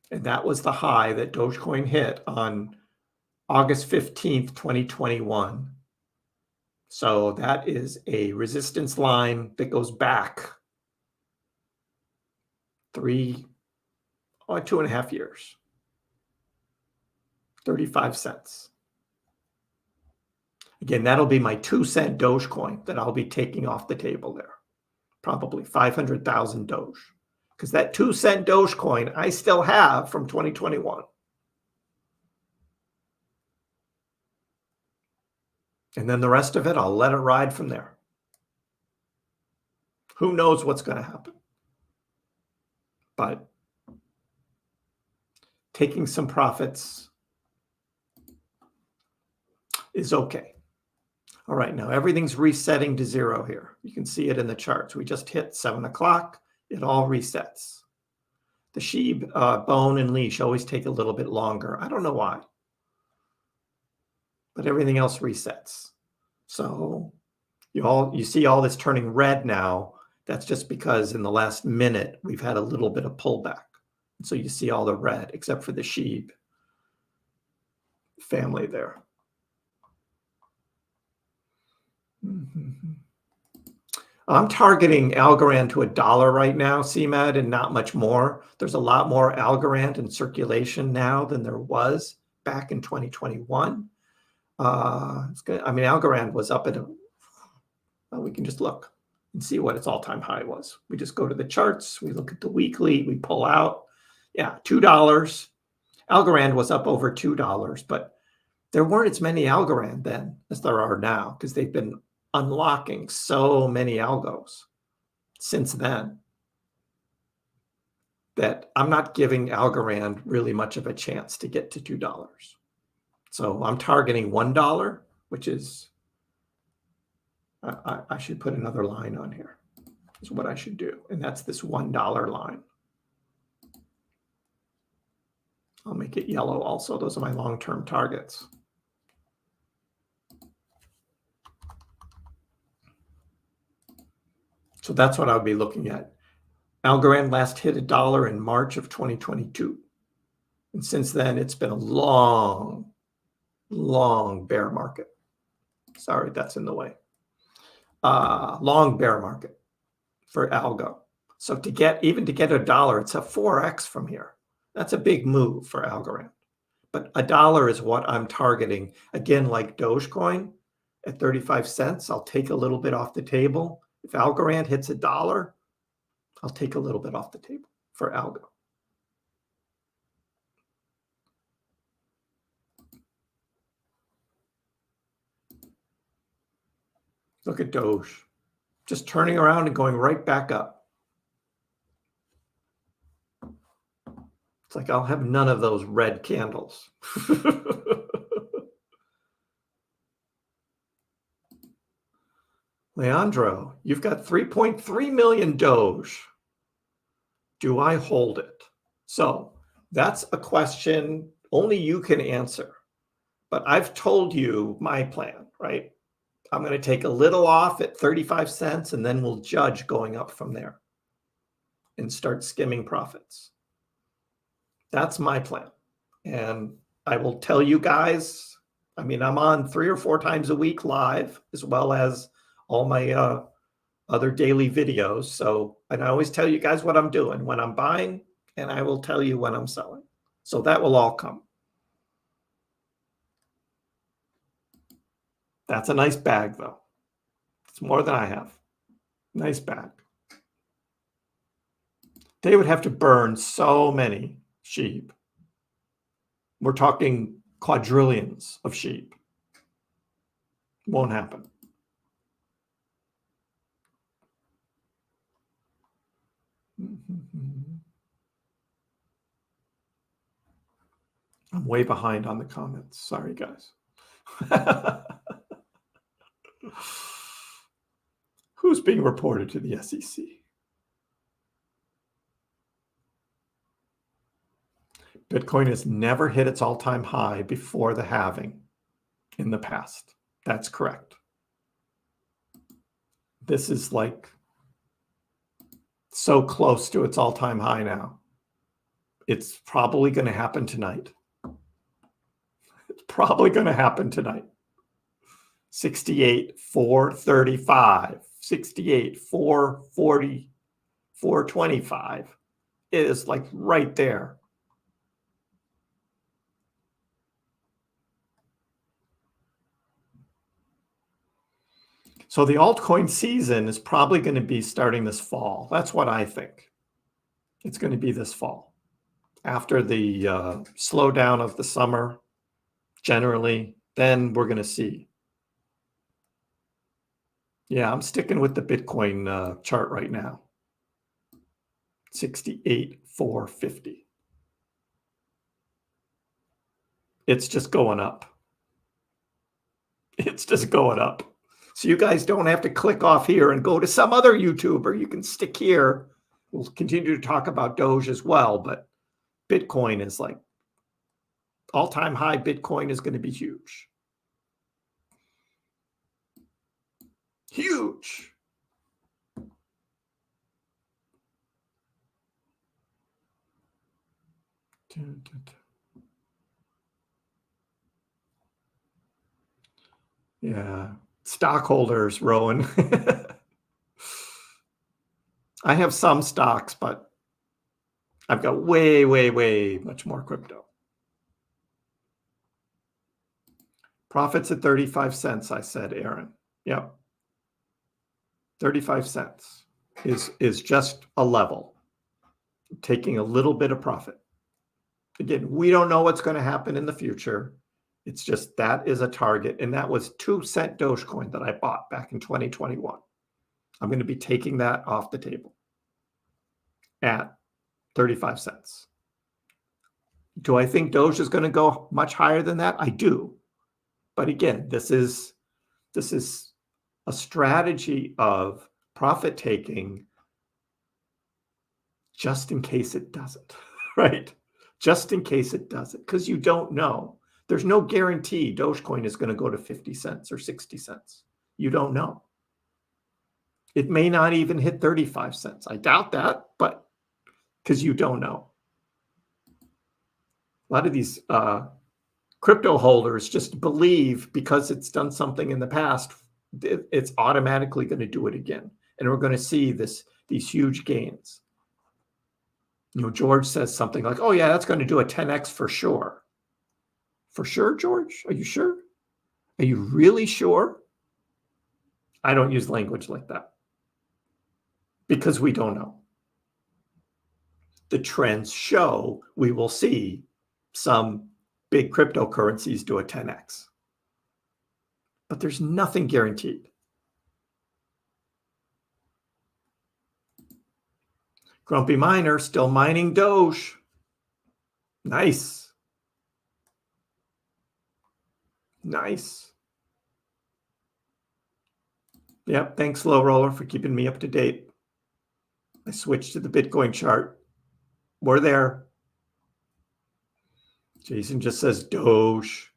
And that was the high that Dogecoin hit on August 15th, 2021. So that is a resistance line that goes back 2.5 years. 35 cents. Again, that'll be my 2-cent Dogecoin that I'll be taking off the table there. Probably 500,000 Doge. Because that 2-cent Dogecoin I still have from 2021. And then the rest of it, I'll let it ride from there. Who knows what's going to happen? But taking some profits is okay. All right, now everything's resetting to zero here. You can see it in the charts. We just hit 7 o'clock. It all resets. The sheep, bone, and leash always take a little bit longer. I don't know why. But everything else resets. So you see all this turning red now. That's just because in the last minute, we've had a little bit of pullback. So you see all the red, except for the sheep family there. I'm targeting Algorand to $1 right now, CMAD, and not much more. There's a lot more Algorand in circulation now than there was back in 2021. Algorand was up at we can just look and see what its all-time high was. We just go to the charts, we look at the weekly, we pull out. Yeah, $2. Algorand was up over $2, but there weren't as many Algorand then as there are now because they've been unlocking so many algos since then that I'm not giving Algorand really much of a chance to get to $2. So I'm targeting $1, which is, I should put another line on here, is what I should do. And that's this $1 line. I'll make it yellow also. Those are my long-term targets. So that's what I'll be looking at. Algorand last hit $1 in March of 2022. And since then, it's been a long bear market. Sorry, that's in the way. Long bear market for algo. So even to get $1, it's a 4x from here. That's a big move for Algorand. But $1 is what I'm targeting. Again, like Dogecoin at 35 cents, I'll take a little bit off the table. If Algorand hits $1, I'll take a little bit off the table for algo. Look at Doge, just turning around and going right back up. It's like I'll have none of those red candles. Leandro, you've got 3.3 million Doge. Do I hold it? So that's a question only you can answer. But I've told you my plan, right? I'm going to take a little off at 35 cents and then we'll judge going up from there and start skimming profits. That's my plan. And I will tell you guys, I'm on 3 or 4 times a week live, as well as all my other daily videos. So, and I always tell you guys what I'm doing when I'm buying, and I will tell you when I'm selling. So that will all come. That's a nice bag, though. It's more than I have. Nice bag. They would have to burn so many sheep. We're talking quadrillions of sheep. Won't happen. I'm way behind on the comments. Sorry, guys. Who's being reported to the SEC? Bitcoin has never hit its all-time high before the halving in the past. That's correct. This is like so close to its all-time high now. It's probably going to happen tonight. It's probably going to happen tonight. 68,435, 68,440, 425 is like right there. So the altcoin season is probably going to be starting this fall. That's what I think. It's going to be this fall. After the slowdown of the summer, generally, then we're going to see. Yeah, I'm sticking with the Bitcoin chart right now. 68,450. It's just going up. It's just going up. So you guys don't have to click off here and go to some other YouTuber. You can stick here. We'll continue to talk about Doge as well, but Bitcoin is like all-time high. Bitcoin is going to be huge. Huge. Yeah. Stockholders, Rowan. I have some stocks, but I've got way, way, way much more crypto. Profits at 35 cents, I said, Aaron. Yep. 35 cents is just a level. Taking a little bit of profit. Again, we don't know what's going to happen in the future. It's just that is a target. And that was 2-cent Dogecoin that I bought back in 2021. I'm going to be taking that off the table at 35 cents. Do I think Doge is going to go much higher than that? I do. But again, this is a strategy of profit taking just in case it doesn't, right? Just in case it doesn't, because you don't know. There's no guarantee Dogecoin is going to go to 50 cents or 60 cents. You don't know. It may not even hit 35 cents. I doubt that, but because you don't know. A lot of these crypto holders just believe because it's done something in the past, it's automatically going to do it again. And we're going to see these huge gains. You know, George says something like, oh yeah, that's going to do a 10x for sure. For sure, George? Are you sure? Are you really sure? I don't use language like that because we don't know. The trends show we will see some big cryptocurrencies do a 10x. But there's nothing guaranteed. Grumpy Miner still mining Doge. Nice. Nice. Yep. Thanks, Low Roller, for keeping me up to date. I switched to the Bitcoin chart. We're there. Jason just says Doge.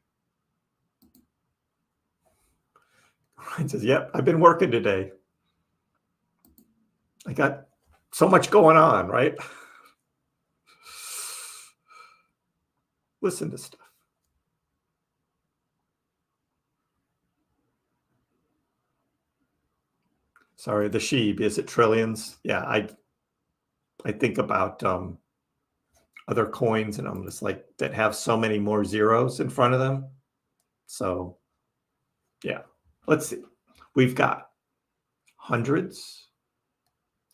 Ryan says, yep, I've been working today. I got so much going on, right? Listen to stuff. Sorry, the sheep, is it trillions? Yeah, I think about other coins and I'm just like, that have so many more zeros in front of them. So yeah, let's see. We've got hundreds,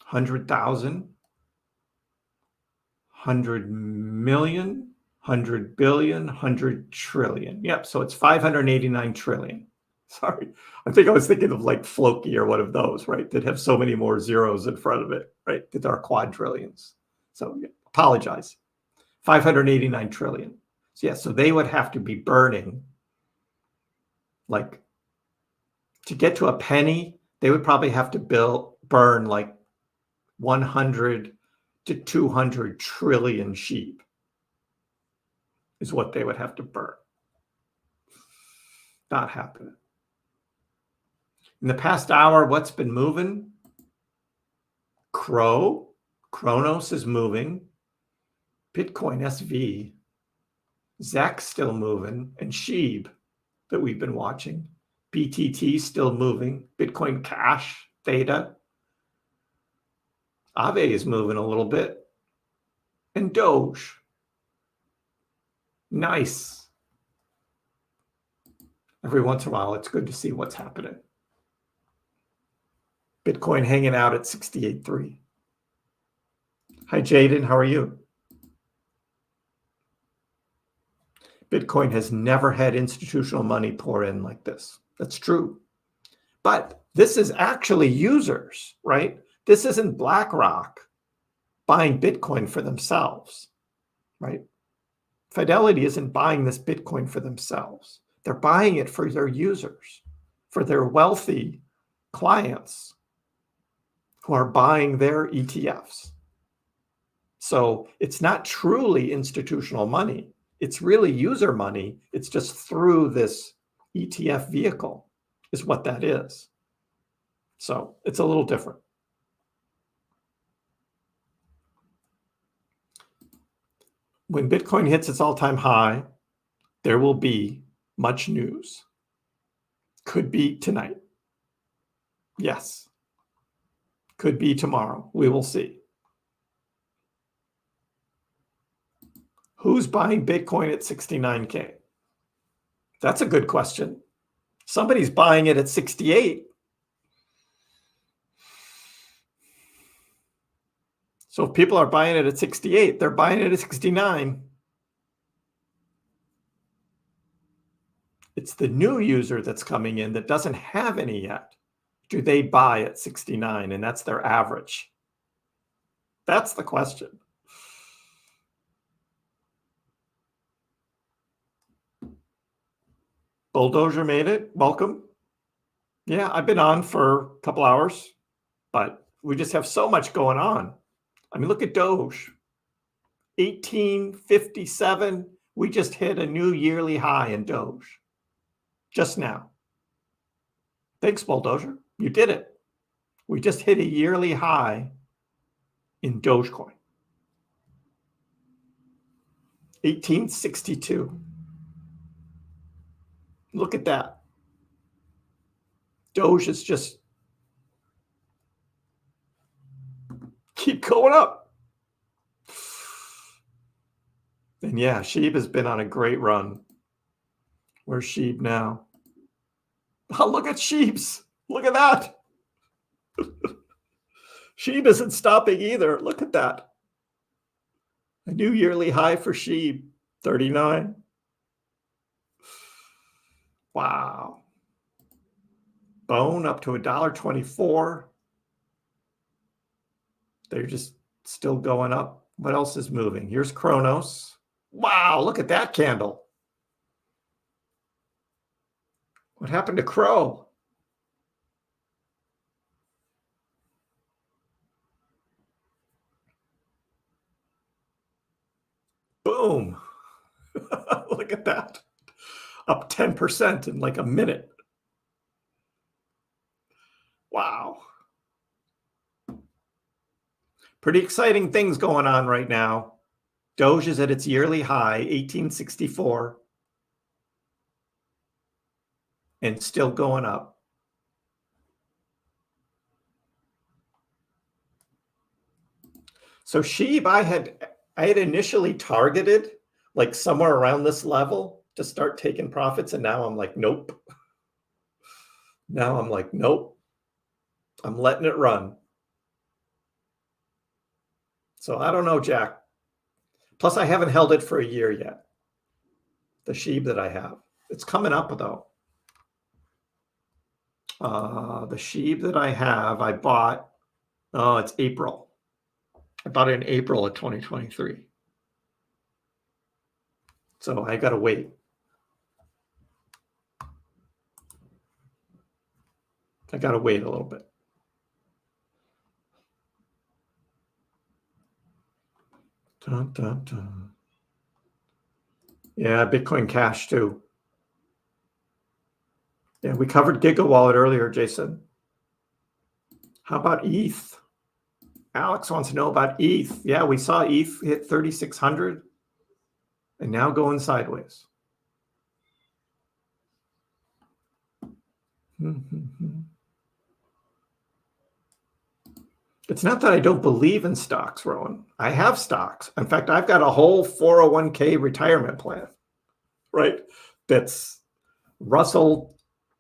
100,000, 100 million, 100 billion, 100 trillion. Yep, so it's 589 trillion. Sorry, I think I was thinking of like Floki or one of those, right? That have so many more zeros in front of it, right? That are quadrillions. So yeah, apologize. 589 trillion. So yeah, so they would have to be burning, like, to get to a penny, they would probably have to burn like 100 to 200 trillion sheep. is what they would have to burn. Not happening. In the past hour, what's been moving? Kronos is moving. Bitcoin SV. ZAC still moving. And SHIB that we've been watching. BTT still moving. Bitcoin Cash, Theta. Aave is moving a little bit. And Doge. Nice. Every once in a while, it's good to see what's happening. Bitcoin hanging out at 68.3. Hi, Jaden. How are you? Bitcoin has never had institutional money pour in like this. That's true. But this is actually users, right? This isn't BlackRock buying Bitcoin for themselves, right? Fidelity isn't buying this Bitcoin for themselves. They're buying it for their users, for their wealthy clients who are buying their ETFs. So it's not truly institutional money. It's really user money. It's just through this ETF vehicle is what that is. So it's a little different. When Bitcoin hits its all-time high, there will be much news. Could be tonight. Yes. Could be tomorrow. We will see. Who's buying Bitcoin at 69K? That's a good question. Somebody's buying it at 68. So if people are buying it at 68, they're buying it at 69. It's the new user that's coming in that doesn't have any yet. Do they buy at 69? And that's their average. That's the question. Bulldozer made it. Welcome. Yeah, I've been on for a couple hours, but we just have so much going on. I mean, look at Doge. 1857. We just hit a new yearly high in Doge. Just now. Thanks, Bulldozer. You did it. We just hit a yearly high in Dogecoin. 1862. Look at that. Doge is just keep going up. And yeah, SHIB has been on a great run. Where's SHIB now? Oh, look at SHIBs. Look at that. SHIB isn't stopping either. Look at that. A new yearly high for SHIB, 39. Wow. Bone up to $1.24. They're just still going up. What else is moving? Here's Kronos. Wow, look at that candle. What happened to Crow? Boom. Look at that. Up 10% in like a minute. Wow. Pretty exciting things going on right now. Doge is at its yearly high, 1864. And still going up. So SHIB, I had initially targeted like somewhere around this level to start taking profits, and now I'm like, nope. Now I'm like, nope. I'm letting it run. So I don't know, Jack. Plus, I haven't held it for a year yet. The SHIB that I have. It's coming up, though. The SHIB that I have, I bought, it's April. I bought it in April of 2023. So I got to wait. I got to wait a little bit. Dun, dun, dun. Yeah, Bitcoin Cash too. Yeah, we covered GigaWallet earlier, Jason. How about ETH? Alex wants to know about ETH. Yeah, we saw ETH hit 3,600 and now going sideways. It's not that I don't believe in stocks, Rowan. I have stocks. In fact, I've got a whole 401k retirement plan, right? That's the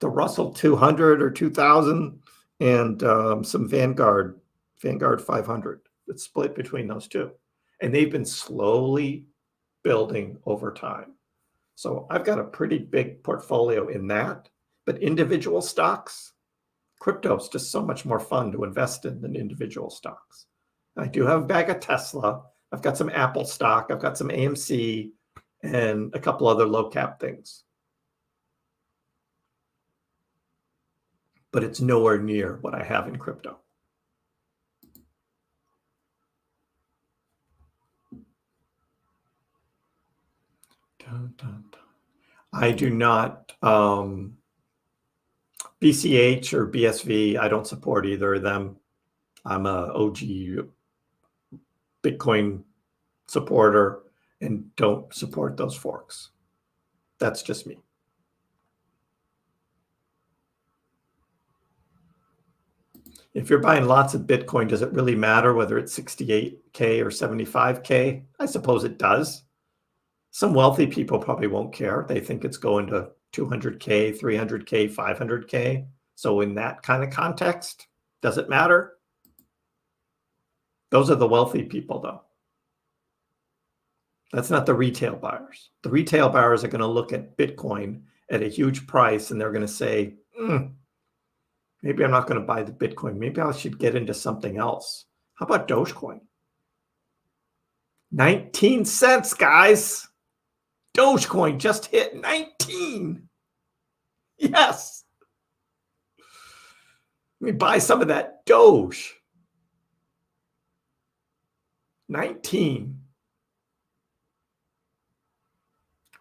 Russell 200 or 2000 and some Vanguard 500. It's split between those two. And they've been slowly building over time. So I've got a pretty big portfolio in that, but individual stocks, crypto is just so much more fun to invest in than individual stocks. I do have a bag of Tesla. I've got some Apple stock. I've got some AMC and a couple other low cap things. But it's nowhere near what I have in crypto. I do not BCH or BSV. I don't support either of them. I'm a OG Bitcoin supporter and don't support those forks. That's just me. If you're buying lots of Bitcoin, does it really matter whether it's 68K or 75K? I suppose it does. Some wealthy people probably won't care. They think it's going to 200K, 300K, 500K. So in that kind of context, does it matter? Those are the wealthy people, though. That's not the retail buyers. The retail buyers are going to look at Bitcoin at a huge price, and they're going to say, maybe I'm not going to buy the Bitcoin. Maybe I should get into something else. How about Dogecoin? 19 cents, guys. Dogecoin just hit 19. Yes. Let me buy some of that Doge. 19.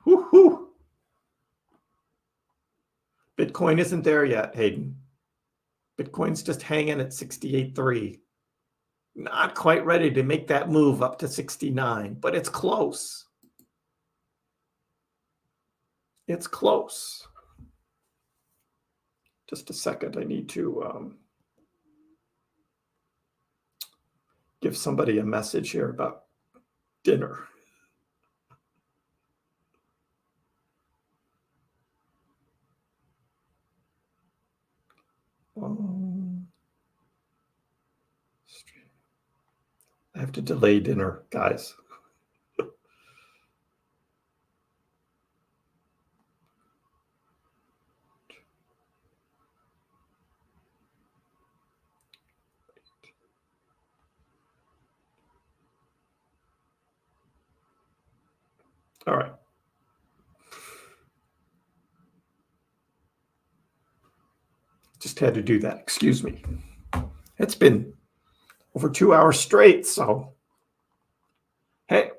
Woohoo. Bitcoin isn't there yet, Hayden. Bitcoin's just hanging at 68.3. Not quite ready to make that move up to 69, but it's close. It's close. Just a second. I need to give somebody a message here about dinner. I have to delay dinner, guys. All right. Just had to do that. Excuse me. It's been over 2 hours straight, so hey,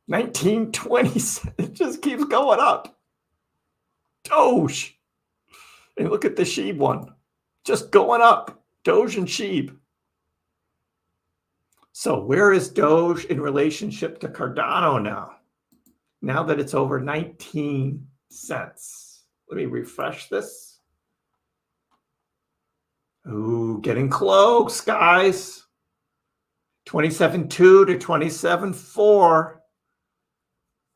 1920, it just keeps going up. Doge. And look at the Sheeb one. Just going up. Doge and Sheeb. So where is Doge in relationship to Cardano now? Now that it's over 19 cents. Let me refresh this. Ooh, getting close, guys. 27.2 to 27.4.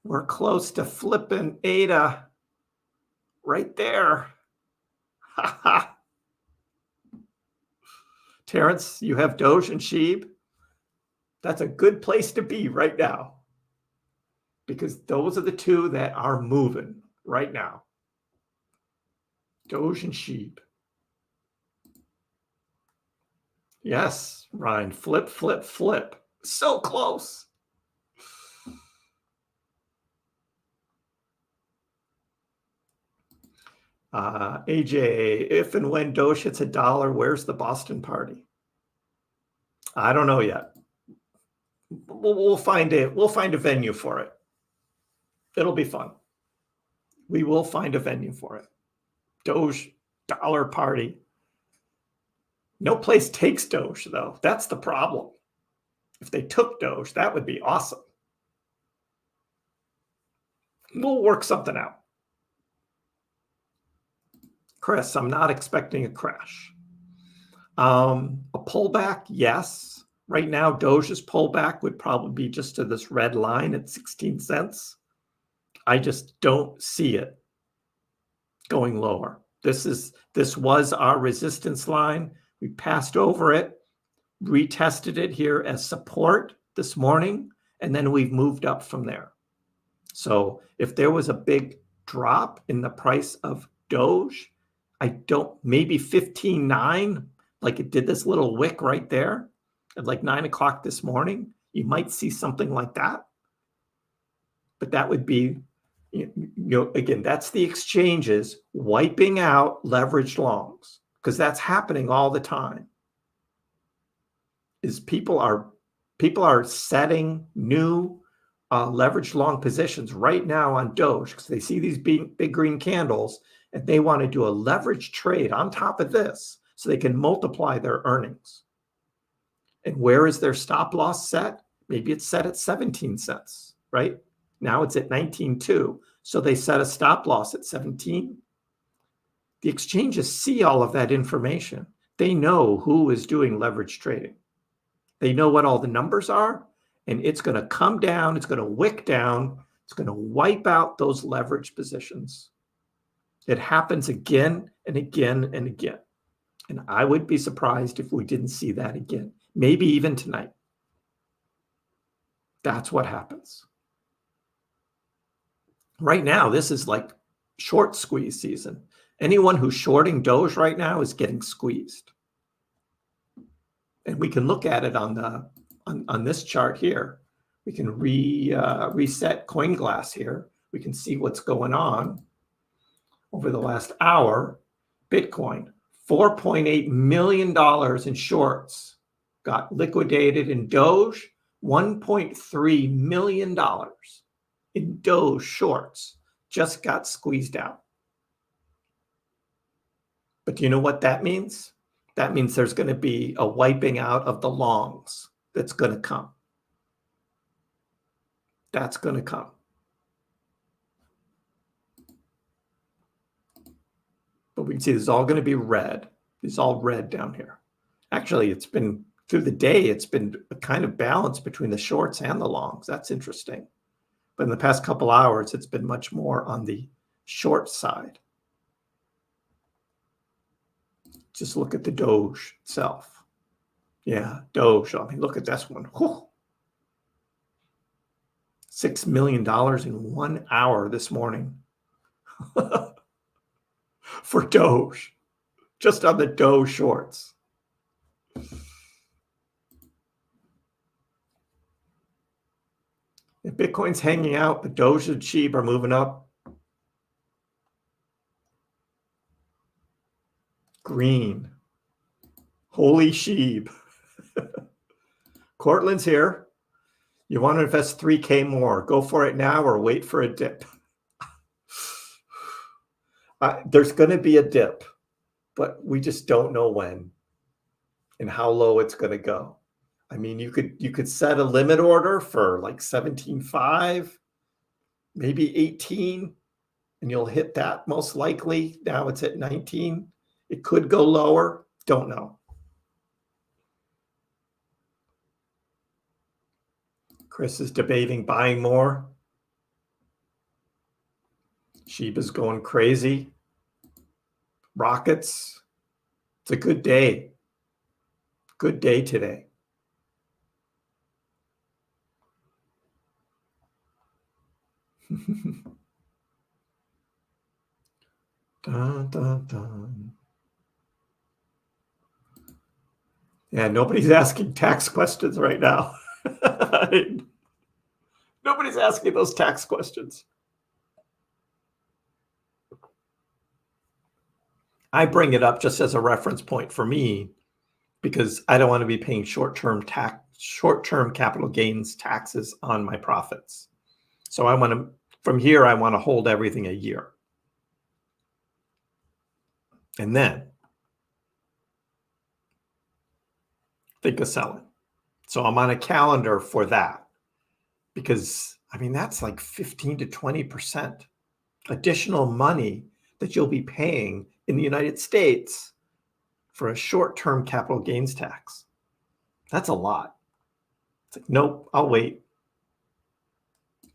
We're close to flipping ADA right there. Ha ha. Terrence, you have Doge and Sheeb. That's a good place to be right now, because those are the two that are moving right now. Doge and Sheeb. Yes, Ryan. Flip, flip, flip. So close. AJ, if and when Doge hits $1, where's the Boston party? I don't know yet. We'll find a venue for it. It'll be fun. We will find a venue for it. Doge dollar party. No place takes Doge, though. That's the problem. If they took Doge, that would be awesome. We'll work something out. Kriss, I'm not expecting a crash. A pullback, yes. Right now, Doge's pullback would probably be just to this red line at 16 cents. I just don't see it going lower. This was our resistance line. We passed over it, retested it here as support this morning, and then we've moved up from there. So if there was a big drop in the price of Doge, maybe 15.9, like it did this little wick right there at like 9 o'clock this morning, you might see something like that. But that would be, again, that's the exchanges wiping out leveraged longs, because that's happening all the time. Is people are setting new leveraged long positions right now on Doge because they see these big green candles and they want to do a leverage trade on top of this so they can multiply their earnings. And where is their stop loss set? Maybe it's set at 17 cents, right? Now it's at 19.2. So they set a stop loss at 17. The exchanges see all of that information. They know who is doing leverage trading. They know what all the numbers are, and it's going to come down. It's going to wick down. It's going to wipe out those leverage positions. It happens again and again and again. And I would be surprised if we didn't see that again, maybe even tonight. That's what happens. Right now, this is like short squeeze season. Anyone who's shorting Doge right now is getting squeezed. And we can look at it on this chart here. We can reset CoinGlass here. We can see what's going on over the last hour. Bitcoin, $4.8 million in shorts got liquidated in Doge. $1.3 million in Doge shorts just got squeezed out. But do you know what that means? That means there's going to be a wiping out of the longs that's going to come. That's going to come. But we can see this is all going to be red. It's all red down here. Actually, it's been through the day, it's been a kind of balance between the shorts and the longs. That's interesting. But in the past couple hours, it's been much more on the short side. Just look at the Doge itself. Yeah, Doge. I mean, look at this one. Whew. $6 million in 1 hour this morning for Doge, just on the Doge shorts. If Bitcoin's hanging out, but Doge and SHIB are moving up. Green. Holy SHIB. Cortland's here. You want to invest 3K more. Go for it now or wait for a dip. There's going to be a dip, but we just don't know when and how low it's going to go. I mean, you could set a limit order for like 17.5, maybe 18, and you'll hit that most likely. Now it's at 19. It could go lower. Don't know. Kriss is debating buying more. Shiba's going crazy. Rockets. It's a good day. Good day today. Dun, dun, dun. Yeah, nobody's asking tax questions right now. Nobody's asking those tax questions. I bring it up just as a reference point for me because I don't want to be paying short-term capital gains taxes on my profits. So I want to From here, I want to hold everything a year. And then think of selling. So I'm on a calendar for that because, I mean, that's like 15 to 20% additional money that you'll be paying in the United States for a short-term capital gains tax. That's a lot. It's like, nope, I'll wait.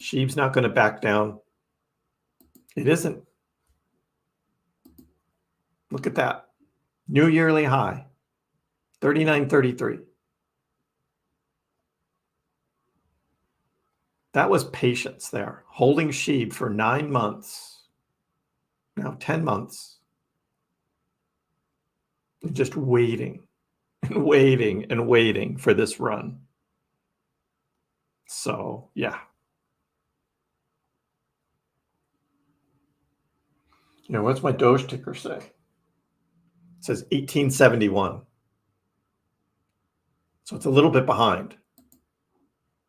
Sheeb's not going to back down. It isn't. Look at that. New yearly high, 39.33. That was patience there, holding Sheeb for 9 months, now 10 months, and just waiting and waiting and waiting for this run. So, yeah. You know, what's my Doge ticker say? It says 1871. So it's a little bit behind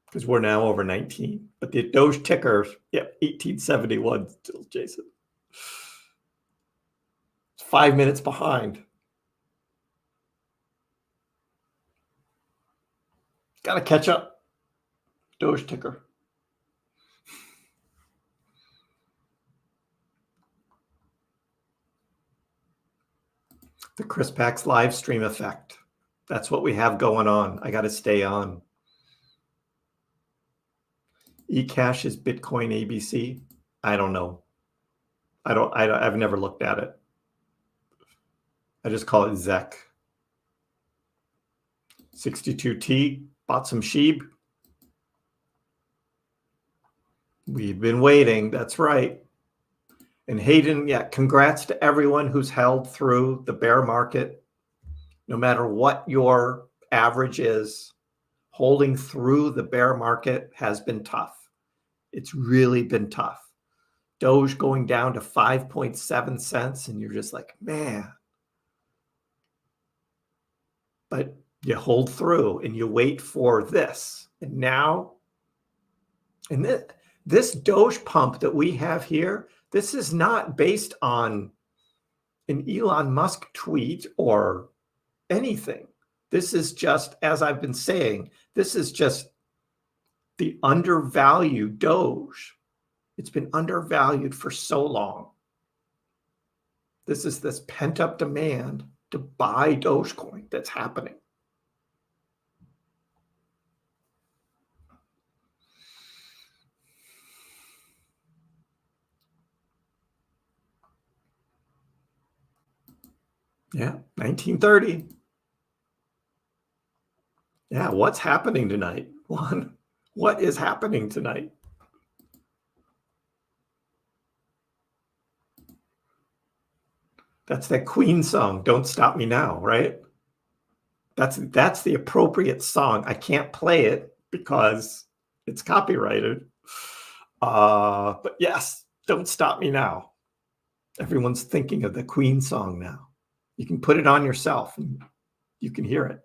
because we're now over 19. But the Doge ticker, yeah, 1871 still, Jason. It's 5 minutes behind. Got to catch up. Doge ticker. The Kriss Pax live stream effect. That's what we have going on. I got to stay on. eCash is Bitcoin ABC. I don't know. I've never looked at it. I just call it ZEC. 62T bought some Sheeb. We've been waiting. That's right. And Hayden, yeah, congrats to everyone who's held through the bear market. No matter what your average is, holding through the bear market has been tough. It's really been tough. Doge going down to 5.7 cents, and you're just like, man. But you hold through and you wait for this. And now, and this Doge pump that we have here, this is not based on an Elon Musk tweet or anything. This is just, as I've been saying, this is just the undervalued Doge. It's been undervalued for so long. This is this pent-up demand to buy Dogecoin that's happening. Yeah, 1930. Yeah, what's happening tonight? Juan, what is happening tonight? That's that Queen song, Don't Stop Me Now, right? That's the appropriate song. I can't play it because it's copyrighted. But yes, Don't Stop Me Now. Everyone's thinking of the Queen song now. You can put it on yourself and you can hear it.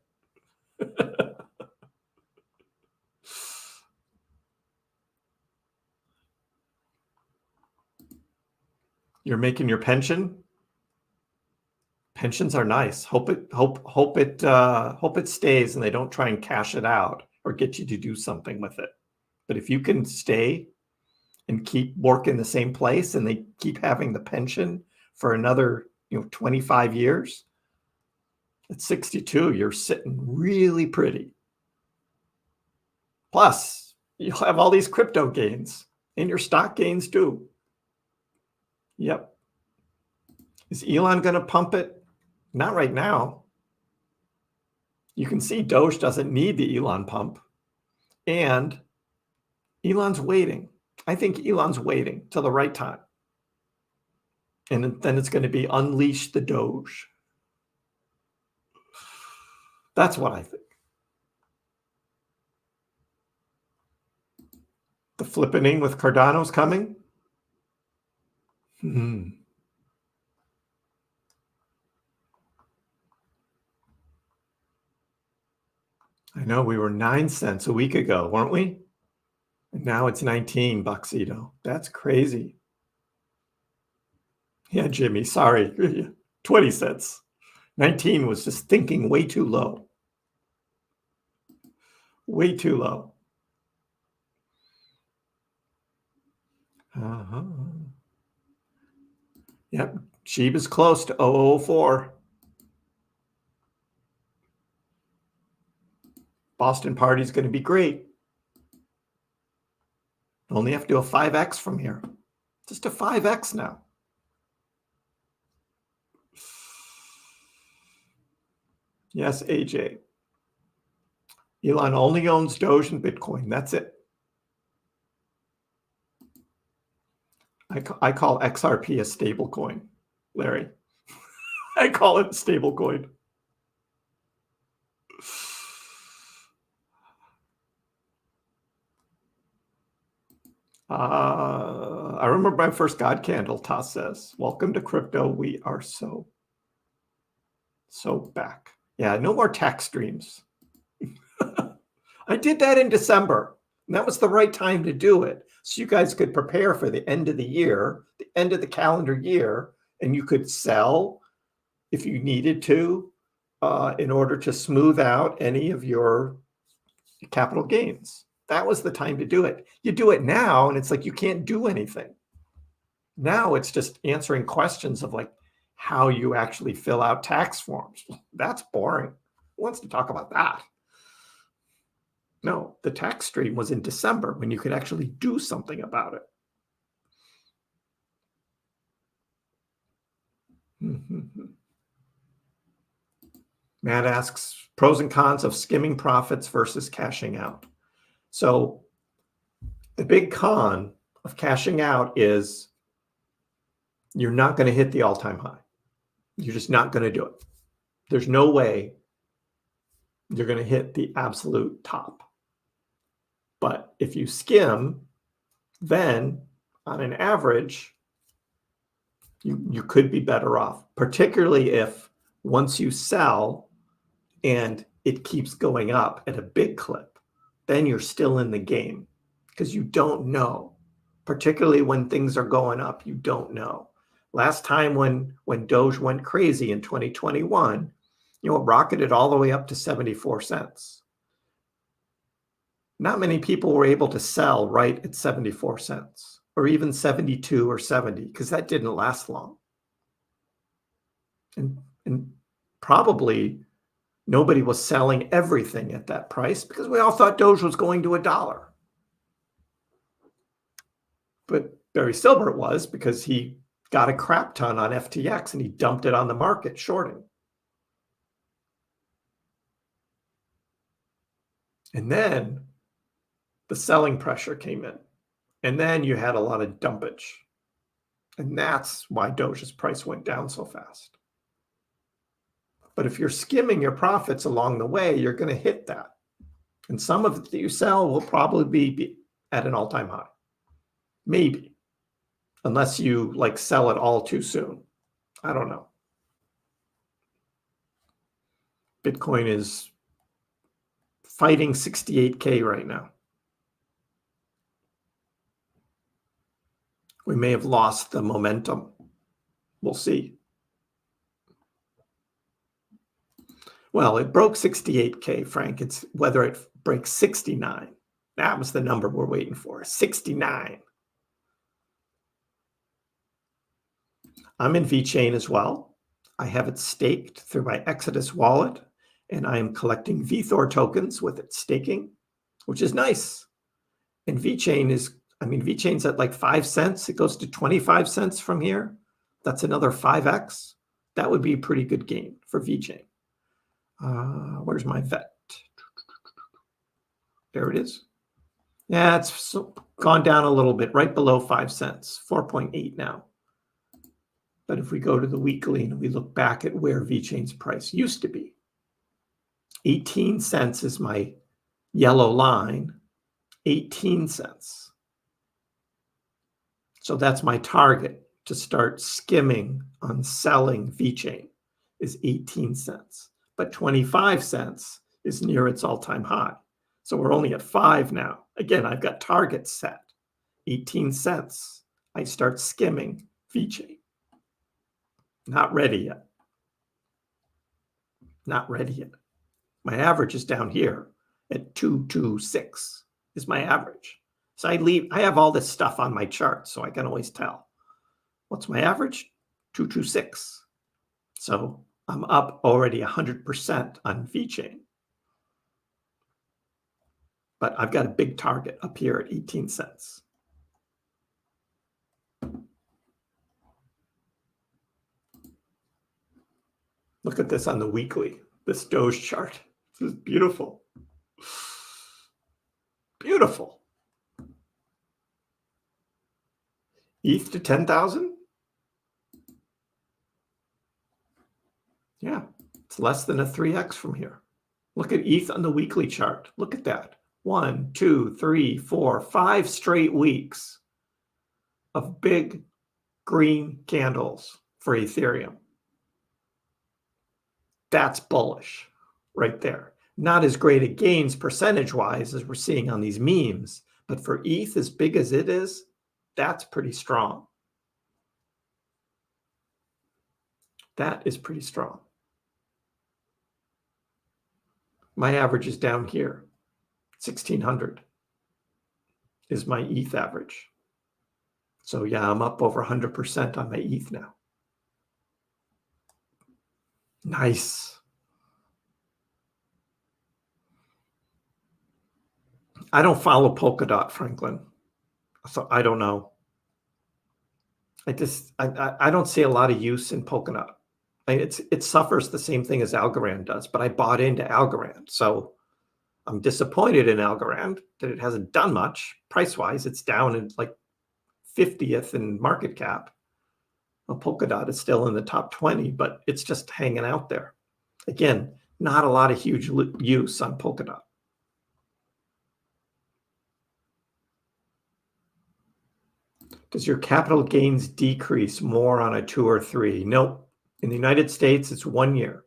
You're making your pension. Pensions are nice. Hope it stays and they don't try and cash it out or get you to do something with it. But if you can stay and keep working the same place and they keep having the pension for another 25 years, at 62, you're sitting really pretty. Plus, you'll have all these crypto gains and your stock gains too. Yep. Is Elon going to pump it? Not right now. You can see Doge doesn't need the Elon pump. And Elon's waiting. I think Elon's waiting till the right time. And then it's going to be unleash the Doge. That's what I think. The flippening with Cardano's coming. I know we were 9 cents a week ago, weren't we? And now it's 19 bucks, Ito. That's crazy. Yeah, Jimmy, sorry. 20 cents. 19 was just thinking way too low. Way too low. Yep, Shiba's close to 004. Boston party's going to be great. Only have to do a 5x from here. Just a 5x now. Yes, AJ. Elon only owns Doge and Bitcoin. That's it. I call XRP a stable coin, Larry. I call it a stable coin. I remember my first God candle, Toss says. Welcome to crypto. We are so back. Yeah, no more tax streams. I did that in December. And that was the right time to do it. So you guys could prepare for the end of the year, the end of the calendar year, and you could sell if you needed to in order to smooth out any of your capital gains. That was the time to do it. You do it now, and it's like you can't do anything. Now it's just answering questions of like how you actually fill out tax forms. That's boring. Who wants to talk about that? No, the tax stream was in December when you could actually do something about it. Matt asks, pros and cons of skimming profits versus cashing out. So the big con of cashing out is you're not going to hit the all-time high. You're just not going to do it. There's no way you're going to hit the absolute top. But if you skim, then on an average, you could be better off, particularly if once you sell and it keeps going up at a big clip, then you're still in the game because you don't know, particularly when things are going up, you don't know. Last time when Doge went crazy in 2021, it rocketed all the way up to 74 cents. Not many people were able to sell right at 74 cents or even 72 or 70 because that didn't last long. And probably nobody was selling everything at that price because we all thought Doge was going to $1. But Barry Silbert was because he got a crap ton on FTX and he dumped it on the market shorting. And then the selling pressure came in. And then you had a lot of dumpage. And that's why Doge's price went down so fast. But if you're skimming your profits along the way, you're going to hit that. And some of it that you sell will probably be at an all-time high. Maybe. Unless you like sell it all too soon. I don't know. Bitcoin is fighting 68K right now. We may have lost the momentum. We'll see. Well, it broke 68K, Frank. It's whether it breaks 69. That was the number we're waiting for, 69. I'm in VeChain as well. I have it staked through my Exodus wallet, and I am collecting VeThor tokens with it staking, which is nice. And VeChain's at like 5 cents. It goes to 25 cents from here. That's another 5x. That would be a pretty good gain for VeChain. Where's my vet? There it is. Yeah, it's gone down a little bit, right below 5 cents, 4.8 now. But if we go to the weekly and we look back at where VeChain's price used to be, 18 cents is my yellow line, 18 cents. So that's my target to start skimming on selling VeChain is 18 cents. But 25 cents is near its all-time high. So we're only at 5 now. Again, I've got targets set. 18 cents. I start skimming VeChain. Not ready yet. Not ready yet. My average is down here at 226 is my average. So I have all this stuff on my chart, so I can always tell. What's my average? 226. So I'm up already 100% on VeChain. But I've got a big target up here at 18 cents. Look at this on the weekly, this Doge chart. This is beautiful. Beautiful. ETH to 10,000? Yeah, it's less than a 3x from here. Look at ETH on the weekly chart. Look at that. 1, 2, 3, 4, 5 straight weeks of big green candles for Ethereum. That's bullish right there. Not as great a gains percentage-wise as we're seeing on these memes, but for ETH as big as it is, that's pretty strong. That is pretty strong. My average is down here. 1,600 is my ETH average. So yeah, I'm up over 100% on my ETH now. Nice. I don't follow Polkadot, Franklin. So I don't know. I don't see a lot of use in Polkadot. It suffers the same thing as Algorand does, but I bought into Algorand. So I'm disappointed in Algorand that it hasn't done much. Price-wise, it's down in like 50th in market cap. Well, Polkadot is still in the top 20, but it's just hanging out there. Again, not a lot of huge use on Polkadot. Does your capital gains decrease more on a 2 or 3? Nope. In the United States, it's 1 year.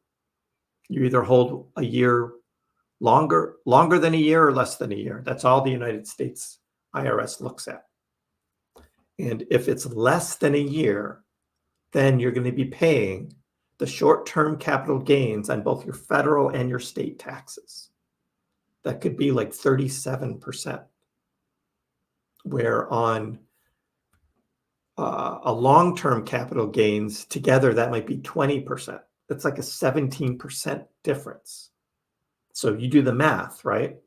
You either hold a year longer than a year or less than a year. That's all the United States IRS looks at. And if it's less than a year, then you're going to be paying the short-term capital gains on both your federal and your state taxes. That could be like 37%. Where on a long-term capital gains together, that might be 20%. That's like a 17% difference. So you do the math, right,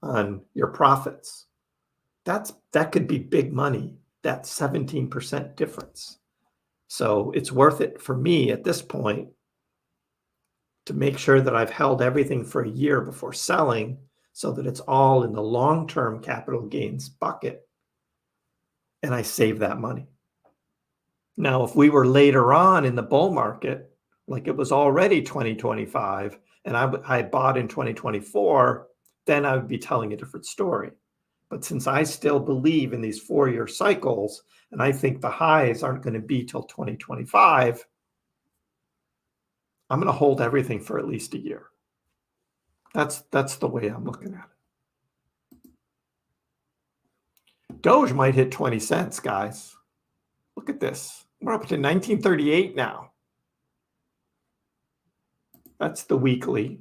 on your profits. That could be big money, that 17% difference. So it's worth it for me at this point to make sure that I've held everything for a year before selling so that it's all in the long-term capital gains bucket and I save that money. Now, if we were later on in the bull market, like it was already 2025, and I bought in 2024, then I would be telling a different story. But since I still believe in these 4-year cycles, and I think the highs aren't going to be till 2025, I'm going to hold everything for at least a year. That's the way I'm looking at it. Doge might hit 20 cents, guys. Look at this. We're up to 1938 now. That's the weekly.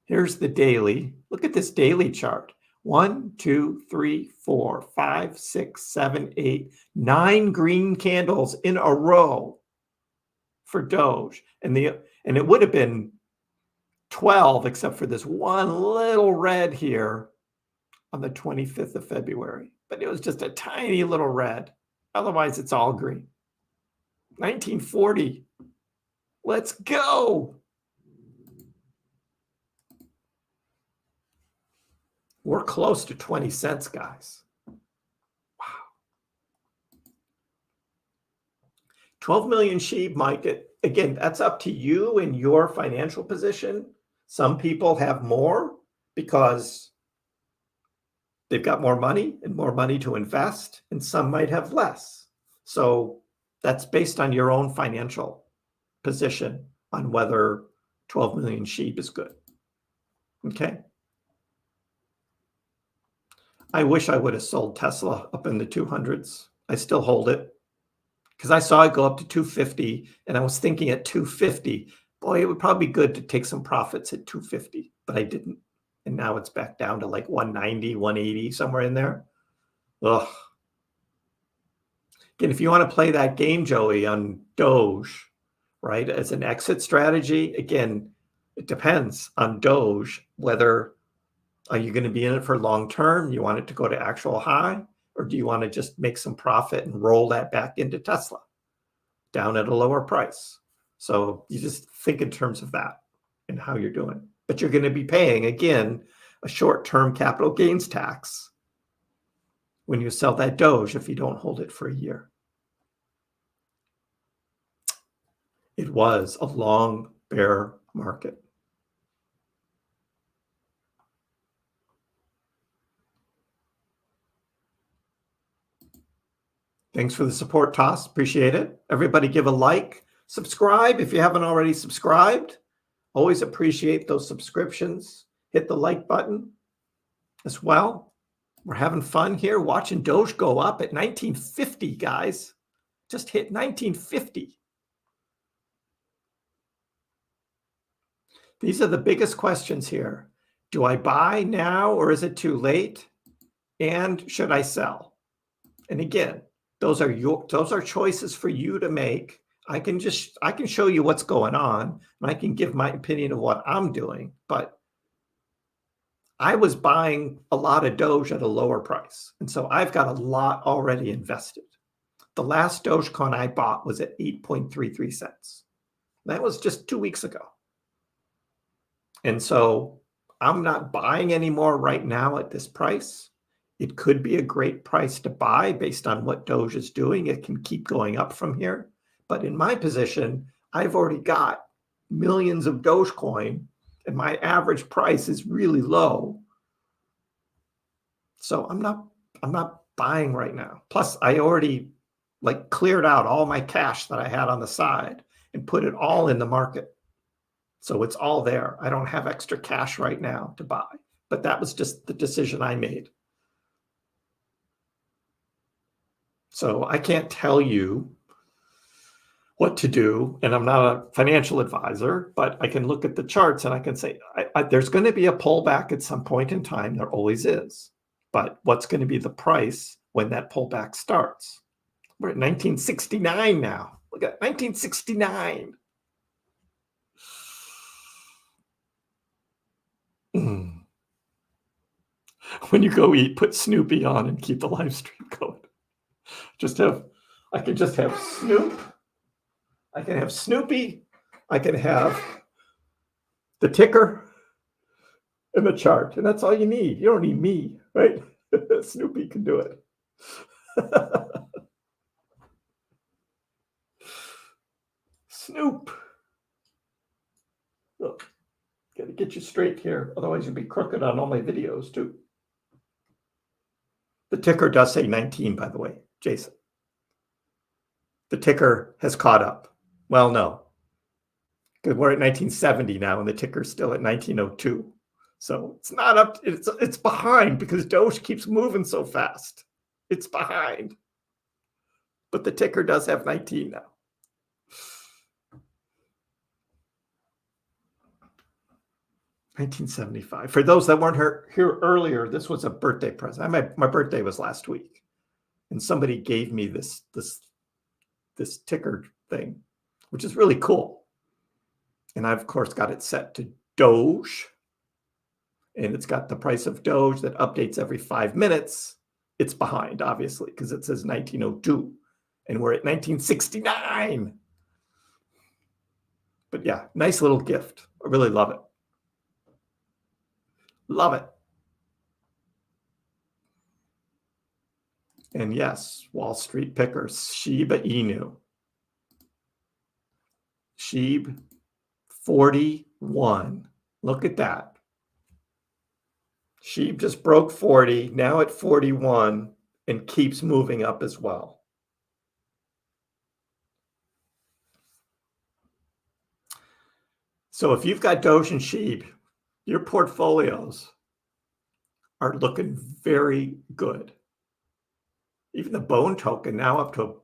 Here's the daily. Look at this daily chart. 1, 2, 3, 4, 5, 6, 7, 8, 9 green candles in a row for Doge. And it would have been 12 except for this one little red here on the 25th of February. But it was just a tiny little red. Otherwise, it's all green. 1940. Let's go. We're close to 20 cents, guys. Wow. 12 million sheep might get, again, that's up to you and your financial position. Some people have more because they've got more money and more money to invest, and some might have less. So that's based on your own financial position on whether 12 million sheep is good. Okay. I wish I would have sold Tesla up in the 200s. I still hold it because I saw it go up to 250, and I was thinking at 250, boy, it would probably be good to take some profits at 250, but I didn't. And now it's back down to like 190, 180, somewhere in there. Ugh. Again, if you want to play that game, Joey, on Doge, right, as an exit strategy, again, it depends on Doge, whether are you going to be in it for long term? You want it to go to actual high, or do you want to just make some profit and roll that back into Tesla down at a lower price? So you just think in terms of that and how you're doing. But you're going to be paying, again, a short-term capital gains tax when you sell that Doge if you don't hold it for a year. It was a long bear market. Thanks for the support, Toss. Appreciate it. Everybody give a like, subscribe if you haven't already subscribed. Always appreciate those subscriptions. Hit the like button as well. We're having fun here watching Doge go up at 1950, guys. Just hit 1950. These are the biggest questions here. Do I buy now or is it too late? And should I sell? And again, those are choices for you to make. I can show you what's going on, and I can give my opinion of what I'm doing, but I was buying a lot of Doge at a lower price. And so I've got a lot already invested. The last Dogecoin I bought was at 8.33 cents. That was just 2 weeks ago. And so I'm not buying anymore right now at this price. It could be a great price to buy based on what Doge is doing. It can keep going up from here. But in my position, I've already got millions of Dogecoin, and my average price is really low. So I'm not buying right now. Plus, I already cleared out all my cash that I had on the side and put it all in the market. So it's all there. I don't have extra cash right now to buy. But that was just the decision I made. So I can't tell you what to do, and I'm not a financial advisor, but I can look at the charts and I can say, there's going to be a pullback at some point in time. There always is. But what's going to be the price when that pullback starts? We're at 1969 now. Look at 1969. When you go eat, put Snoopy on and keep the live stream going. I can just have Snoop. I can have Snoopy. I can have the ticker and the chart. And that's all you need. You don't need me, right? Snoopy can do it. Snoop. Look, got to get you straight here. Otherwise, you'll be crooked on all my videos, too. The ticker does say 19, by the way, Jason. The ticker has caught up. Well, no, because we're at 1970 now, and the ticker's still at 1902. So it's not up. It's behind because Doge keeps moving so fast. It's behind. But the ticker does have 19 now. $19.75. For those that weren't here earlier, this was a birthday present. My birthday was last week, and somebody gave me this ticker thing, which is really cool. And I've, of course, got it set to Doge. And it's got the price of Doge that updates every 5 minutes. It's behind, obviously, because it says 1902. And we're at 1969. But yeah, nice little gift. I really love it. Love it. And yes, Wall Street pickers, Shiba Inu. SHIB 41. Look at that. SHIB just broke 40, now at 41, and keeps moving up as well. So if you've got Doge and SHIB, your portfolios are looking very good. Even the bone token now up to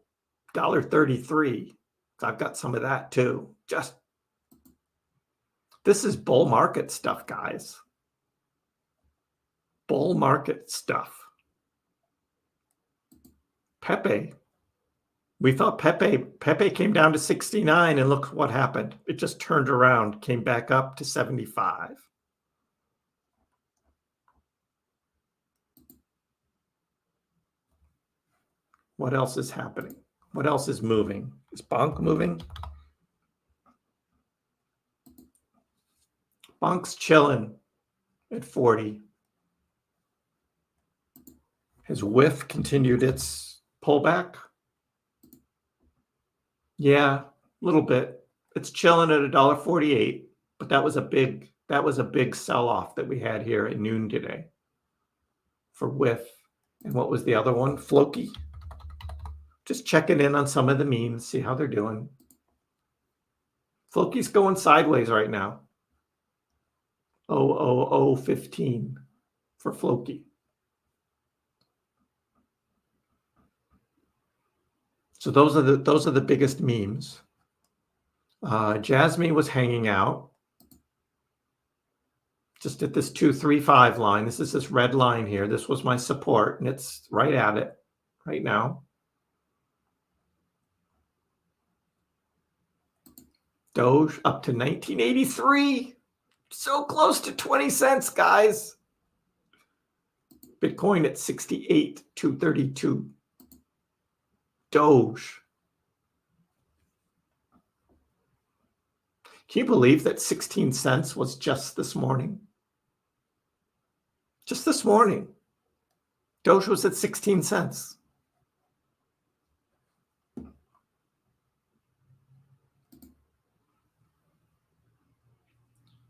$1.33. I've got some of that too. This is bull market stuff, guys. Bull market stuff. Pepe. We thought Pepe came down to 69, and look what happened. It just turned around, came back up to 75. What else is happening? What else is moving? Is Bonk moving? Bonk's chilling at 40. Has WIF continued its pullback? Yeah, a little bit. It's chilling at $1.48, but that was a big sell-off that we had here at noon today for WIF. And what was the other one? Floki. Just checking in on some of the memes, see how they're doing. Floki's going sideways right now. 0.00015 for Floki. So those are the biggest memes. Jasmine was hanging out just at this 235 line. This is this red line here. This was my support, and it's right at it right now. Doge up to 1983. So close to 20 cents, guys. Bitcoin at 68,232. Doge. Can you believe that 16 cents was just this morning? Just this morning. Doge was at 16 cents.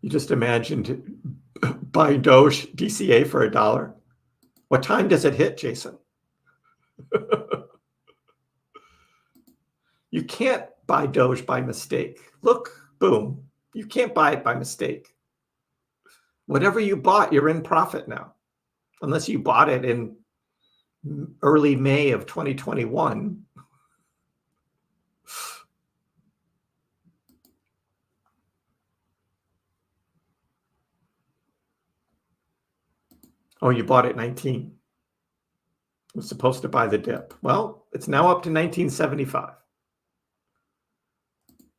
You just imagined buying Doge DCA for $1. What time does it hit, Jason? You can't buy Doge by mistake. Look, boom. You can't buy it by mistake. Whatever you bought, you're in profit now. Unless you bought it in early May of 2021. Oh, you bought it at 19. It was supposed to buy the dip. Well, it's now up to 1975.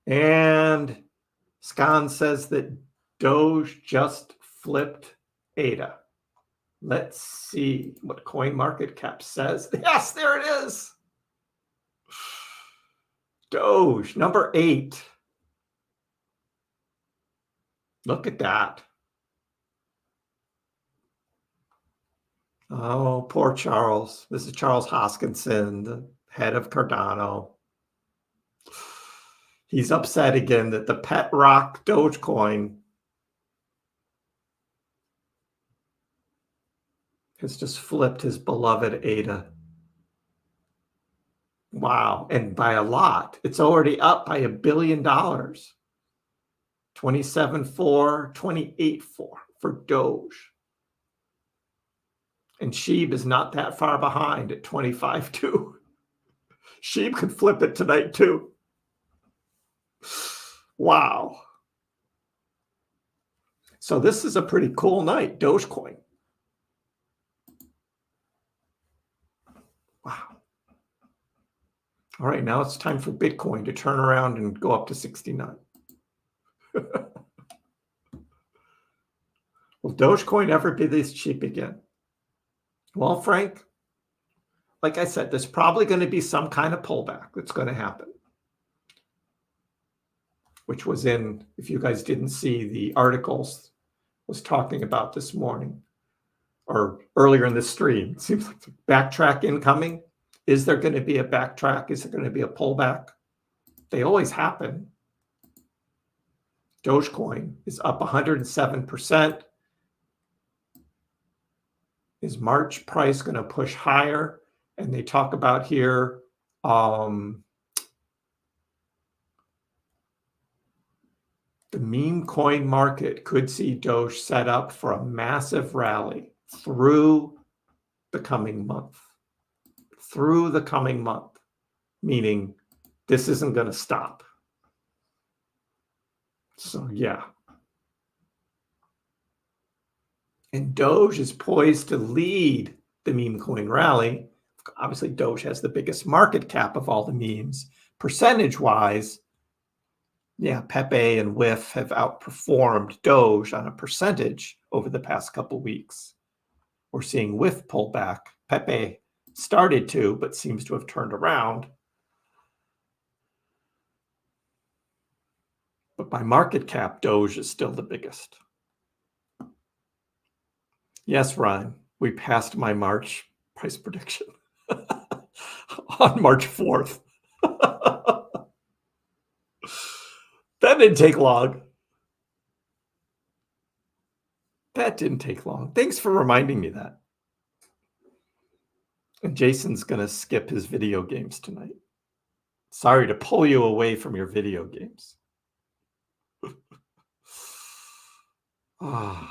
And Scan says that Doge just flipped ADA. Let's see what CoinMarketCap says. Yes, there it is. Doge, number 8. Look at that. Oh, poor Charles. This is Charles Hoskinson, the head of Cardano. He's upset again that the pet rock Dogecoin has just flipped his beloved ADA. Wow. And by a lot. It's already up by $1 billion. 27.4, 28.4 for Doge. And Sheeb is not that far behind at 25.2. Sheeb could flip it tonight too. Wow. So this is a pretty cool night, Dogecoin. Wow. All right, now it's time for Bitcoin to turn around and go up to 69. Will Dogecoin ever be this cheap again? Well, Frank, like I said, there's probably going to be some kind of pullback that's going to happen. Which was in, if you guys didn't see the articles, was talking about this morning or earlier in the stream. It seems like the backtrack incoming. Is there going to be a backtrack? Is there going to be a pullback? They always happen. Dogecoin is up 107%. Is March price going to push higher? And they talk about here the meme coin market could see Doge set up for a massive rally through the coming month. Through the coming month, meaning this isn't going to stop. So, yeah. And Doge is poised to lead the meme coin rally. Obviously, Doge has the biggest market cap of all the memes. Percentage-wise, yeah, Pepe and WIF have outperformed Doge on a percentage over the past couple weeks. We're seeing WIF pull back. Pepe started to, but seems to have turned around. But by market cap, Doge is still the biggest. Yes, Ryan, we passed my March price prediction on March 4th. That didn't take long. That didn't take long. Thanks for reminding me that. And Jason's going to skip his video games tonight. Sorry to pull you away from your video games. And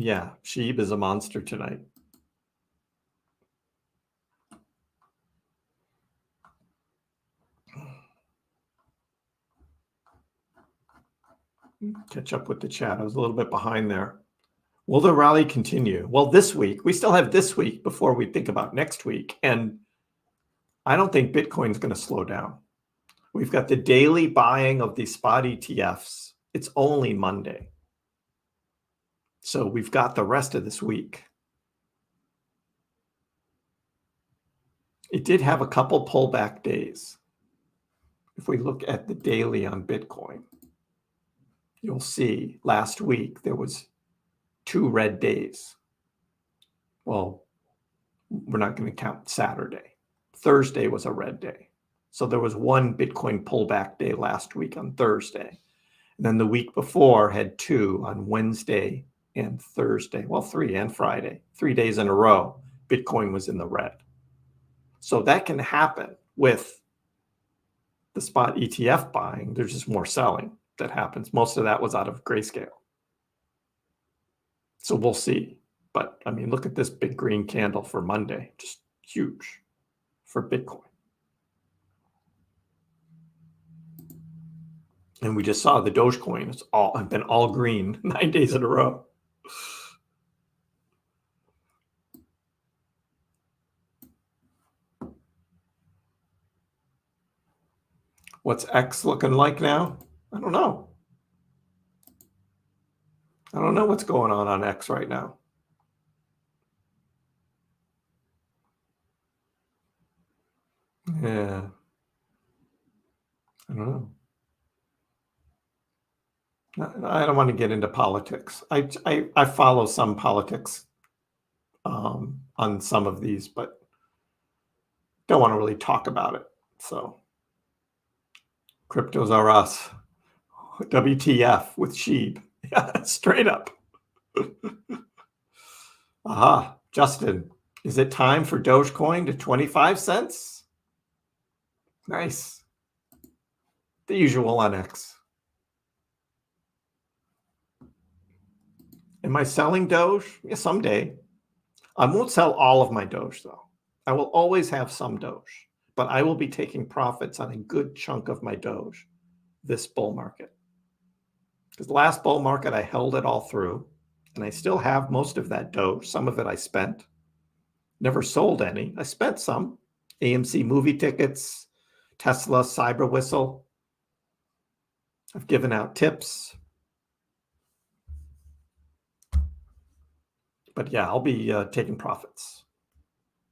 yeah, Sheeb is a monster tonight. Catch up with the chat. I was a little bit behind there. Will the rally continue? Well, this week, we still have this week before we think about next week. And I don't think Bitcoin's going to slow down. We've got the daily buying of the spot ETFs. It's only Monday. So we've got the rest of this week. It did have a couple pullback days. If we look at the daily on Bitcoin, you'll see last week there was 2 red days. Well, we're not going to count Saturday. Thursday was a red day. So there was 1 Bitcoin pullback day last week on Thursday. And then the week before had 2 on Wednesday and Thursday. Well, 3 and Friday. 3 days in a row, Bitcoin was in the red. So that can happen with the spot ETF buying. There's just more selling that happens. Most of that was out of Grayscale. So we'll see. But I mean, look at this big green candle for Monday. Just huge for Bitcoin. And we just saw the Dogecoin. It's been all green 9 days in a row. What's X looking like now? I don't know. I don't know what's going on X right now. Yeah. I don't know. I don't want to get into politics. I follow some politics on some of these, but don't want to really talk about it. So cryptos are us. WTF with Sheeb. Yeah, straight up. Aha, Justin, is it time for Dogecoin to 25 cents? Nice. The usual on X. Am I selling Doge? Yeah, someday. I won't sell all of my Doge, though. I will always have some Doge, but I will be taking profits on a good chunk of my Doge this bull market. Because the last bull market, I held it all through, and I still have most of that Doge. Some of it I spent. Never sold any. I spent some. AMC movie tickets, Tesla, Cyber Whistle. I've given out tips. But yeah, I'll be taking profits.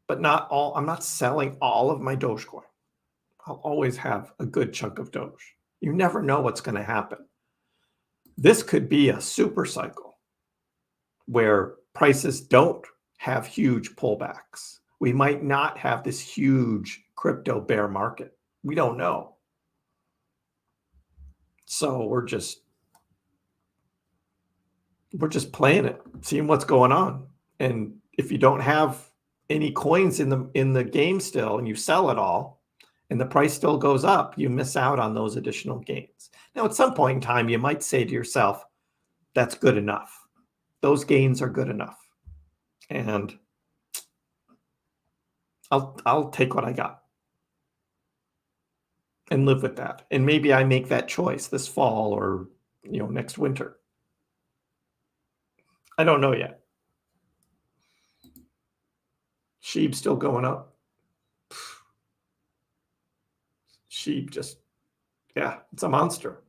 But not all. I'm not selling all of my Dogecoin. I'll always have a good chunk of Doge. You never know what's going to happen. This could be a super cycle where prices don't have huge pullbacks. We might not have this huge crypto bear market. We don't know. So we're just playing it, seeing what's going on. And if you don't have any coins in the game still and you sell it all and the price still goes up, you miss out on those additional gains. Now, at some point in time, you might say to yourself, that's good enough. those gains are good enough. And I'll take what I got and live with that. And maybe I make that choice this fall or, next winter. I don't know yet. Sheep still going up. Sheep just, it's a monster.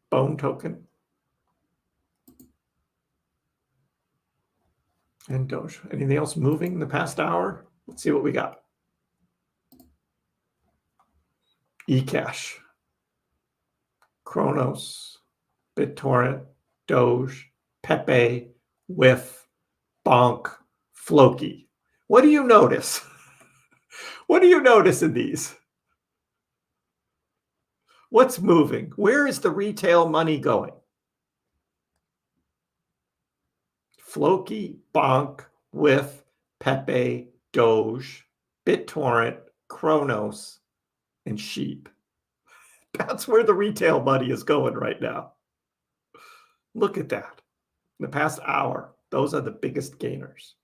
Bone token. And Doge. Anything else moving in the past hour? Let's see what we got. eCash, Kronos, BitTorrent, Doge, Pepe, Whiff, Bonk, Floki. What do you notice? What do you notice in these? What's moving? Where is the retail money going? Floki, Bonk, Whiff, Pepe, Doge, BitTorrent, Kronos, and Sheep. That's where the retail money is going right now. Look at that. In the past hour, those are the biggest gainers.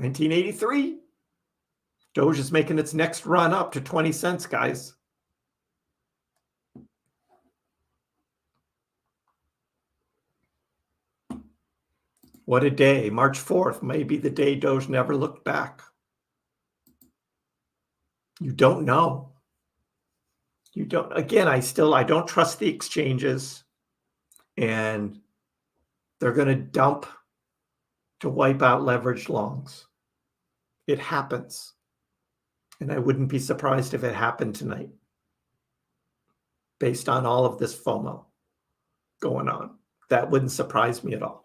$19.83. Doge is making its next run up to 20 cents, guys. What a day. March 4th may be the day Doge never looked back. You don't know. You don't. Again, I don't trust the exchanges, and they're going to dump to wipe out leveraged longs. It happens. And I wouldn't be surprised if it happened tonight based on all of this FOMO going on. That wouldn't surprise me at all.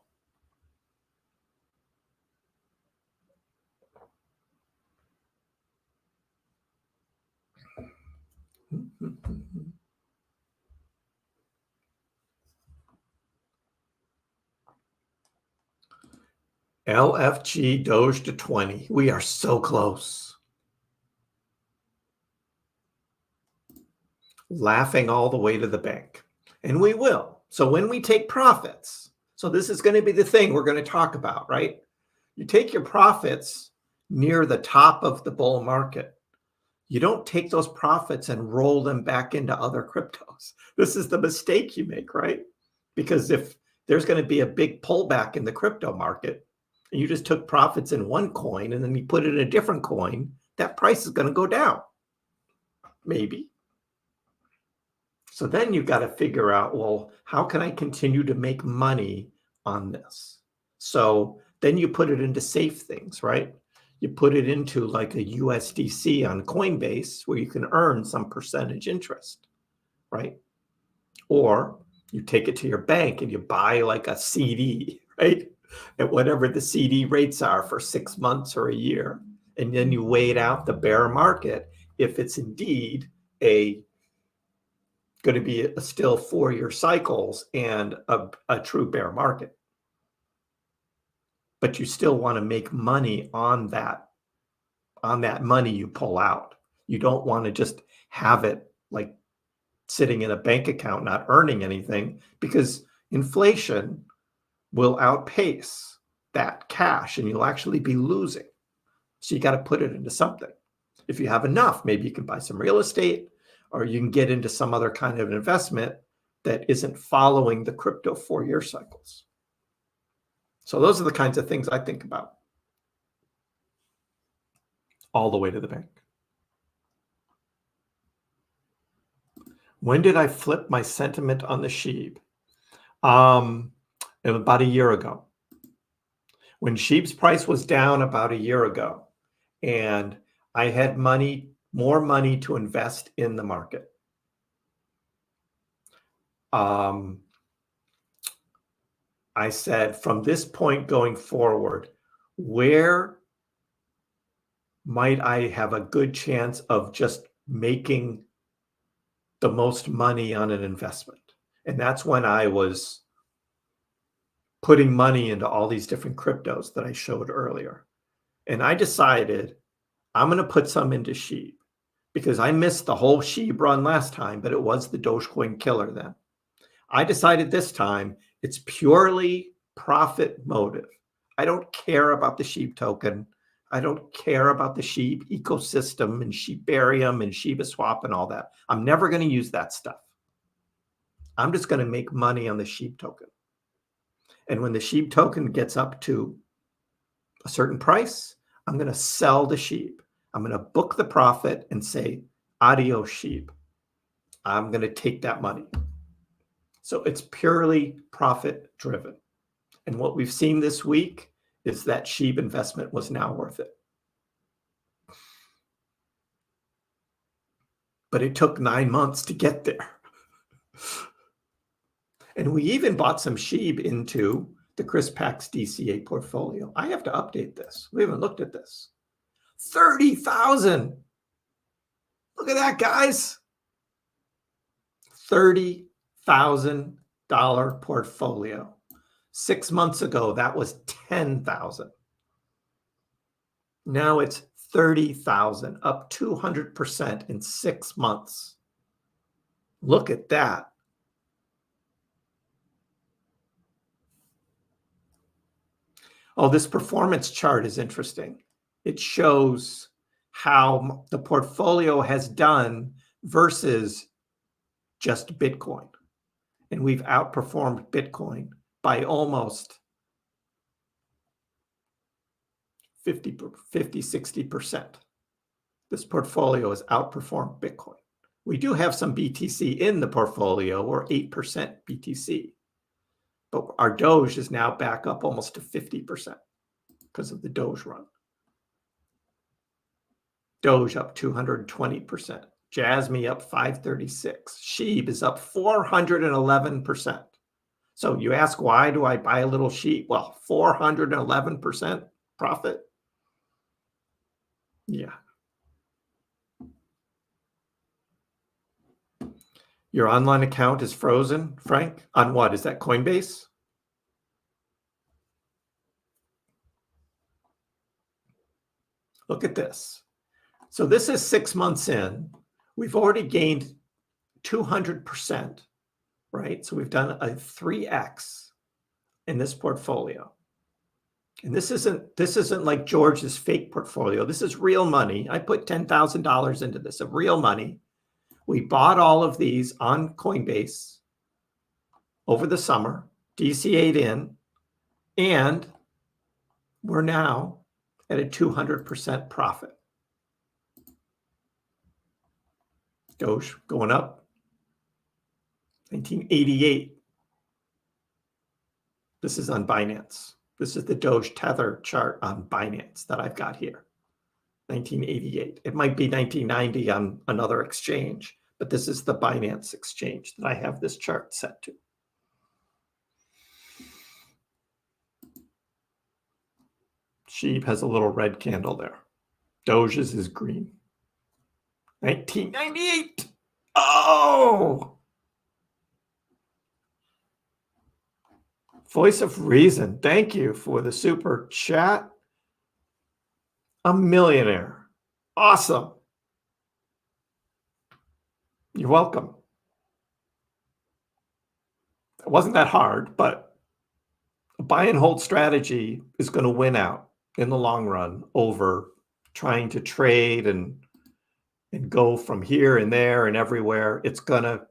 LFG Doge to 20. We are so close. Laughing all the way to the bank. And we will. So when we take profits, so this is going to be the thing we're going to talk about, right? You take your profits near the top of the bull market. You don't take those profits and roll them back into other cryptos. This is the mistake you make, right? Because if there's going to be a big pullback in the crypto market, and you just took profits in one coin and then you put it in a different coin, that price is going to go down. Maybe. So then you've got to figure out, well, how can I continue to make money on this? So then you put it into safe things, right? You put it into like a USDC on Coinbase where you can earn some percentage interest, right? Or you take it to your bank and you buy like a CD, right? At whatever the CD rates are for 6 months or a year. And then you wait out the bear market if it's indeed going to be a still 4-year cycles and a true bear market. But you still want to make money on that money you pull out. You don't want to just have it like sitting in a bank account not earning anything, because inflation will outpace that cash and you'll actually be losing. So you got to put it into something. If you have enough, maybe you can buy some real estate, or you can get into some other kind of investment that isn't following the crypto 4-year cycles. So those are the kinds of things I think about all the way to the bank. When did I flip my sentiment on the sheep? About a year ago. When sheep's price was down about a year ago, and I had more money to invest in the market. I said, from this point going forward, where might I have a good chance of just making the most money on an investment? And that's when I was putting money into all these different cryptos that I showed earlier. And I decided I'm going to put some into SHIB because I missed the whole SHIB run last time, but it was the Dogecoin killer then. I decided this time it's purely profit motive. I don't care about the SHIB token. I don't care about the SHIB ecosystem and Shibarium and Shiba Swap and all that. I'm never going to use that stuff. I'm just going to make money on the SHIB token. And when the SHIB token gets up to a certain price, I'm going to sell the SHIB. I'm going to book the profit and say, adios SHIB. I'm going to take that money. So it's purely profit driven. And what we've seen this week is that SHIB investment was now worth it. But it took 9 months to get there. And we even bought some SHIB into the Kriss Pax DCA portfolio. I have to update this. We haven't looked at this. 30,000. Look at that, guys. $30,000 portfolio. 6 months ago, that was 10,000. Now it's 30,000, up 200% in 6 months. Look at that. Oh, this performance chart is interesting. It shows how the portfolio has done versus just Bitcoin. And we've outperformed Bitcoin by almost 60%. This portfolio has outperformed Bitcoin. We do have some BTC in the portfolio, or 8% BTC. But our Doge is now back up almost to 50% because of the Doge run. Doge up 220%. Jasmy up 536. SHIB is up 411%. So you ask, why do I buy a little SHIB? Well, 411% profit. Yeah. Your online account is frozen, Frank? On what? Is that Coinbase? Look at this. So this is 6 months in. We've already gained 200%, right? So we've done a 3x in this portfolio. And this isn't like George's fake portfolio. This is real money. I put $10,000 into this of real money. We bought all of these on Coinbase over the summer, DCA'd in, and we're now at a 200% profit. Doge going up. 1988. This is on Binance. This is the Doge tether chart on Binance that I've got here. 1988. It might be 1990 on another exchange, but this is the Binance exchange that I have this chart set to. SHIB has a little red candle there. Doge's is green. 1998. Oh! Voice of Reason. Thank you for the super chat. A millionaire. Awesome. You're welcome. It wasn't that hard, but a buy and hold strategy is going to win out in the long run over trying to trade and go from here and there and everywhere. It's going to,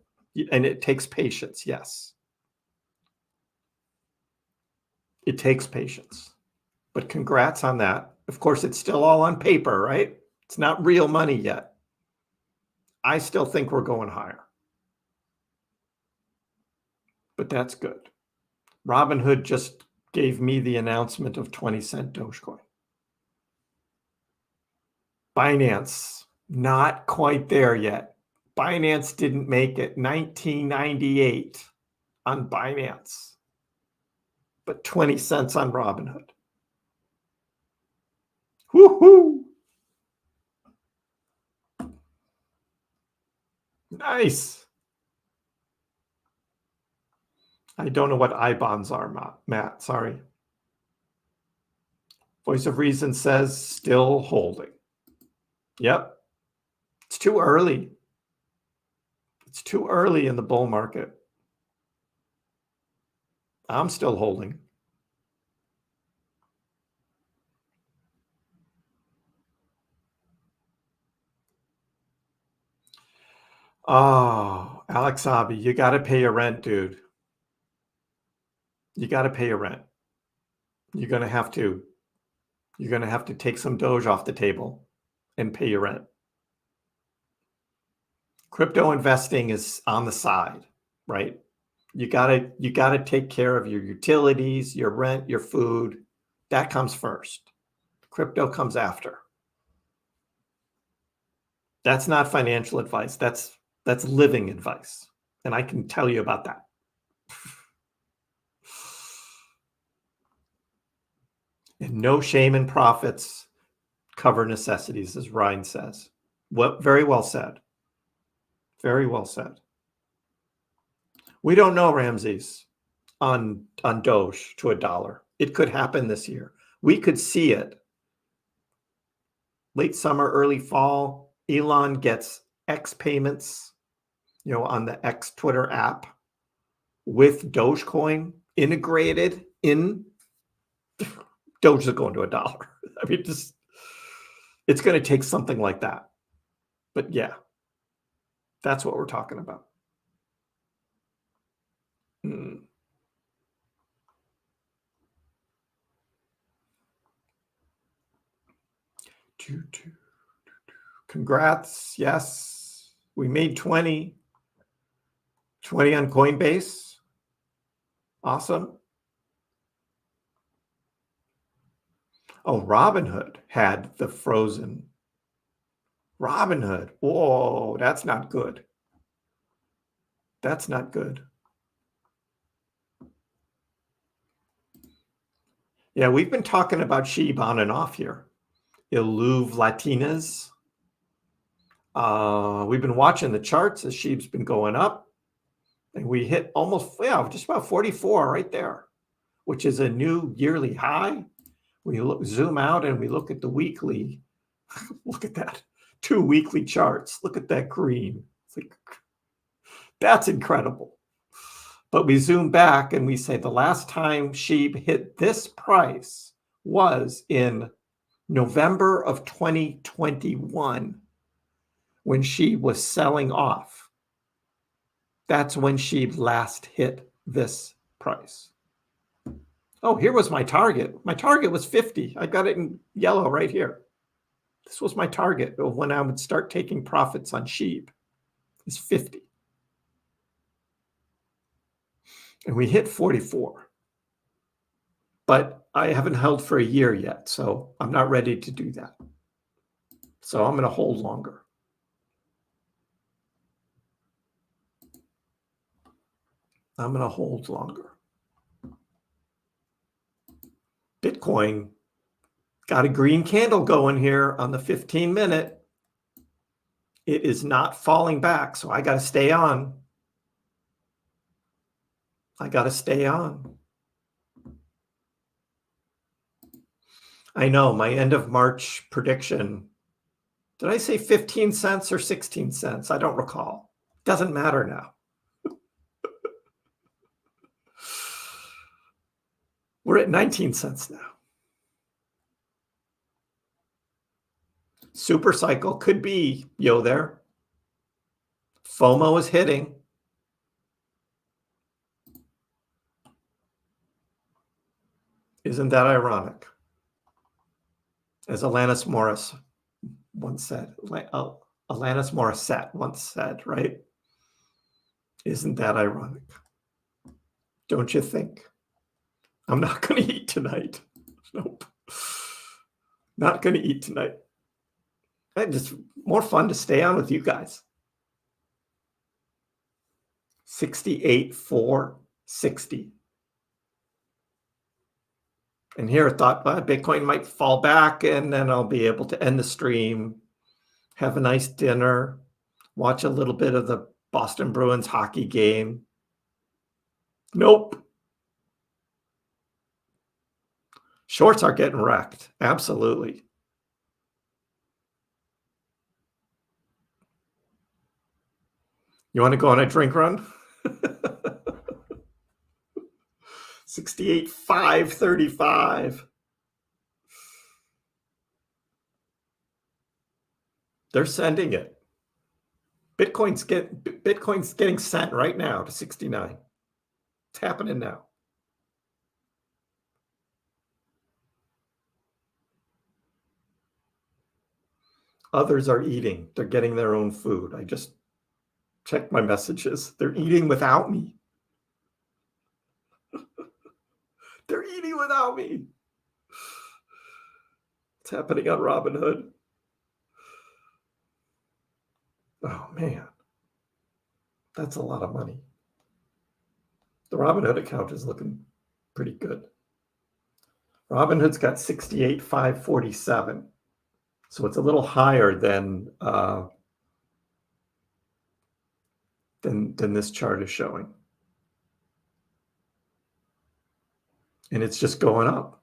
and it takes patience. Yes. It takes patience, but congrats on that. Of course, it's still all on paper, right? It's not real money yet. I still think we're going higher, but that's good. Robinhood just gave me the announcement of 20-cent Dogecoin. Binance, not quite there yet. Binance didn't make it. 1998 on Binance, but 20 cents on Robinhood. Woohoo! Nice. I don't know what I bonds are, Matt. Sorry. Voice of Reason says still holding. Yep. It's too early. It's too early in the bull market. I'm still holding. Oh, Alex Abi, you got to pay your rent, dude. You got to pay your rent. You're going to have to. You're going to have to take some Doge off the table and pay your rent. Crypto investing is on the side, right? You gotta take care of your utilities, your rent, your food. That comes first. Crypto comes after. That's not financial advice. That's living advice. And I can tell you about that. And no shame in profits cover necessities, as Ryan says. Very well said. Very well said. We don't know, Ramses, on Doge to $1. It could happen this year. We could see it. Late summer, early fall, Elon gets X payments, on the X Twitter app with Dogecoin integrated in. Doge is going to $1. I mean, it's going to take something like that. But yeah, that's what we're talking about. Congrats. Yes. We made 20 on Coinbase. Awesome. Oh, Robinhood had the frozen. Robinhood. Whoa, that's not good. That's not good. Yeah, we've been talking about SHIB on and off here. Illuve Latinas. We've been watching the charts as SHIB's been going up. And we hit just about 44 right there, which is a new yearly high. We zoom out and we look at the weekly. Look at that. 2 weekly charts. Look at that green. It's like, that's incredible. But we zoom back and we say the last time SHIB hit this price was in November of 2021 when SHIB was selling off. That's when SHIB last hit this price. Oh, here was my target. My target was 50. I got it in yellow right here. This was my target of when I would start taking profits on SHIB. It's 50. And we hit 44. But I haven't held for a year yet, so I'm not ready to do that. So I'm going to hold longer. I'm going to hold longer. Bitcoin got a green candle going here on the 15-minute. It is not falling back, so I got to stay on. I got to stay on. I know my end of March prediction. Did I say 15 cents or 16 cents? I don't recall. Doesn't matter now. We're at 19 cents now. Super cycle could be there. FOMO is hitting. Isn't that ironic? As Alanis Morris once said, Alanis Morissette once said, right? Isn't that ironic? Don't you think? I'm not going to eat tonight. Nope. Not going to eat tonight. It's just more fun to stay on with you guys. 68,460. And here I thought Bitcoin might fall back and then I'll be able to end the stream, have a nice dinner, watch a little bit of the Boston Bruins hockey game. Nope. Shorts are getting wrecked. Absolutely. You want to go on a drink run? 68,535. They're sending it. Bitcoin's getting sent right now to 69. It's happening now. Others are eating. They're getting their own food. I just checked my messages. They're eating without me. They're eating without me. It's happening on Robinhood. Oh, man. That's a lot of money. The Robinhood account is looking pretty good. Robinhood's got 68,547. So it's a little higher than this chart is showing. And it's just going up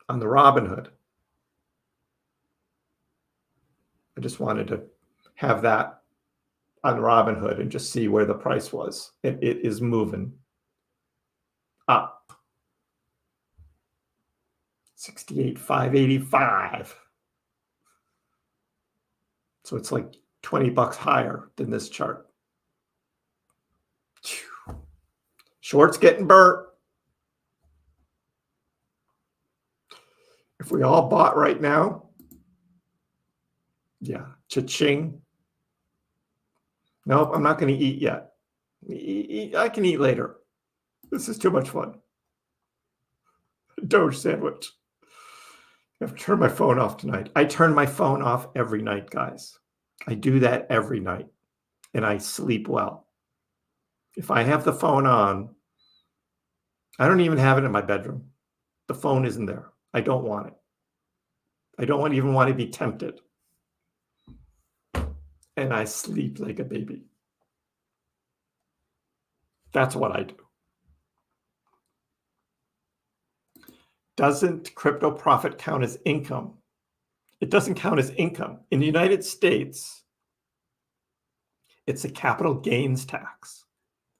on the Robinhood. I just wanted to have that on Robinhood and just see where the price was. It is moving up. 68,585. So it's like $20 higher than this chart. Shorts getting burnt. If we all bought right now, yeah, cha-ching. Nope, I'm not going to eat yet. I can eat later. This is too much fun. Doge sandwich. I have to turn my phone off tonight. I turn my phone off every night, guys. I do that every night, and I sleep well. If I have the phone on, I don't even have it in my bedroom. The phone isn't there. I don't want it. I don't even want to be tempted. And I sleep like a baby. That's what I do. Doesn't crypto profit count as income? It doesn't count as income. In the United States, it's a capital gains tax,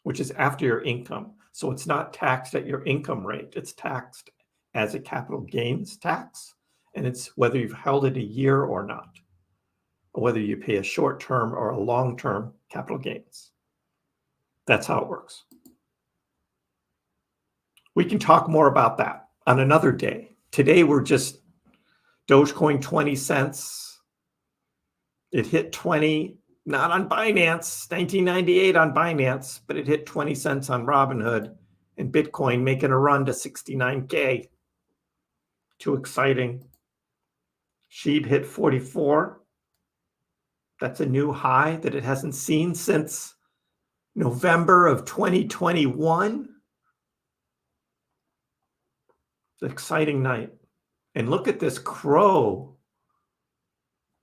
which is after your income. So it's not taxed at your income rate. It's taxed as a capital gains tax. And it's whether you've held it a year or not, or whether you pay a short-term or a long-term capital gains. That's how it works. We can talk more about that on another day. Today, we're just Dogecoin 20 cents. It hit 20, not on Binance, 1998 on Binance, but it hit 20 cents on Robinhood, and Bitcoin making a run to 69K. Too exciting. Sheeb hit 44. That's a new high that it hasn't seen since November of 2021. It's an exciting night. And look at this crow.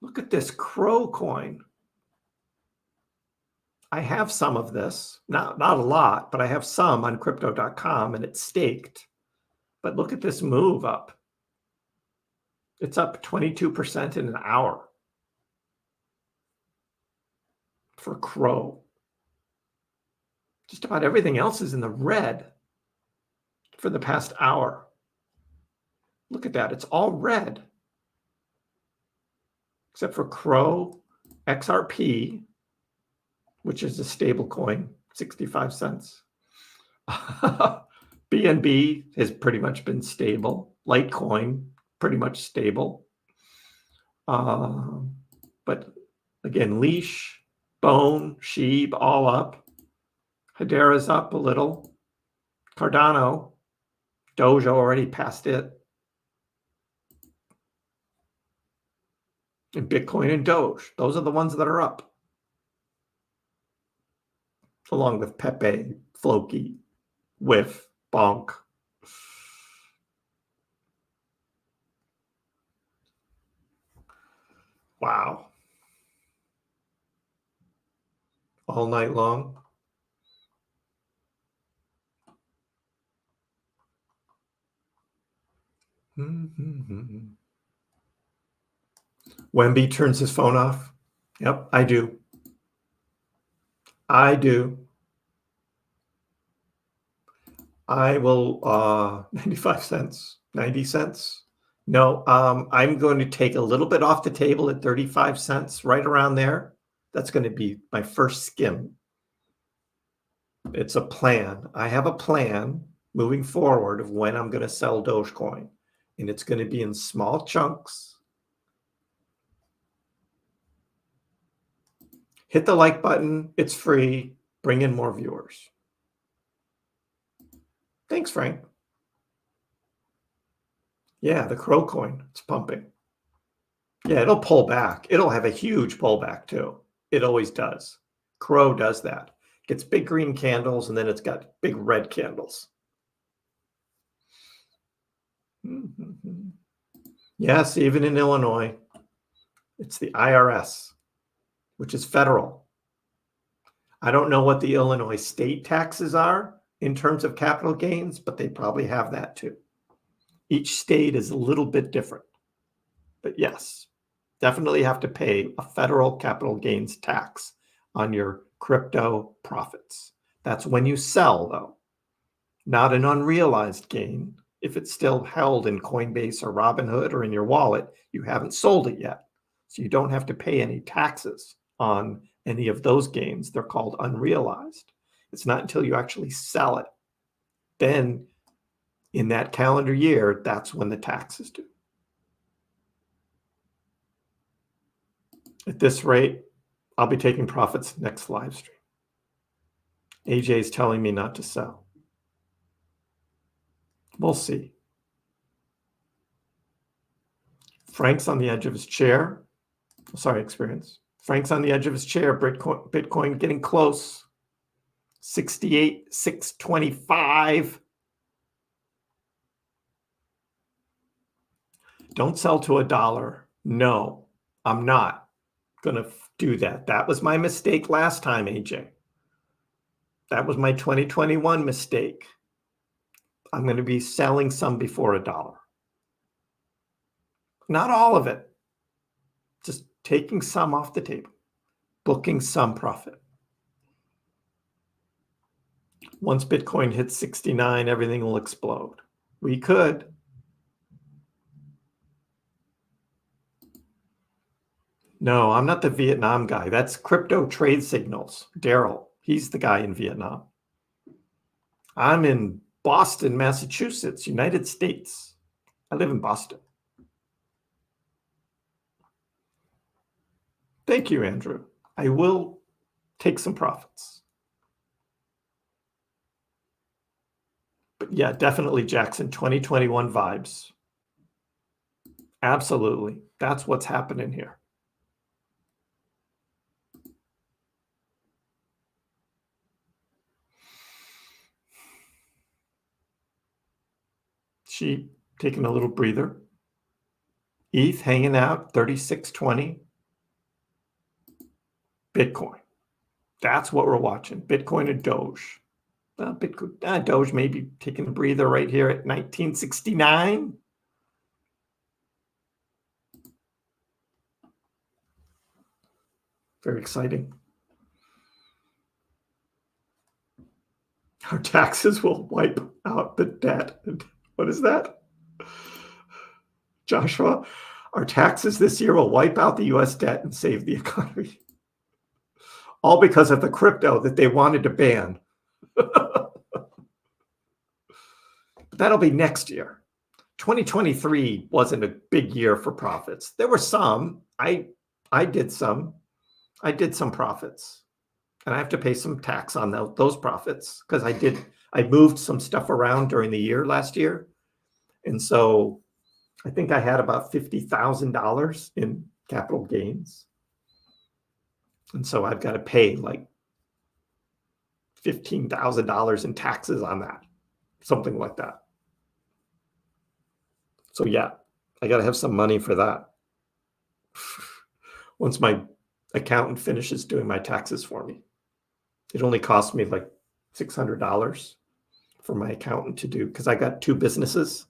Look at this crow coin. I have some of this, not a lot, but I have some on crypto.com, and it's staked. But look at this move up. It's up 22% in an hour for crow. Just about everything else is in the red for the past hour. Look at that. It's all red. Except for Crow, XRP, which is a stable coin, 65 cents. BNB has pretty much been stable. Litecoin, pretty much stable. But again, Leash, Bone, Sheeb, all up. Hedera's up a little. Cardano, Doge already passed it. And Bitcoin and Doge, those are the ones that are up. Along with Pepe, Floki, Whiff, Bonk. Wow. All night long. Wemby turns his phone off. Yep, I do. I do. I will 95 cents, 90 cents. No, I'm going to take a little bit off the table at 35 cents, right around there. That's going to be my first skim. It's a plan. I have a plan moving forward of when I'm going to sell Dogecoin, and it's going to be in small chunks. Hit the like button. It's free. Bring in more viewers. Thanks, Frank. Yeah, the Crow coin, it's pumping. Yeah, it'll pull back. It'll have a huge pullback too. It always does. Crow does that. Gets big green candles and then it's got big red candles. Yes, even in Illinois, it's the IRS, which is federal. I don't know what the Illinois state taxes are in terms of capital gains, but they probably have that too. Each state is a little bit different. But yes, definitely have to pay a federal capital gains tax on your crypto profits. That's when you sell, though, not an unrealized gain. If it's still held in Coinbase or Robinhood or in your wallet, you haven't sold it yet. So you don't have to pay any taxes on any of those gains. They're called unrealized. It's not until you actually sell it. Then in that calendar year, that's when the tax is due. At this rate, I'll be taking profits next live stream. AJ is telling me not to sell. We'll see. Frank's on the edge of his chair. Sorry, Experience. Frank's on the edge of his chair. Bitcoin getting close. 68,625. Don't sell to $1. No, I'm not going to do that. That was my mistake last time, AJ. That was my 2021 mistake. I'm going to be selling some before $1. Not all of it. Just taking some off the table. Booking some profit. Once Bitcoin hits 69, everything will explode. We could. No, I'm not the Vietnam guy. That's Crypto Trade Signals. Daryl, he's the guy in Vietnam. I'm in Boston, Massachusetts, United States. I live in Boston. Thank you, Andrew. I will take some profits. But yeah, definitely, Jackson, 2021 vibes. Absolutely. That's what's happening here. Sheep taking a little breather. ETH hanging out, 36.20. Bitcoin. That's what we're watching. Bitcoin and Doge. Bitcoin, Doge may be taking a breather right here at 1969. Very exciting. Our taxes will wipe out the debt. What is that? Joshua, our taxes this year will wipe out the US debt and save the economy. All because of the crypto that they wanted to ban. That'll be next year. 2023 wasn't a big year for profits. There were some. I did some. I did some profits. And I have to pay some tax on those profits because I moved some stuff around during the year last year. And so I think I had about $50,000 in capital gains. And so I've got to pay like $15,000 in taxes on that, something like that. So yeah, I got to have some money for that. Once my accountant finishes doing my taxes for me. It only cost me like $600 for my accountant to do because I got 2 businesses.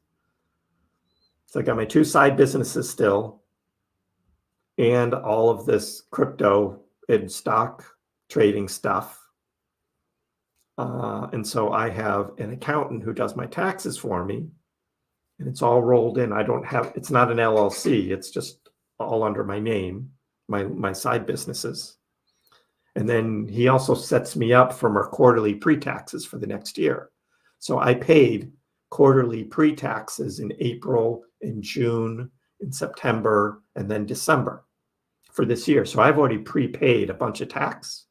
So I got my 2 side businesses still and all of this crypto and stock trading stuff. And so I have an accountant who does my taxes for me, and it's all rolled in. It's not an LLC. It's just all under my name, my side businesses. And then he also sets me up for my quarterly pre-taxes for the next year. So I paid quarterly pre-taxes in April, in June, in September, and then December for this year. So I've already prepaid a bunch of tax,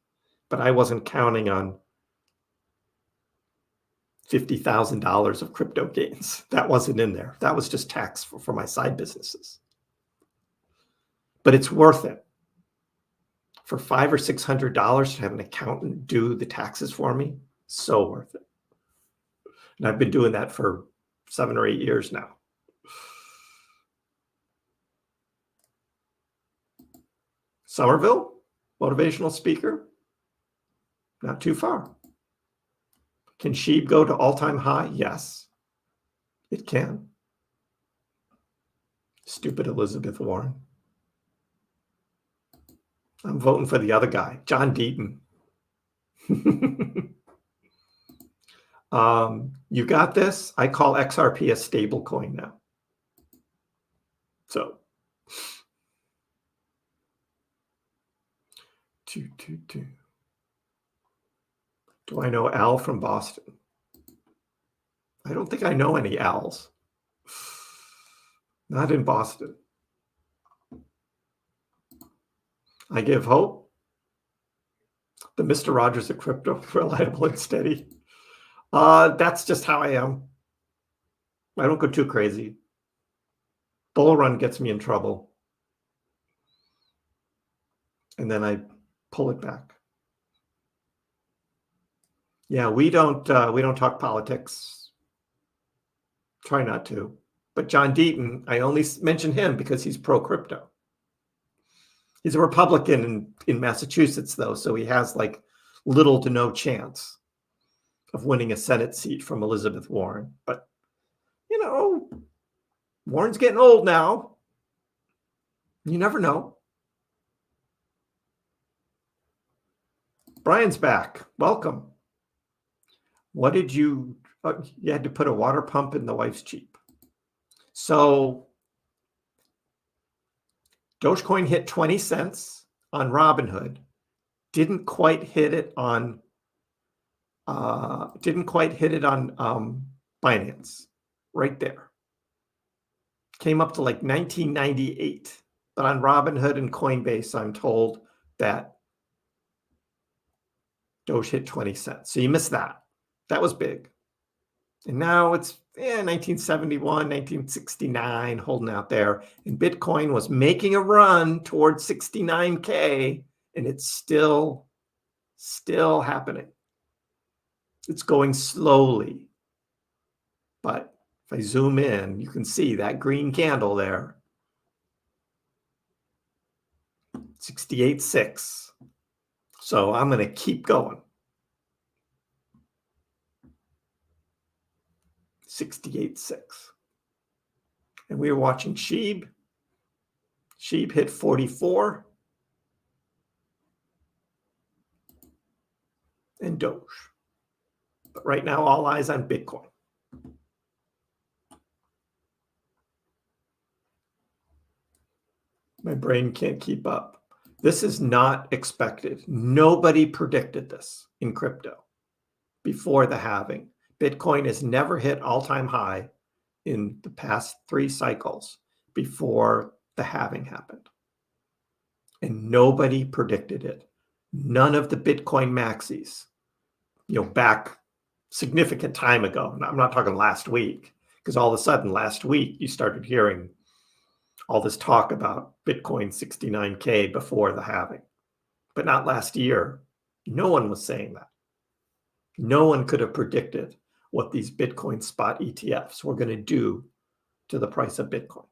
but I wasn't counting on $50,000 of crypto gains. That wasn't in there. That was just tax for my side businesses. But it's worth it. For $500 or $600 to have an accountant do the taxes for me, so worth it. And I've been doing that for 7 or 8 years now. Somerville, motivational speaker, not too far. Can SHIB go to all-time high? Yes, it can. Stupid Elizabeth Warren. I'm voting for the other guy, John Deaton. You got this? I call XRP a stable coin now. So, 222. Do I know Al from Boston? I don't think I know any Als. Not in Boston. I give hope. The Mr. Rogers of crypto, reliable and steady. That's just how I am. I don't go too crazy. Bull run gets me in trouble. And then I pull it back. Yeah, we don't talk politics. Try not to. But John Deaton, I only mention him because he's pro-crypto. He's a Republican in Massachusetts, though, so he has like little to no chance of winning a Senate seat from Elizabeth Warren. But, you know, Warren's getting old now. You never know. Brian's back. Welcome. What did you had to put a water pump in the wife's Jeep. So Dogecoin hit 20 cents on Robinhood. Didn't quite hit it on Binance. Right there. Came up to like 1998. But on Robinhood and Coinbase, I'm told that Doge hit 20 cents. So you missed that. That was big. And now it's 1971, 1969, holding out there. And Bitcoin was making a run towards 69K, and it's still happening. It's going slowly. But if I zoom in, you can see that green candle there. 68.6. So I'm going to keep going. 68.6. And we were watching SHIB. SHIB hit 44. And Doge. But right now, all eyes on Bitcoin. My brain can't keep up. This is not expected. Nobody predicted this in crypto before the halving. Bitcoin has never hit all-time high in the past 3 cycles before the halving happened. And nobody predicted it. None of the Bitcoin maxis, back significant time ago. I'm not talking last week, because all of a sudden last week you started hearing all this talk about Bitcoin 69K before the halving. But not last year. No one was saying that. No one could have predicted what these Bitcoin spot ETFs were going to do to the price of Bitcoin.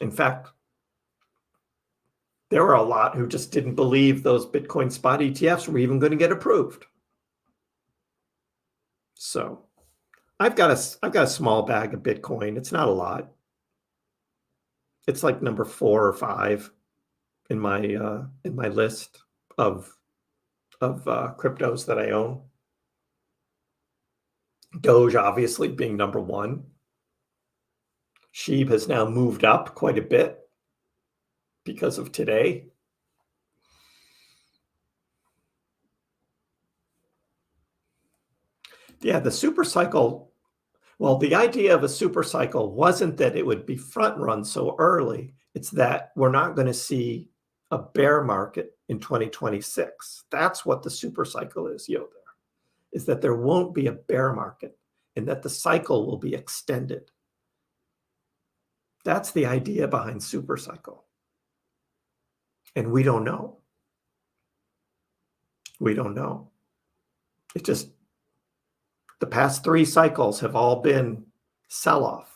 In fact, there were a lot who just didn't believe those Bitcoin spot ETFs were even going to get approved. So I've got a small bag of Bitcoin. It's not a lot. It's like number 4 or 5 in my list of cryptos that I own. Doge obviously being number one. SHIB has now moved up quite a bit because of today. Yeah, the super cycle. Well, the idea of a super cycle wasn't that it would be front run so early. It's that we're not going to see a bear market in 2026. That's what the super cycle is, Yoder, is that there won't be a bear market and that the cycle will be extended. That's the idea behind super cycle. And we don't know. We don't know. It just, the past 3 cycles have all been sell-off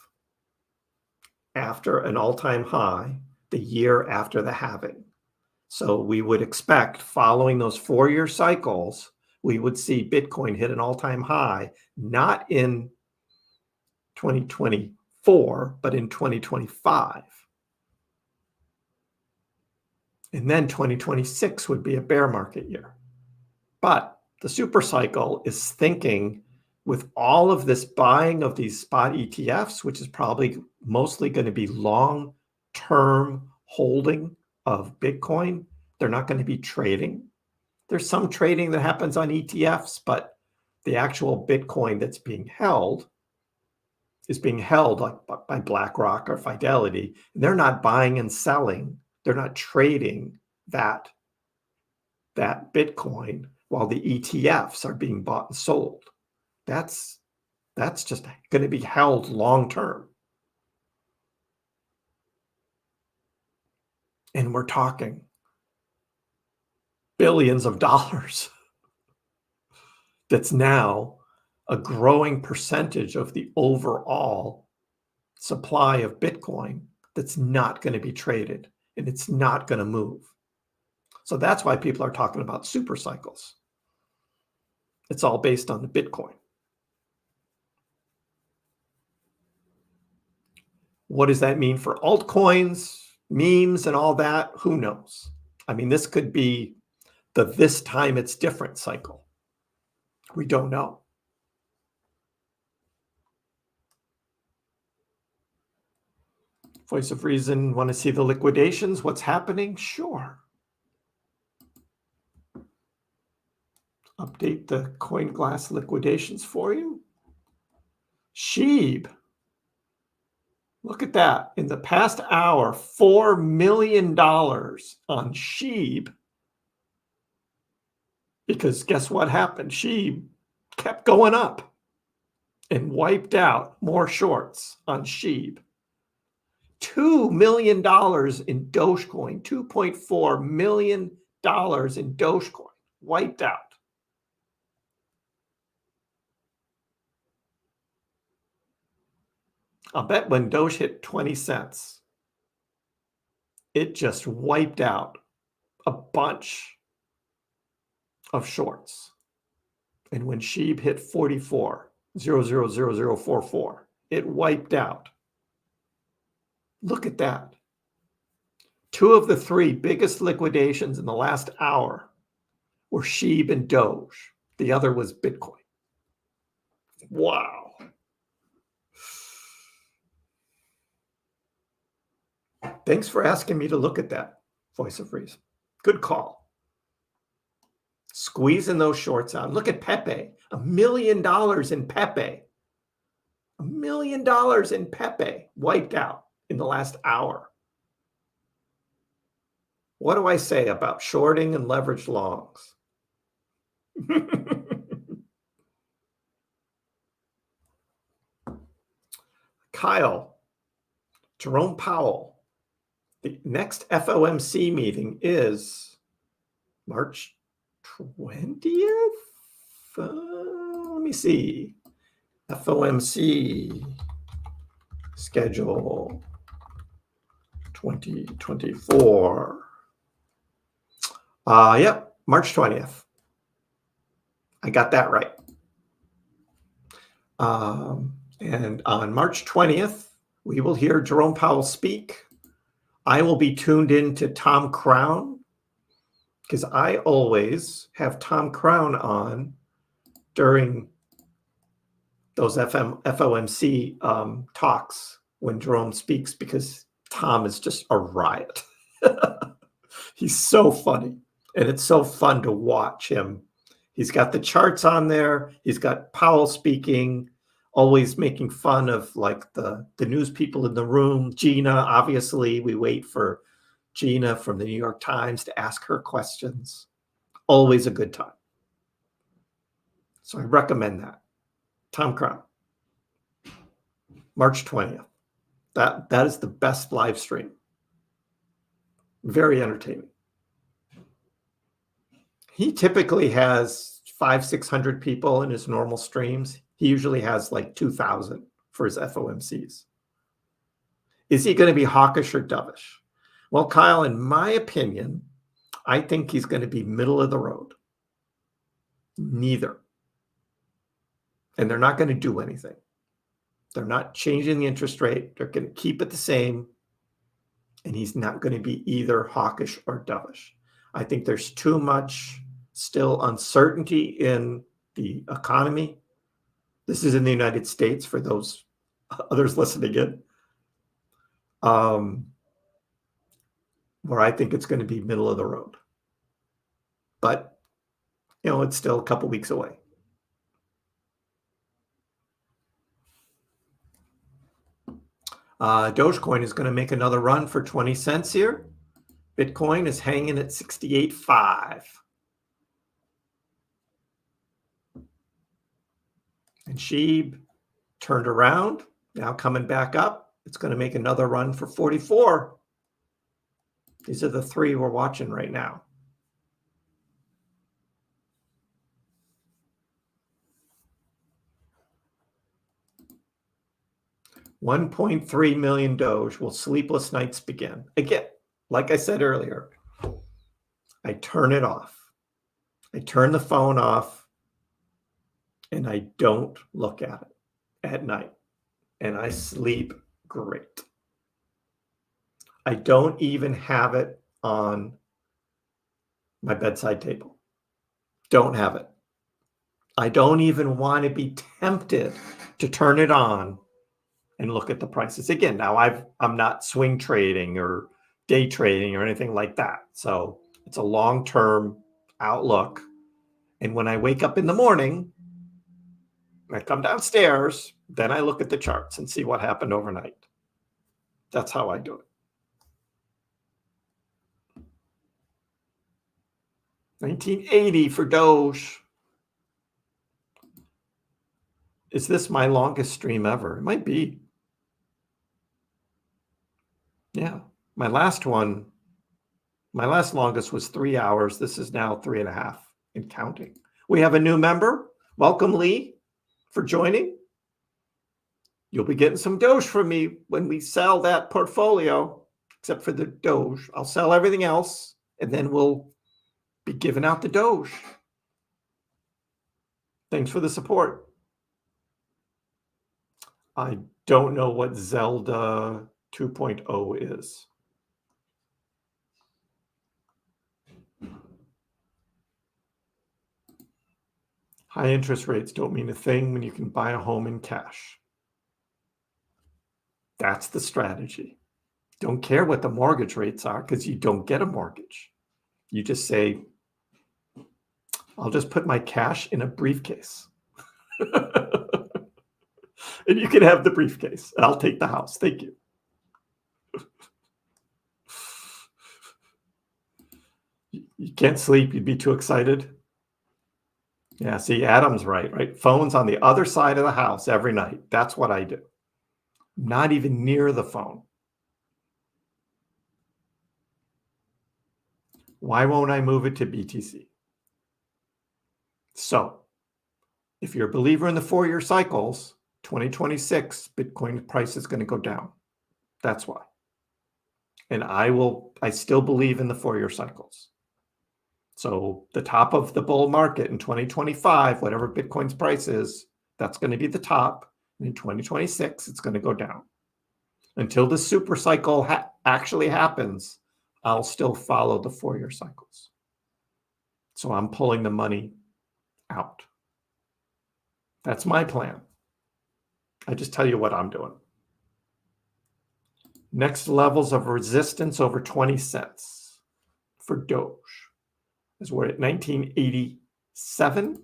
after an all-time high the year after the halving. So we would expect, following those 4-year cycles, we would see Bitcoin hit an all-time high, not in 2024, but in 2025. And then 2026 would be a bear market year. But the super cycle is thinking, with all of this buying of these spot ETFs, which is probably mostly going to be long-term holding of Bitcoin, they're not going to be trading. There's some trading that happens on ETFs, but the actual Bitcoin that's being held is being held like by BlackRock or Fidelity. They're not buying and selling. They're not trading that Bitcoin while the ETFs are being bought and sold. That's just going to be held long term. And we're talking billions of dollars. That's now a growing percentage of the overall supply of Bitcoin that's not going to be traded, and it's not going to move. So that's why people are talking about super cycles. It's all based on the Bitcoin. What does that mean for altcoins, memes, and all that? Who knows? I mean, this could be the this time it's different cycle. We don't know. Voice of Reason, want to see the liquidations? What's happening? Sure. Update the CoinGlass liquidations for you. SHIB. Look at that. In the past hour, $4 million on SHIB. Because guess what happened? SHIB kept going up and wiped out more shorts on SHIB. $2 million in Dogecoin, $2.4 million in Dogecoin, wiped out. I'll bet when Doge hit 20 cents, it just wiped out a bunch of shorts. And when SHIB hit 44.000044, it wiped out. Look at that. 2 of the 3 biggest liquidations in the last hour were SHIB and Doge. The other was Bitcoin. Wow. Thanks for asking me to look at that, Voice of Reason. Good call. Squeezing those shorts out. Look at Pepe. $1 million in Pepe. $1 million in Pepe wiped out in the last hour. What do I say about shorting and leveraged longs? Kyle, Jerome Powell. The next FOMC meeting is March 20th? Let me see. FOMC schedule 2024. Yep, March 20th. I got that right. And on March 20th, we will hear Jerome Powell speak. I will be tuned in to Tom Crown because I always have Tom Crown on during those FOMC talks when Jerome speaks, because Tom is just a riot. He's so funny, and it's so fun to watch him. He's got the charts on there. He's got Powell speaking, always making fun of like the news people in the room. Gina, obviously, we wait for Gina from the New York Times to ask her questions. Always a good time. So I recommend that. Tom Crown, March 20th. That is the best live stream. Very entertaining. He typically has 500-600 people in his normal streams. He usually has like 2,000 for his FOMCs. Is he going to be hawkish or dovish? Well, Kyle, in my opinion, I think he's going to be middle of the road. Neither. And they're not going to do anything. They're not changing the interest rate. They're going to keep it the same. And he's not going to be either hawkish or dovish. I think there's too much still uncertainty in the economy. This is in the United States for those others listening in. Where I think it's going to be middle of the road. But, you know, it's still a couple weeks away. Dogecoin is going to make another run for 20 cents here. Bitcoin is hanging at 68.5. And SHIB turned around, now coming back up. It's going to make another run for 44. These are the three we're watching right now. $1.3 million Doge. Will sleepless nights begin? Again, like I said earlier, I turn it off. I turn the phone off and I don't look at it at night. And I sleep great. I don't even have it on my bedside table. Don't have it. I don't even want to be tempted to turn it on and look at the prices. Again, now I'm not swing trading or day trading or anything like that. So it's a long-term outlook. And when I wake up in the morning, I come downstairs, then I look at the charts and see what happened overnight. That's how I do it. 1980 for Doge. Is this my longest stream ever? It might be. Yeah, my last longest was 3 hours. This is now 3.5 and counting. We have a new member. Welcome, Lee, for joining. You'll be getting some Doge from me when we sell that portfolio, except for the Doge. I'll sell everything else, and then we'll be giving out the Doge. Thanks for the support. I don't know what Zelda 2.0 is. High interest rates don't mean a thing when you can buy a home in cash. That's the strategy. Don't care what the mortgage rates are because you don't get a mortgage. You just say, I'll just put my cash in a briefcase. And you can have the briefcase. I'll take the house. Thank you. You can't sleep. You'd be too excited. Yeah, see, Adam's right? Phone's on the other side of the house every night. That's what I do. Not even near the phone. Why won't I move it to BTC? So, if you're a believer in the 4-year cycles, 2026, Bitcoin price is going to go down. That's why. And I still believe in the 4-year cycles. So the top of the bull market in 2025, whatever Bitcoin's price is, that's going to be the top. And in 2026, it's going to go down. Until the super cycle actually happens, I'll still follow the 4-year cycles. So I'm pulling the money out. That's my plan. I just tell you what I'm doing. Next levels of resistance over 20 cents for Doge, as we're at 1987.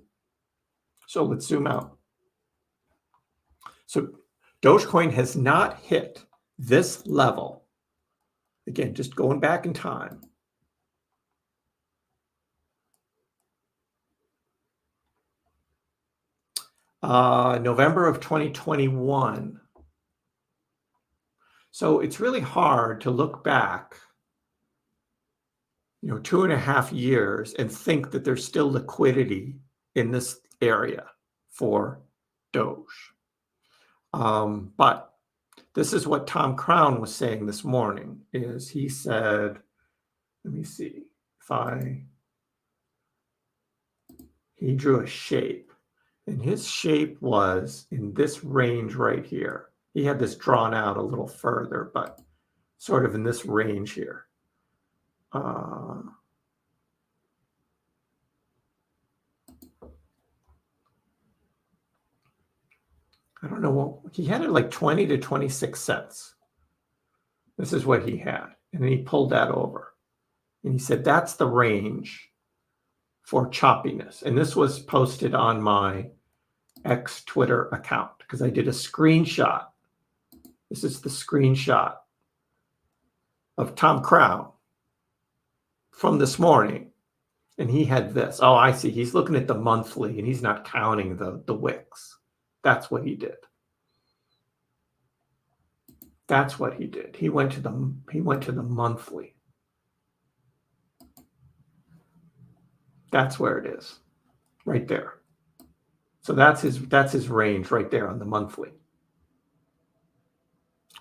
So let's zoom out. So Dogecoin has not hit this level. Again, just going back in time. November of 2021. So it's really hard to look back, 2.5 years and think that there's still liquidity in this area for Doge. But this is what Tom Crown was saying this morning, is he said, let me see, he drew a shape, and his shape was in this range right here. He had this drawn out a little further, but sort of in this range here. I don't know what he had, it like 20 to 26 cents. This is what he had. And then he pulled that over. And he said, that's the range for choppiness. And this was posted on my X Twitter account because I did a screenshot. This is the screenshot of Tom Crown from this morning. And he had this. Oh, I see. He's looking at the monthly and he's not counting the wicks. That's what he did. That's what he did. He went to the monthly. That's where it is. Right there. So that's his range right there on the monthly.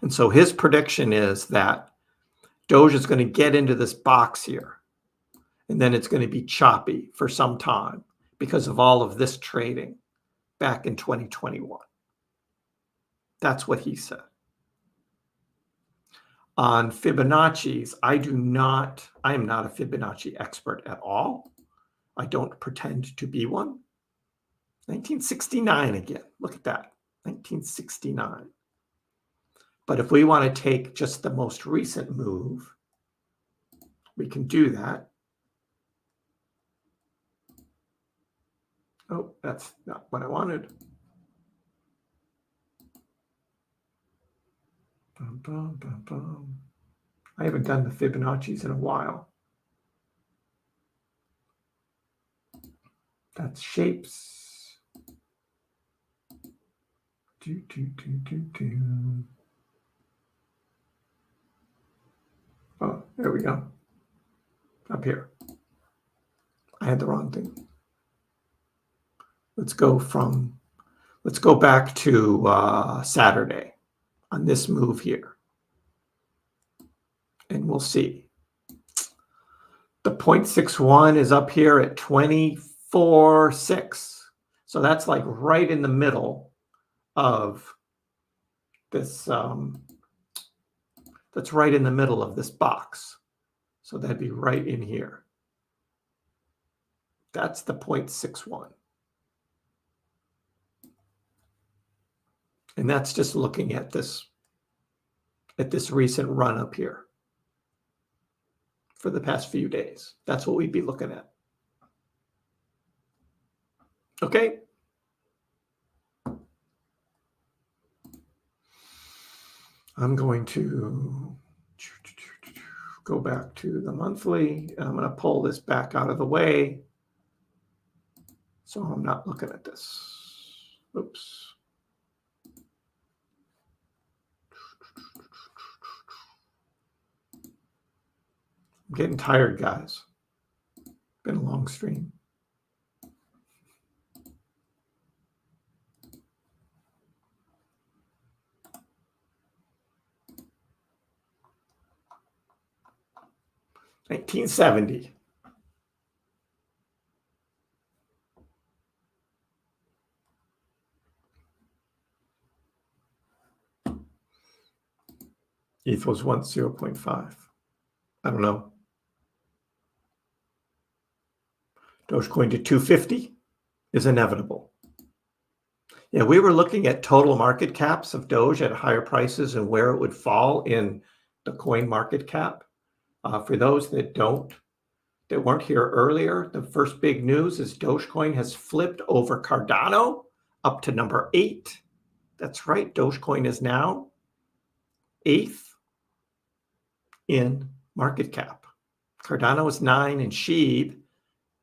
And so his prediction is that Doge is going to get into this box here. And then it's going to be choppy for some time because of all of this trading back in 2021. That's what he said. On Fibonacci's, I am not a Fibonacci expert at all. I don't pretend to be one. 1969 again. Look at that. 1969. But if we want to take just the most recent move, we can do that. Oh, that's not what I wanted. I haven't done the Fibonacci's in a while. That's shapes. Oh, there we go. Up here. I had the wrong thing. Let's go back to Saturday on this move here. And we'll see. The 0.61 is up here at 24.6. So that's like right in the middle of this. That's right in the middle of this box. So that'd be right in here. That's the 0.61. And that's just looking at this recent run up here for the past few days. That's what we'd be looking at. Okay. I'm going to go back to the monthly. And I'm going to pull this back out of the way so I'm not looking at this. Oops. I'm getting tired, guys. Been a long stream. $19.70. ETH was once 0.5. I don't know. Dogecoin to 250 is inevitable. Yeah, we were looking at total market caps of Doge at higher prices and where it would fall in the coin market cap. For those that weren't here earlier, the first big news is Dogecoin has flipped over Cardano up to number 8. That's right, Dogecoin is now 8th in market cap. Cardano is 9 and SHIB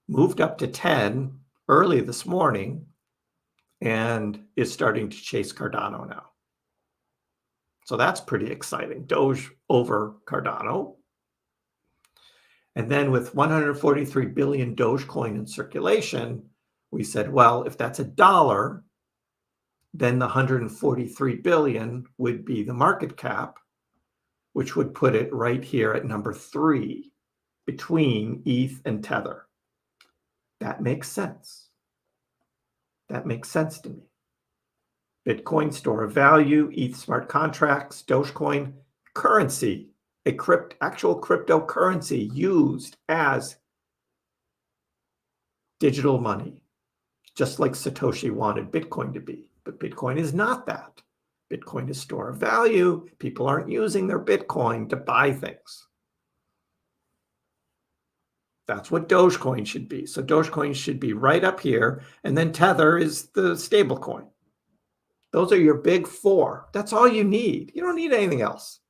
moved up to 10 early this morning and is starting to chase Cardano now. So that's pretty exciting. Doge over Cardano. And then with 143 billion Dogecoin in circulation, we said, well, if that's $1, then the 143 billion would be the market cap, which would put it right here at number 3 between ETH and Tether. That makes sense. That makes sense to me. Bitcoin, store of value, ETH smart contracts, Dogecoin, currency, actual cryptocurrency used as digital money, just like Satoshi wanted Bitcoin to be. But Bitcoin is not that. Bitcoin is store of value. People aren't using their Bitcoin to buy things. That's what Dogecoin should be. So Dogecoin should be right up here. And then Tether is the stable coin. Those are your big 4. That's all you need. You don't need anything else.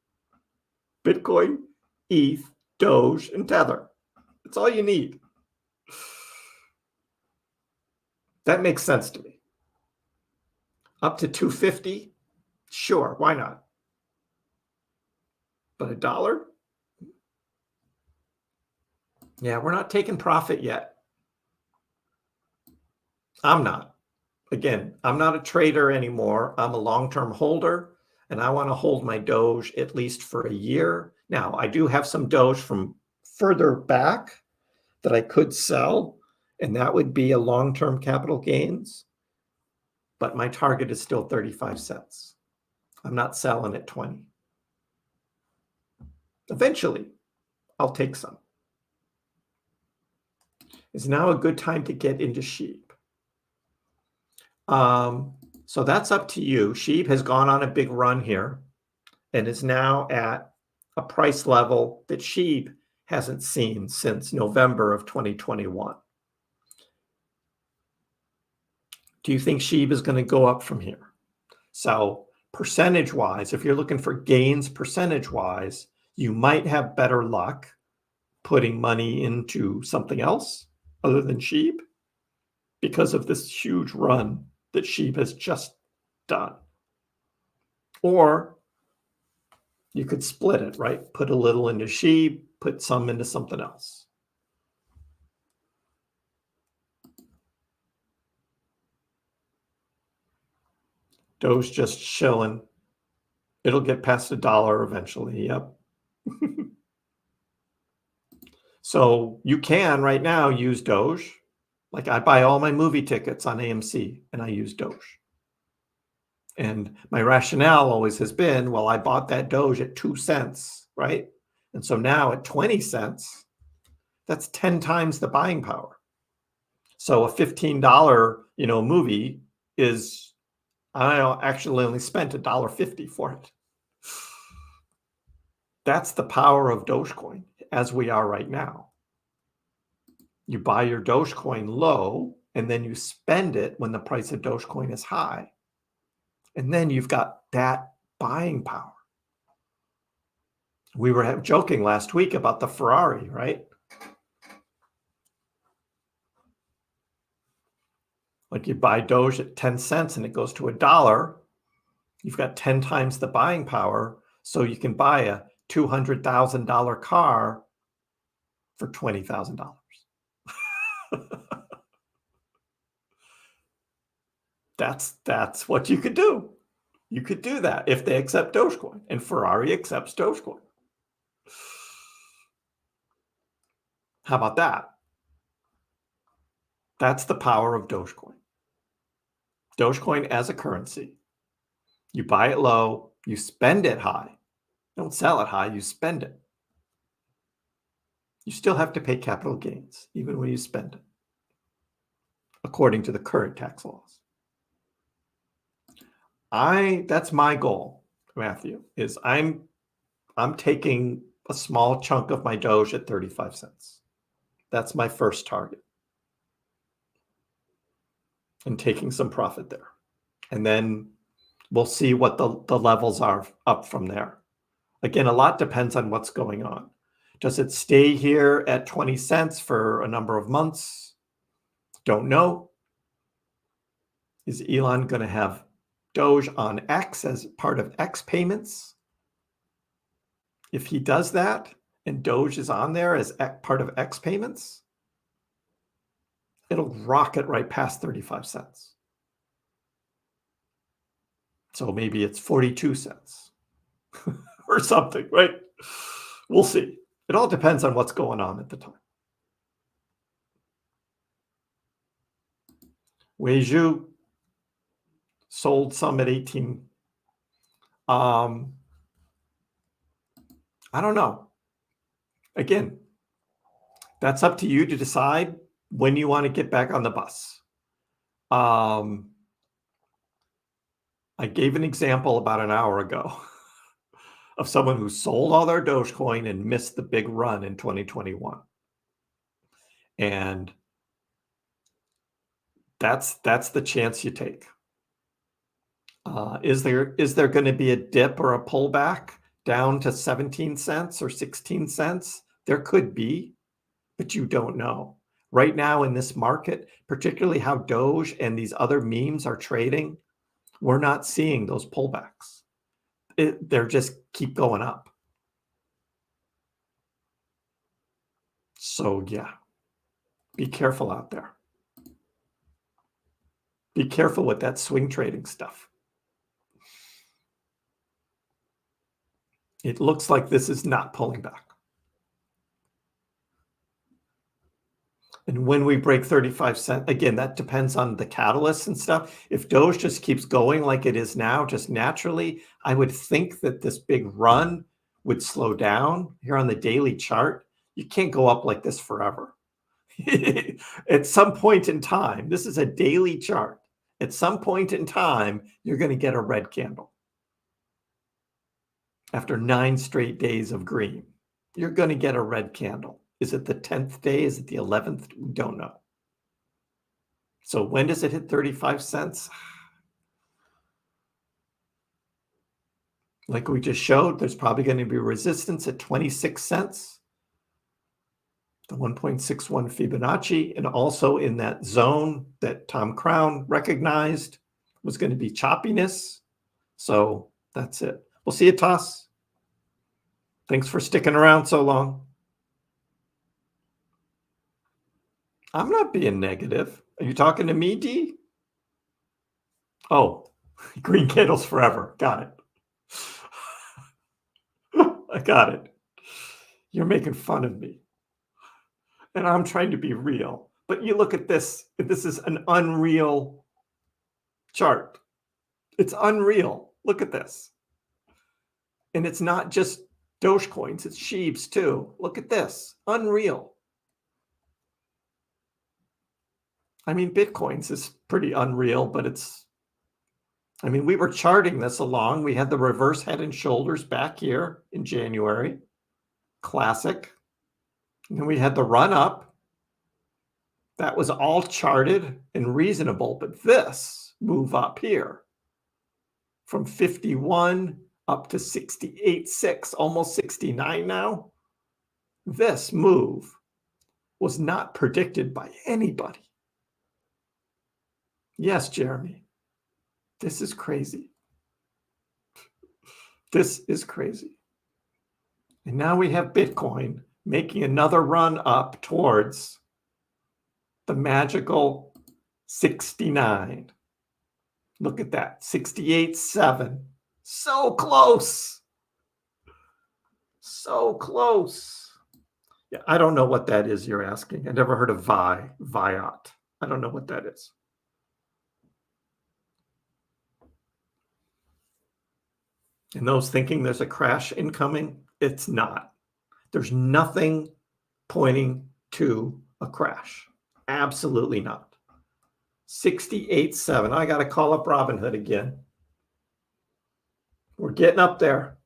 Bitcoin, ETH, Doge, and Tether. That's all you need. That makes sense to me. Up to 250? Sure, why not? But $1? Yeah, we're not taking profit yet. I'm not. Again, I'm not a trader anymore. I'm a long-term holder, and I want to hold my Doge at least for a year. Now, I do have some Doge from further back that I could sell, and that would be a long-term capital gains. But my target is still 35 cents. I'm not selling at 20. Eventually, I'll take some. Is now a good time to get into SHIB. So that's up to you. SHIB has gone on a big run here and is now at a price level that SHIB hasn't seen since November of 2021. Do you think SHIB is going to go up from here? So percentage-wise, if you're looking for gains percentage-wise, you might have better luck putting money into something else other than SHIB because of this huge run that SHIB has just done. Or you could split it, right? Put a little into SHIB, put some into something else. Doge just chilling. It'll get past $1 eventually. Yep. So you can right now use Doge. Like I buy all my movie tickets on AMC and I use Doge. And my rationale always has been, well, I bought that Doge at 2 cents, right? And so now at 20 cents, that's 10 times the buying power. So a $15, movie is, I actually only spent $1.50 for it. That's the power of Dogecoin as we are right now. You buy your Dogecoin low and then you spend it when the price of Dogecoin is high. And then you've got that buying power. We were joking last week about the Ferrari, right? Like you buy Doge at 10 cents and it goes to $1. You've got 10 times the buying power. So you can buy a $200,000 car for $20,000. That's what you could do. You could do that if they accept Dogecoin, and Ferrari accepts Dogecoin. How about that? That's the power of Dogecoin. Dogecoin as a currency. You buy it low, you spend it high. Don't sell it high, you spend it. You still have to pay capital gains, even when you spend it, according to the current tax laws. That's my goal, Matthew, is I'm taking a small chunk of my Doge at 35 cents. That's my first target. And taking some profit there. And then we'll see what the levels are up from there. Again, a lot depends on what's going on. Does it stay here at 20 cents for a number of months? Don't know. Is Elon going to have Doge on X as part of X payments? If he does that and Doge is on there as part of X payments, it'll rocket right past 35 cents. So maybe it's 42 cents or something, right? We'll see. It all depends on what's going on at the time. Weiju sold some at 18. I don't know. Again, that's up to you to decide when you want to get back on the bus. I gave an example about an hour ago of someone who sold all their Dogecoin and missed the big run in 2021. And that's the chance you take. Is there going to be a dip or a pullback down to 17 cents or 16 cents? There could be, but you don't know. Right now in this market, particularly how Doge and these other memes are trading, we're not seeing those pullbacks. They're just keep going up. So yeah, be careful out there. Be careful with that swing trading stuff. It looks like this is not pulling back. And when we break 35 cents, again, that depends on the catalysts and stuff. If Doge just keeps going like it is now, just naturally, I would think that this big run would slow down. Here on the daily chart, you can't go up like this forever. At some point in time, this is a daily chart. At some point in time, you're going to get a red candle. After 9 straight days of green, you're going to get a red candle. Is it the 10th day? Is it the 11th? We don't know. So when does it hit 35 cents? Like we just showed, there's probably going to be resistance at 26 cents. The 1.61 Fibonacci, and also in that zone that Tom Crown recognized was going to be choppiness. So that's it. We'll see you, Toss. Thanks for sticking around so long. I'm not being negative. Are you talking to me, D? Oh, green candles forever. Got it. I got it. You're making fun of me. And I'm trying to be real. But you look at this. This is an unreal chart. It's unreal. Look at this. And it's not just Dogecoins. It's Sheebs too. Look at this. Unreal. I mean, Bitcoins is pretty unreal, but we were charting this along. We had the reverse head and shoulders back here in January. Classic. And then we had the run up. That was all charted and reasonable, but this move up here from 51 up to 68.6, almost 69 now. This move was not predicted by anybody. Yes, Jeremy, this is crazy. This is crazy. And now we have Bitcoin making another run up towards the magical 69. Look at that, 68.7. So close. So close. Yeah, I don't know what that is you're asking. I never heard of Viot. I don't know what that is. And those thinking there's a crash incoming, it's not. There's nothing pointing to a crash. Absolutely not. 68.7. I got to call up Robinhood again. We're getting up there.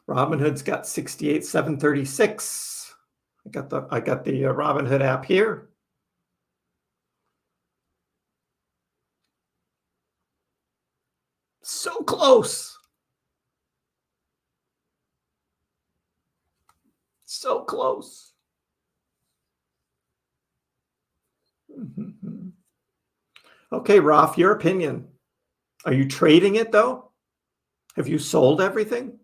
Robinhood's got 68,736. I got the Robinhood app here. So close. So close. Okay, Ralph, your opinion. Are you trading it though? Have you sold everything?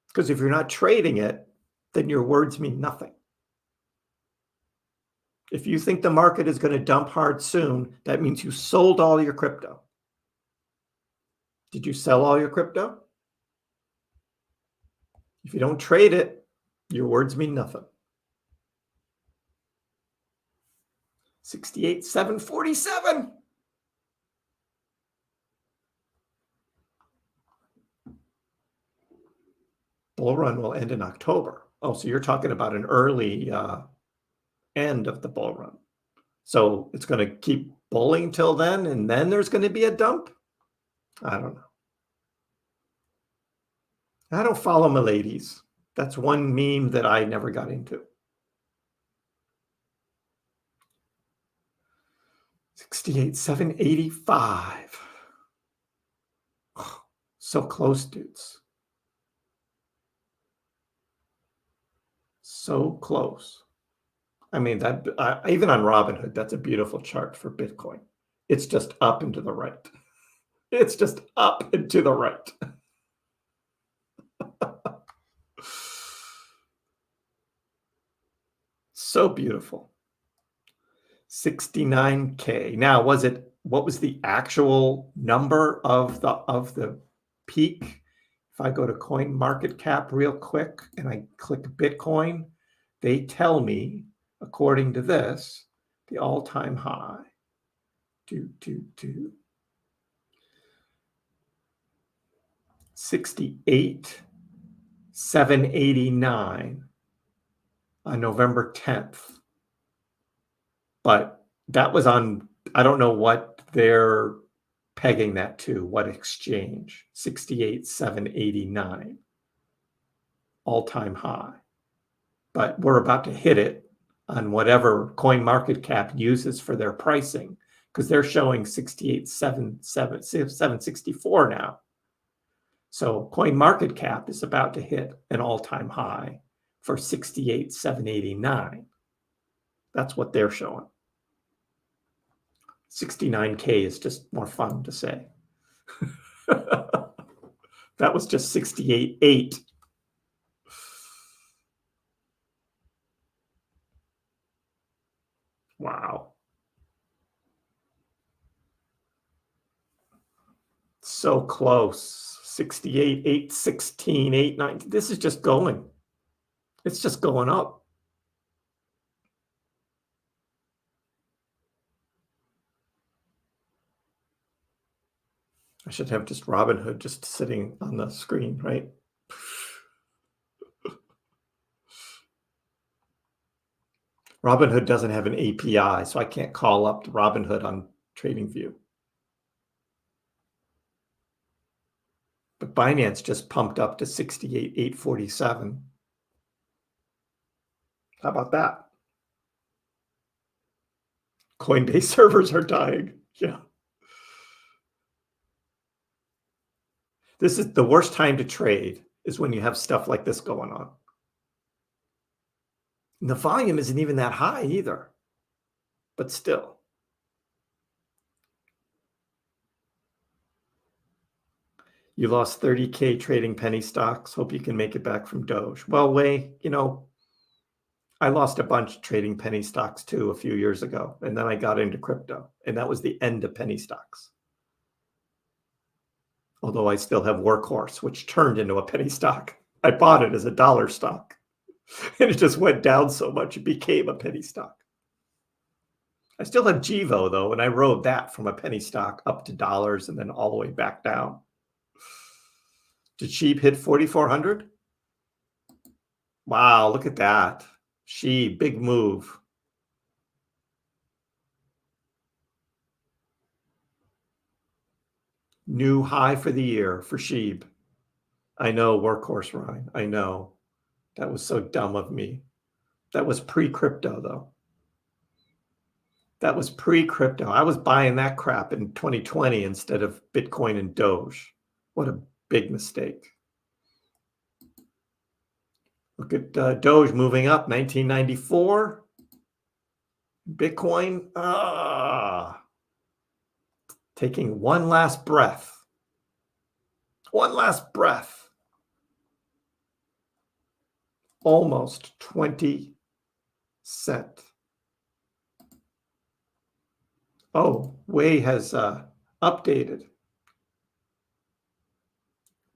Because if you're not trading it, then your words mean nothing. If you think the market is going to dump hard soon, that means you sold all your crypto. Did you sell all your crypto? If you don't trade it, your words mean nothing. 68,747. Bull run will end in October. Oh, so you're talking about an early end of the bull run. So it's going to keep bulling till then, and then there's going to be a dump? I don't know. I don't follow my ladies. That's one meme that I never got into. 68,785. Oh, so close, dudes. So close. I mean, that even on Robinhood, that's a beautiful chart for Bitcoin. It's just up and to the right. It's just up and to the right. So beautiful. 69K. Now, what was the actual number of the peak? If I go to Coin Market Cap real quick and I click Bitcoin, they tell me, according to this, the all-time high. 68,789 on November 10th. But that was on, I don't know what they're pegging that to, what exchange. 68,789, all-time high. But we're about to hit it on whatever CoinMarketCap uses for their pricing, because they're showing 68,764 now. So CoinMarketCap is about to hit an all-time high for 68,789. That's what they're showing. 69K is just more fun to say. That was just 68.8. Wow. So close. 68, 816, 819. This is just going. It's just going up. I should have just Robinhood just sitting on the screen, right? Robinhood doesn't have an API, so I can't call up to Robinhood on TradingView. But Binance just pumped up to 68,847. How about that? Coinbase servers are dying. Yeah. This is the worst time to trade, is when you have stuff like this going on. And the volume isn't even that high either, but still. You lost 30K trading penny stocks. Hope you can make it back from Doge. Well, Wei, I lost a bunch trading penny stocks too a few years ago, and then I got into crypto, and that was the end of penny stocks. Although I still have Workhorse, which turned into a penny stock. I bought it as a dollar stock, and it just went down so much it became a penny stock. I still have Givo though, and I rode that from a penny stock up to dollars and then all the way back down. Did Sheep hit 4,400? Wow, look at that. Sheep, big move. New high for the year for Sheeb. I know, workhorse Ryan. I know. That was so dumb of me. That was pre-crypto, though. That was pre-crypto. I was buying that crap in 2020 instead of Bitcoin and Doge. What a big mistake. Look at Doge moving up, 1994. Bitcoin, taking one last breath. One last breath. Almost 20 cents. Oh, Wei has updated.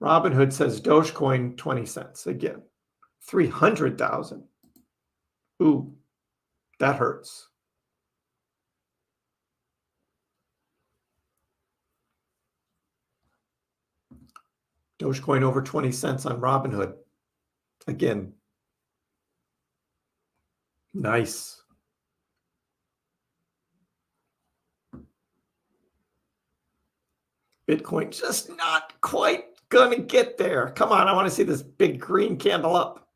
Robinhood says Dogecoin 20 cents again. 300,000. Ooh, that hurts. Dogecoin over 20 cents on Robinhood. Again. Nice. Bitcoin just not quite gonna get there. Come on, I want to see this big green candle up.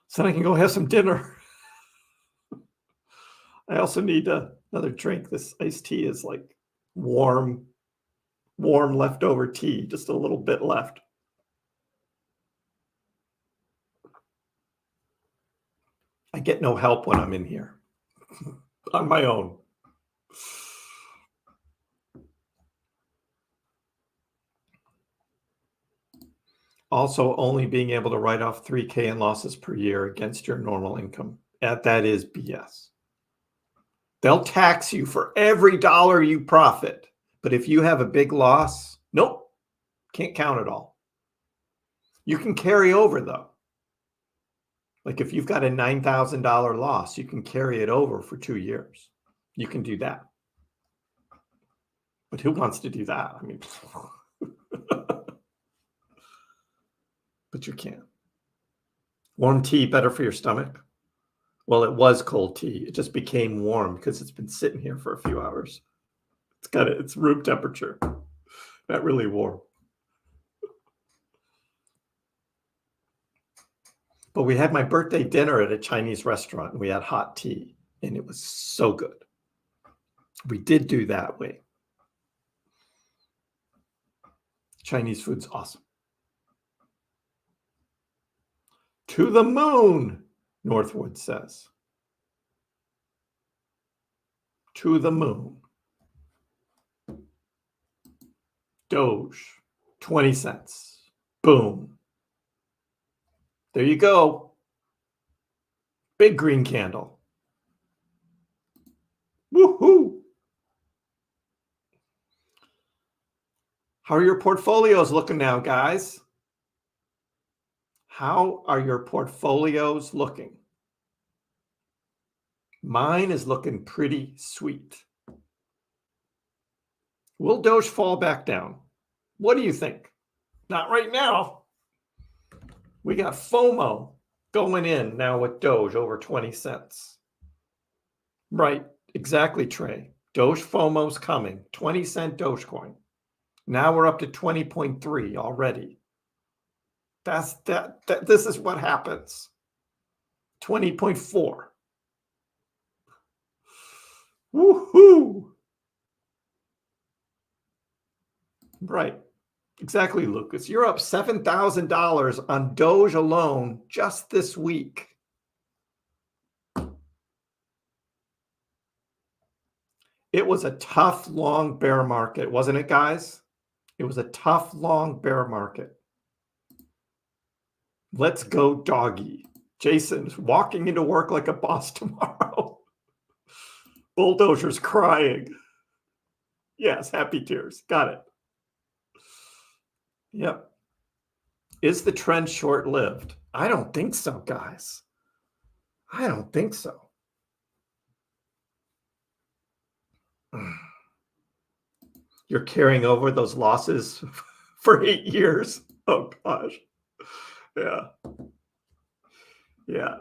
So I can go have some dinner. I also need another drink. This iced tea is like warm leftover tea, just a little bit left. I get no help when I'm in here on my own. Also, only being able to write off $3,000 in losses per year against your normal income. That is BS. They'll tax you for every dollar you profit. But if you have a big loss, nope, can't count it all. You can carry over, though. Like if you've got a $9,000 loss, you can carry it over for 2 years. You can do that. But who wants to do that? I mean, but you can. Warm tea better for your stomach? Well, it was cold tea. It just became warm because it's been sitting here for a few hours. It's room temperature. Not really warm. But we had my birthday dinner at a Chinese restaurant and we had hot tea and it was so good. We did do that way. Chinese food's awesome. To the moon, Northwood says. To the moon. Doge, 20 cents. Boom. There you go. Big green candle. Woohoo! How are your portfolios looking now, guys? How are your portfolios looking? Mine is looking pretty sweet. Will Doge fall back down? What do you think? Not right now. We got FOMO going in now with Doge over 20 cents. Right, exactly, Trey. Doge FOMO's coming. 20 cent Dogecoin. Now we're up to 20.3 already. This is what happens. 20.4. Woohoo! Right. Exactly, Lucas. You're up $7,000 on Doge alone just this week. It was a tough, long bear market, wasn't it, guys? It was a tough, long bear market. Let's go, doggy. Jason's walking into work like a boss tomorrow. Bulldozer's crying. Yes, happy tears. Got it. Yep. Is the trend short-lived? I don't think so, guys. I don't think so. You're carrying over those losses for 8 years. Oh, gosh. Yeah. Yeah.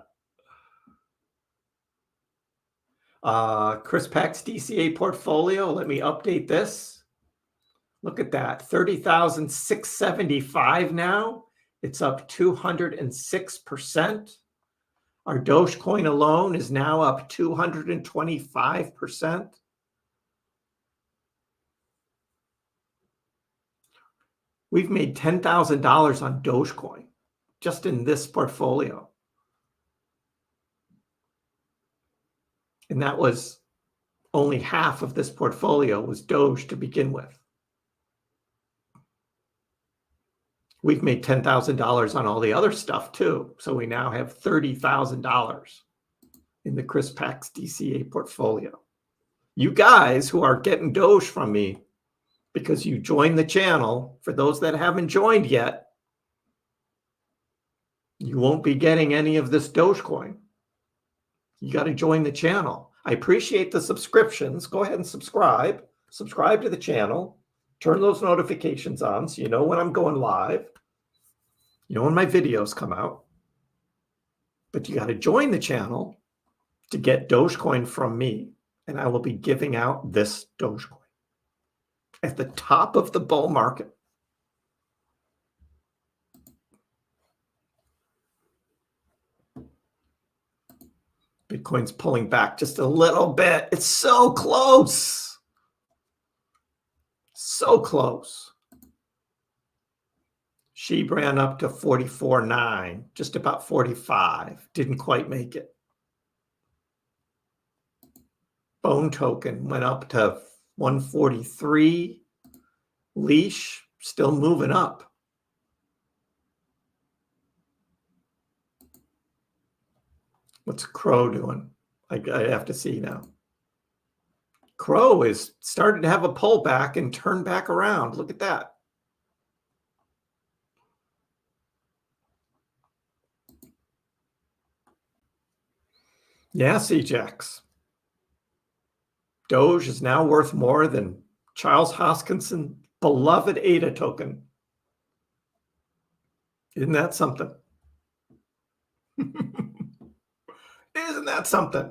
Kriss DCA portfolio. Let me update this. Look at that, 30,675 now. It's up 206%. Our Dogecoin alone is now up 225%. We've made $10,000 on Dogecoin just in this portfolio. And that was only half of this portfolio was Doge to begin with. We've made $10,000 on all the other stuff too. So we now have $30,000 in the Kriss DCA portfolio. You guys who are getting Doge from me because you joined the channel, for those that haven't joined yet, you won't be getting any of this Dogecoin. You got to join the channel. I appreciate the subscriptions. Go ahead and subscribe. Subscribe to the channel. Turn those notifications on so you know when I'm going live. You know when my videos come out. But you got to join the channel to get Dogecoin from me. And I will be giving out this Dogecoin at the top of the bull market. Bitcoin's pulling back just a little bit. It's so close. So close. She ran up to 44.9, just about 45. Didn't quite make it. Bone token went up to 143. Leash still moving up. What's Crow doing? I have to see now. Crow is starting to have a pullback and turn back around. Look at that. Yeah, CJAX. Doge is now worth more than Charles Hoskinson's beloved ADA token. Isn't that something? Isn't that something?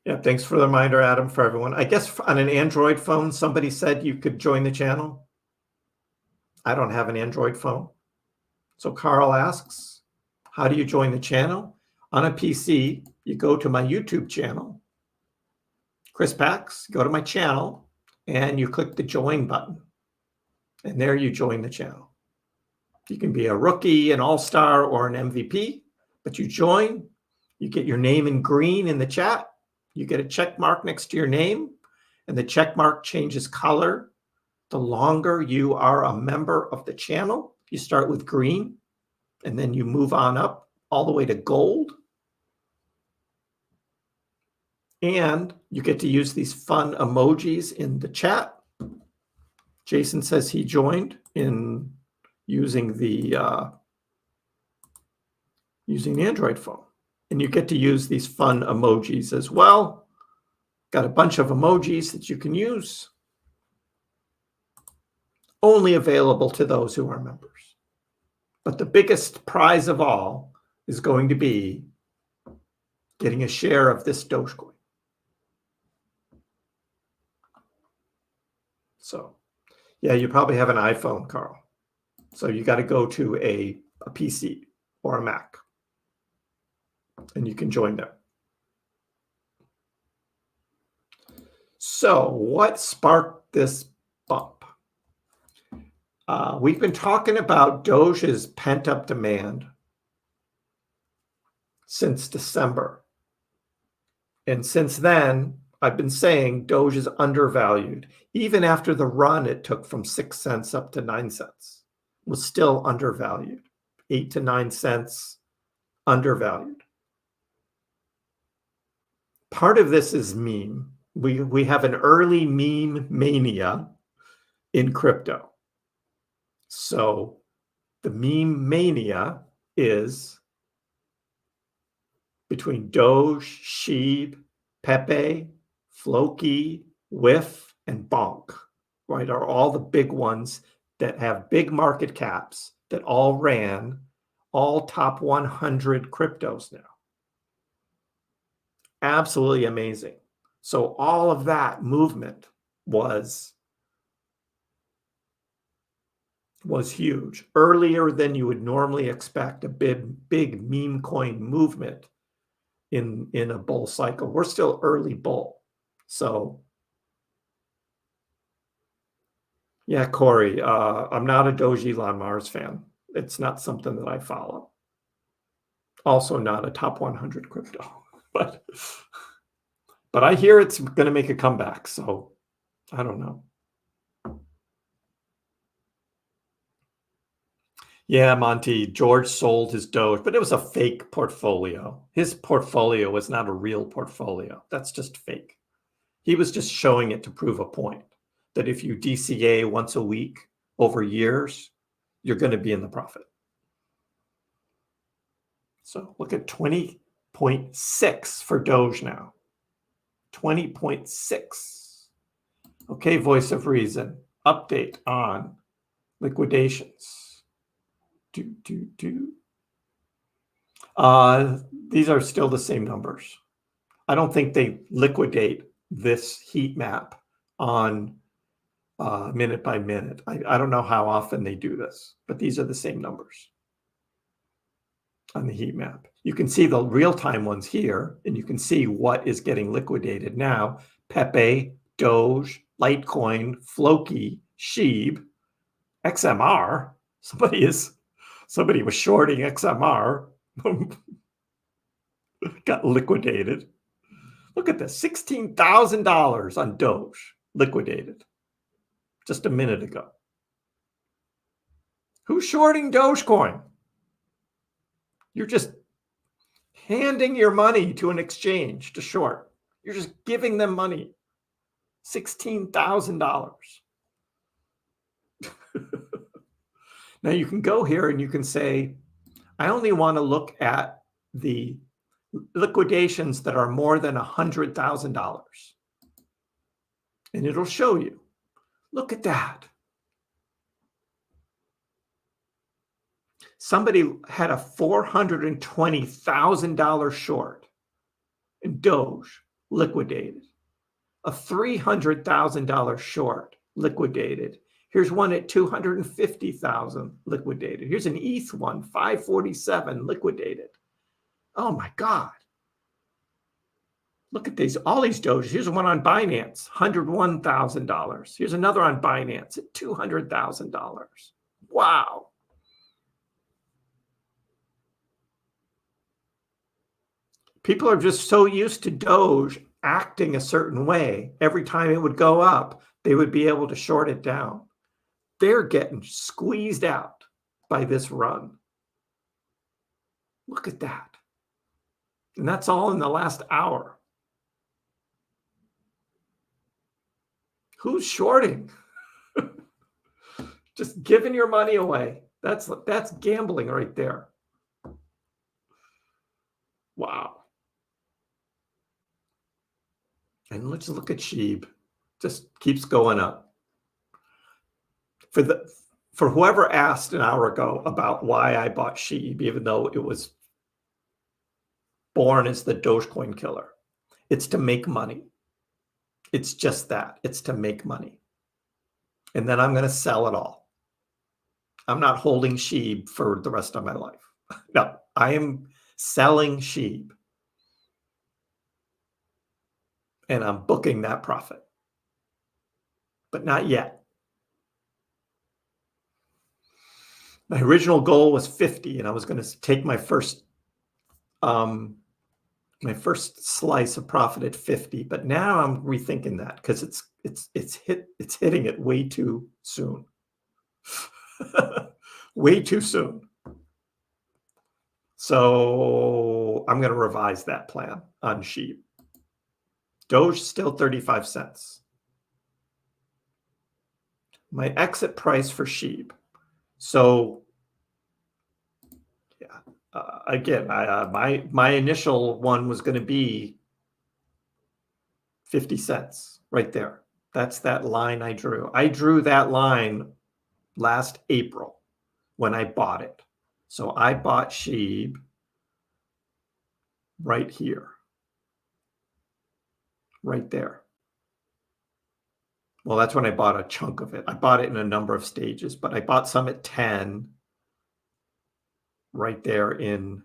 Yeah, thanks for the reminder, Adam, for everyone. I guess on an Android phone, somebody said you could join the channel. I don't have an Android phone. So Carl asks, how do you join the channel? On a PC, you go to my YouTube channel, Kriss, go to my channel, and you click the join button. And there you join the channel. You can be a rookie, an all-star, or an MVP, but you join, you get your name in green in the chat, you get a check mark next to your name, and the check mark changes color the longer you are a member of the channel. You start with green, and then you move on up all the way to gold. And you get to use these fun emojis in the chat. Jason says he joined in using the Android phone. And you get to use these fun emojis as well. Got a bunch of emojis that you can use. Only available to those who are members. But the biggest prize of all is going to be getting a share of this Dogecoin. So, yeah, you probably have an iPhone, Carl. So you got to go to a PC or a Mac. And you can join them. So what sparked this bump? We've been talking about Doge's pent-up demand since December. And since then, I've been saying Doge is undervalued. Even after the run it took from 6 cents up to 9 cents, it was still undervalued. 8 to 9 cents undervalued. Part of this is meme. We have an early meme mania in crypto. So the meme mania is between Doge, Sheeb, Pepe, Floki, Whiff, and Bonk, right, are all the big ones that have big market caps that all ran all top 100 cryptos now. Absolutely amazing. So all of that movement was huge, earlier than you would normally expect a big meme coin movement in a bull cycle. We're still early bull. So yeah, Corey, I'm not a Doge Elon Mars fan. It's not something that I follow. Also not a top 100 crypto, but I hear it's going to make a comeback. So I don't know. Yeah, Monty, George sold his Doge, but it was a fake portfolio. His portfolio was not a real portfolio. That's just fake. He was just showing it to prove a point that if you DCA once a week over years, you're going to be in the profit. So look at 20.6 for Doge now. 20.6. Okay, voice of reason. Update on liquidations. These are still the same numbers. I don't think they liquidate this heat map on minute by minute. I don't know how often they do this, but these are the same numbers on the heat map. You can see the real-time ones here, and you can see what is getting liquidated now. Pepe, Doge, Litecoin, Floki, Sheeb, XMR. Somebody was shorting XMR, got liquidated. Look at this, $16,000 on Doge, liquidated just a minute ago. Who's shorting Dogecoin? You're just handing your money to an exchange to short. You're just giving them money, $16,000. Now you can go here and you can say, I only want to look at the liquidations that are more than $100,000. And it'll show you. Look at that. Somebody had a $420,000 short in Doge, liquidated. A $300,000 short, liquidated. Here's one at 250,000 liquidated. Here's an ETH one, 547 liquidated. Oh my God. Look at these, all these Doges. Here's one on Binance, $101,000. Here's another on Binance at $200,000. Wow. People are just so used to Doge acting a certain way. Every time it would go up, they would be able to short it down. They're getting squeezed out by this run. Look at that. And that's all in the last hour. Who's shorting? Just giving your money away. That's gambling right there. Wow. And let's look at Sheeb. Just keeps going up. For whoever asked an hour ago about why I bought Sheeb, even though it was born as the Dogecoin killer, it's to make money. It's just that. It's to make money. And then I'm going to sell it all. I'm not holding Sheeb for the rest of my life. No, I am selling Sheeb. And I'm booking that profit. But not yet. My original goal was 50, and I was going to take my first slice of profit at 50. But now I'm rethinking that because it's hitting it way too soon. Way too soon. So I'm going to revise that plan on Sheeb. Doge still 35 cents. My exit price for Sheeb. So, yeah, again, my initial one was going to be 50 cents right there. That's that line I drew. I drew that line last April when I bought it. So I bought SHIB right here, right there. Well, that's when I bought a chunk of it. I bought it in a number of stages, but I bought some at 10 right there in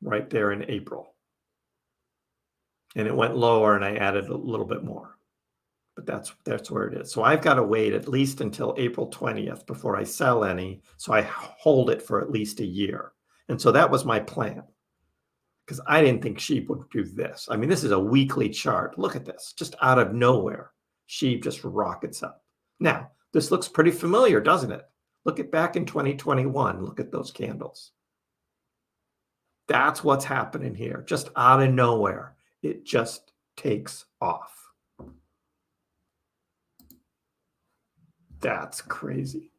April. And it went lower and I added a little bit more. But that's where it is. So I've got to wait at least until April 20th before I sell any. So I hold it for at least a year. And so that was my plan, because I didn't think SHIB would do this. I mean, this is a weekly chart. Look at this, just out of nowhere. SHIB just rockets up. Now, this looks pretty familiar, doesn't it? Look at back in 2021. Look at those candles. That's what's happening here. Just out of nowhere, it just takes off. That's crazy.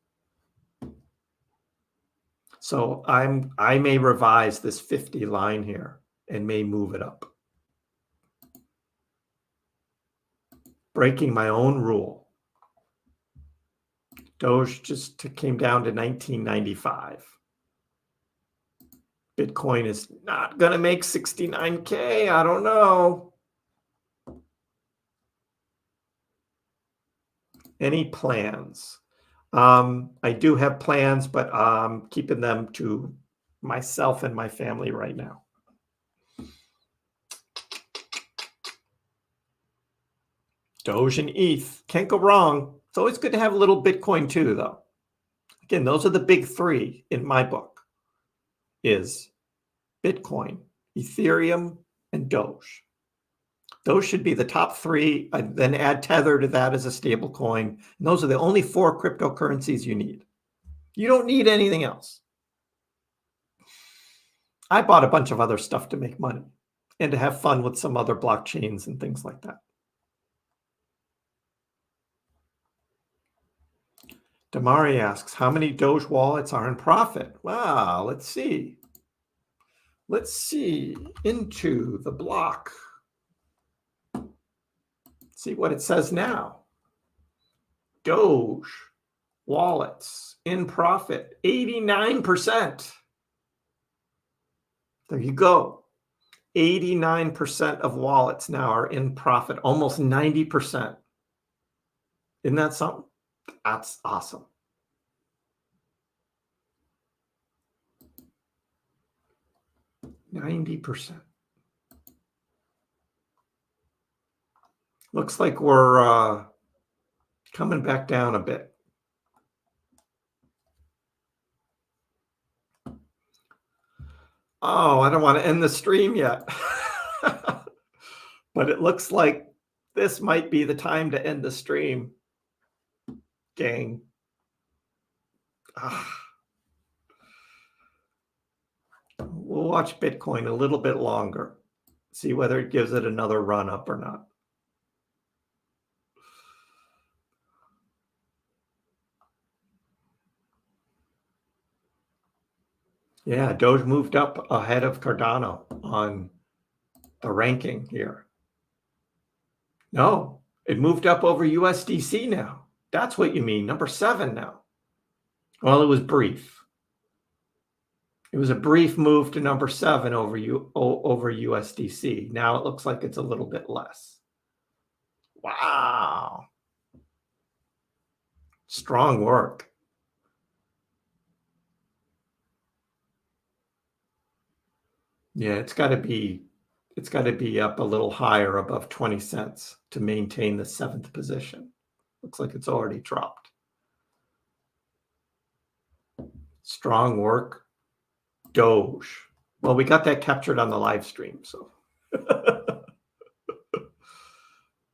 So I may revise this 50 line here and may move it up. Breaking my own rule. Doge just came down to 1995. Bitcoin is not going to make 69K. I don't know. Any plans? I do have plans, but I'm keeping them to myself and my family right now. Doge and ETH. Can't go wrong. It's always good to have a little Bitcoin too, though. Again, those are the big three in my book. Is Bitcoin, Ethereum, and Doge. Those should be the top three. I then add Tether to that as a stable coin. And those are the only 4 cryptocurrencies you need. You don't need anything else. I bought a bunch of other stuff to make money and to have fun with some other blockchains and things like that. Damari asks, how many Doge wallets are in profit? Wow, let's see. Let's see into the block. See what it says now. Doge wallets in profit, 89%. There you go. 89% of wallets now are in profit, almost 90%. Isn't that something? That's awesome. %. Looks like we're coming back down a bit. Oh, I don't want to end the stream yet. But it looks like this might be the time to end the stream, gang. We'll watch Bitcoin a little bit longer, see whether it gives it another run up or not. Yeah, Doge moved up ahead of Cardano on the ranking here. No, it moved up over USDC now. That's what you mean, number 7 now. Well, it was brief. It was a brief move to number 7 over USDC. Now it looks like it's a little bit less. Wow. Strong work. Yeah, it's got to be up a little higher above 20 cents to maintain the 7th position. Looks like it's already dropped. Strong work. Doge. Well, we got that captured on the live stream, so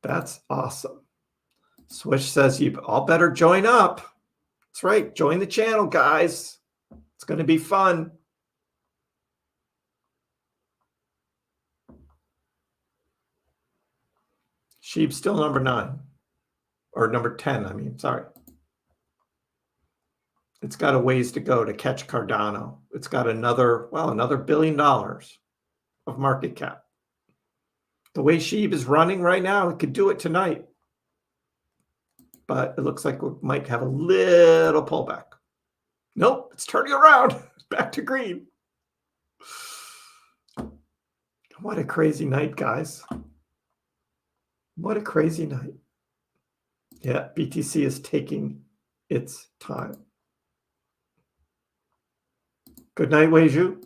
that's awesome. Swish says you all better join up. That's right. Join the channel, guys. It's going to be fun. SHIB's still number 9 or number 10. I mean, sorry. It's got a ways to go to catch Cardano. It's got another $1 billion of market cap. The way SHIB is running right now, it could do it tonight. But it looks like we might have a little pullback. Nope, it's turning around. Back to green. What a crazy night, guys. What a crazy night. Yeah, BTC is taking its time. Good night, Weiju.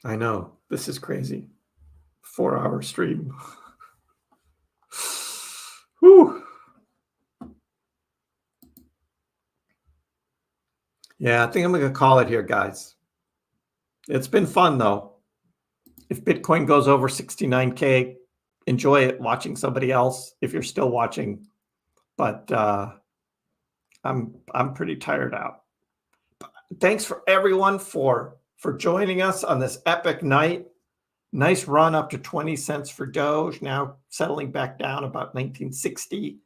I know, this is crazy. 4-hour stream. Whew. Yeah, I think I'm going to call it here, guys. It's been fun, though. If Bitcoin goes over 69K, enjoy it watching somebody else if you're still watching. But I'm pretty tired out. Thanks for everyone for joining us on this epic night. Nice run up to 20 cents for Doge, now settling back down about 1960.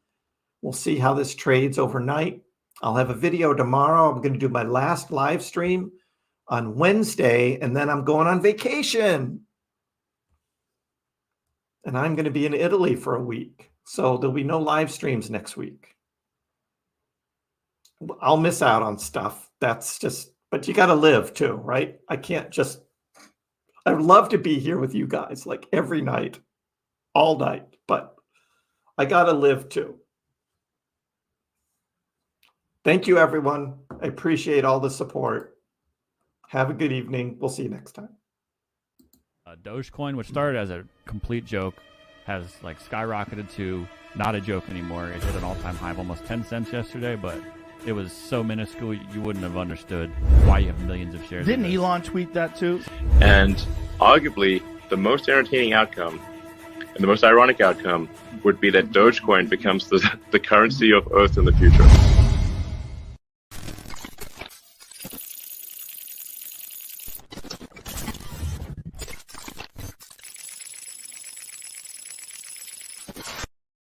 We'll see how this trades overnight. I'll have a video tomorrow. I'm going to do my last live stream on Wednesday, and then I'm going on vacation. And I'm going to be in Italy for a week. So there'll be no live streams next week. I'll miss out on stuff. That's just, but you got to live too, right? I can't just, I would love to be here with you guys like every night, all night, but I got to live too. Thank you, everyone. I appreciate all the support. Have a good evening. We'll see you next time. Dogecoin, which started as a complete joke, has like skyrocketed to not a joke anymore. It hit an all-time high of almost 10 cents yesterday, but it was so minuscule you wouldn't have understood why you have millions of shares. Didn't Elon tweet that too? And arguably, the most entertaining outcome and the most ironic outcome would be that Dogecoin becomes the currency of Earth in the future.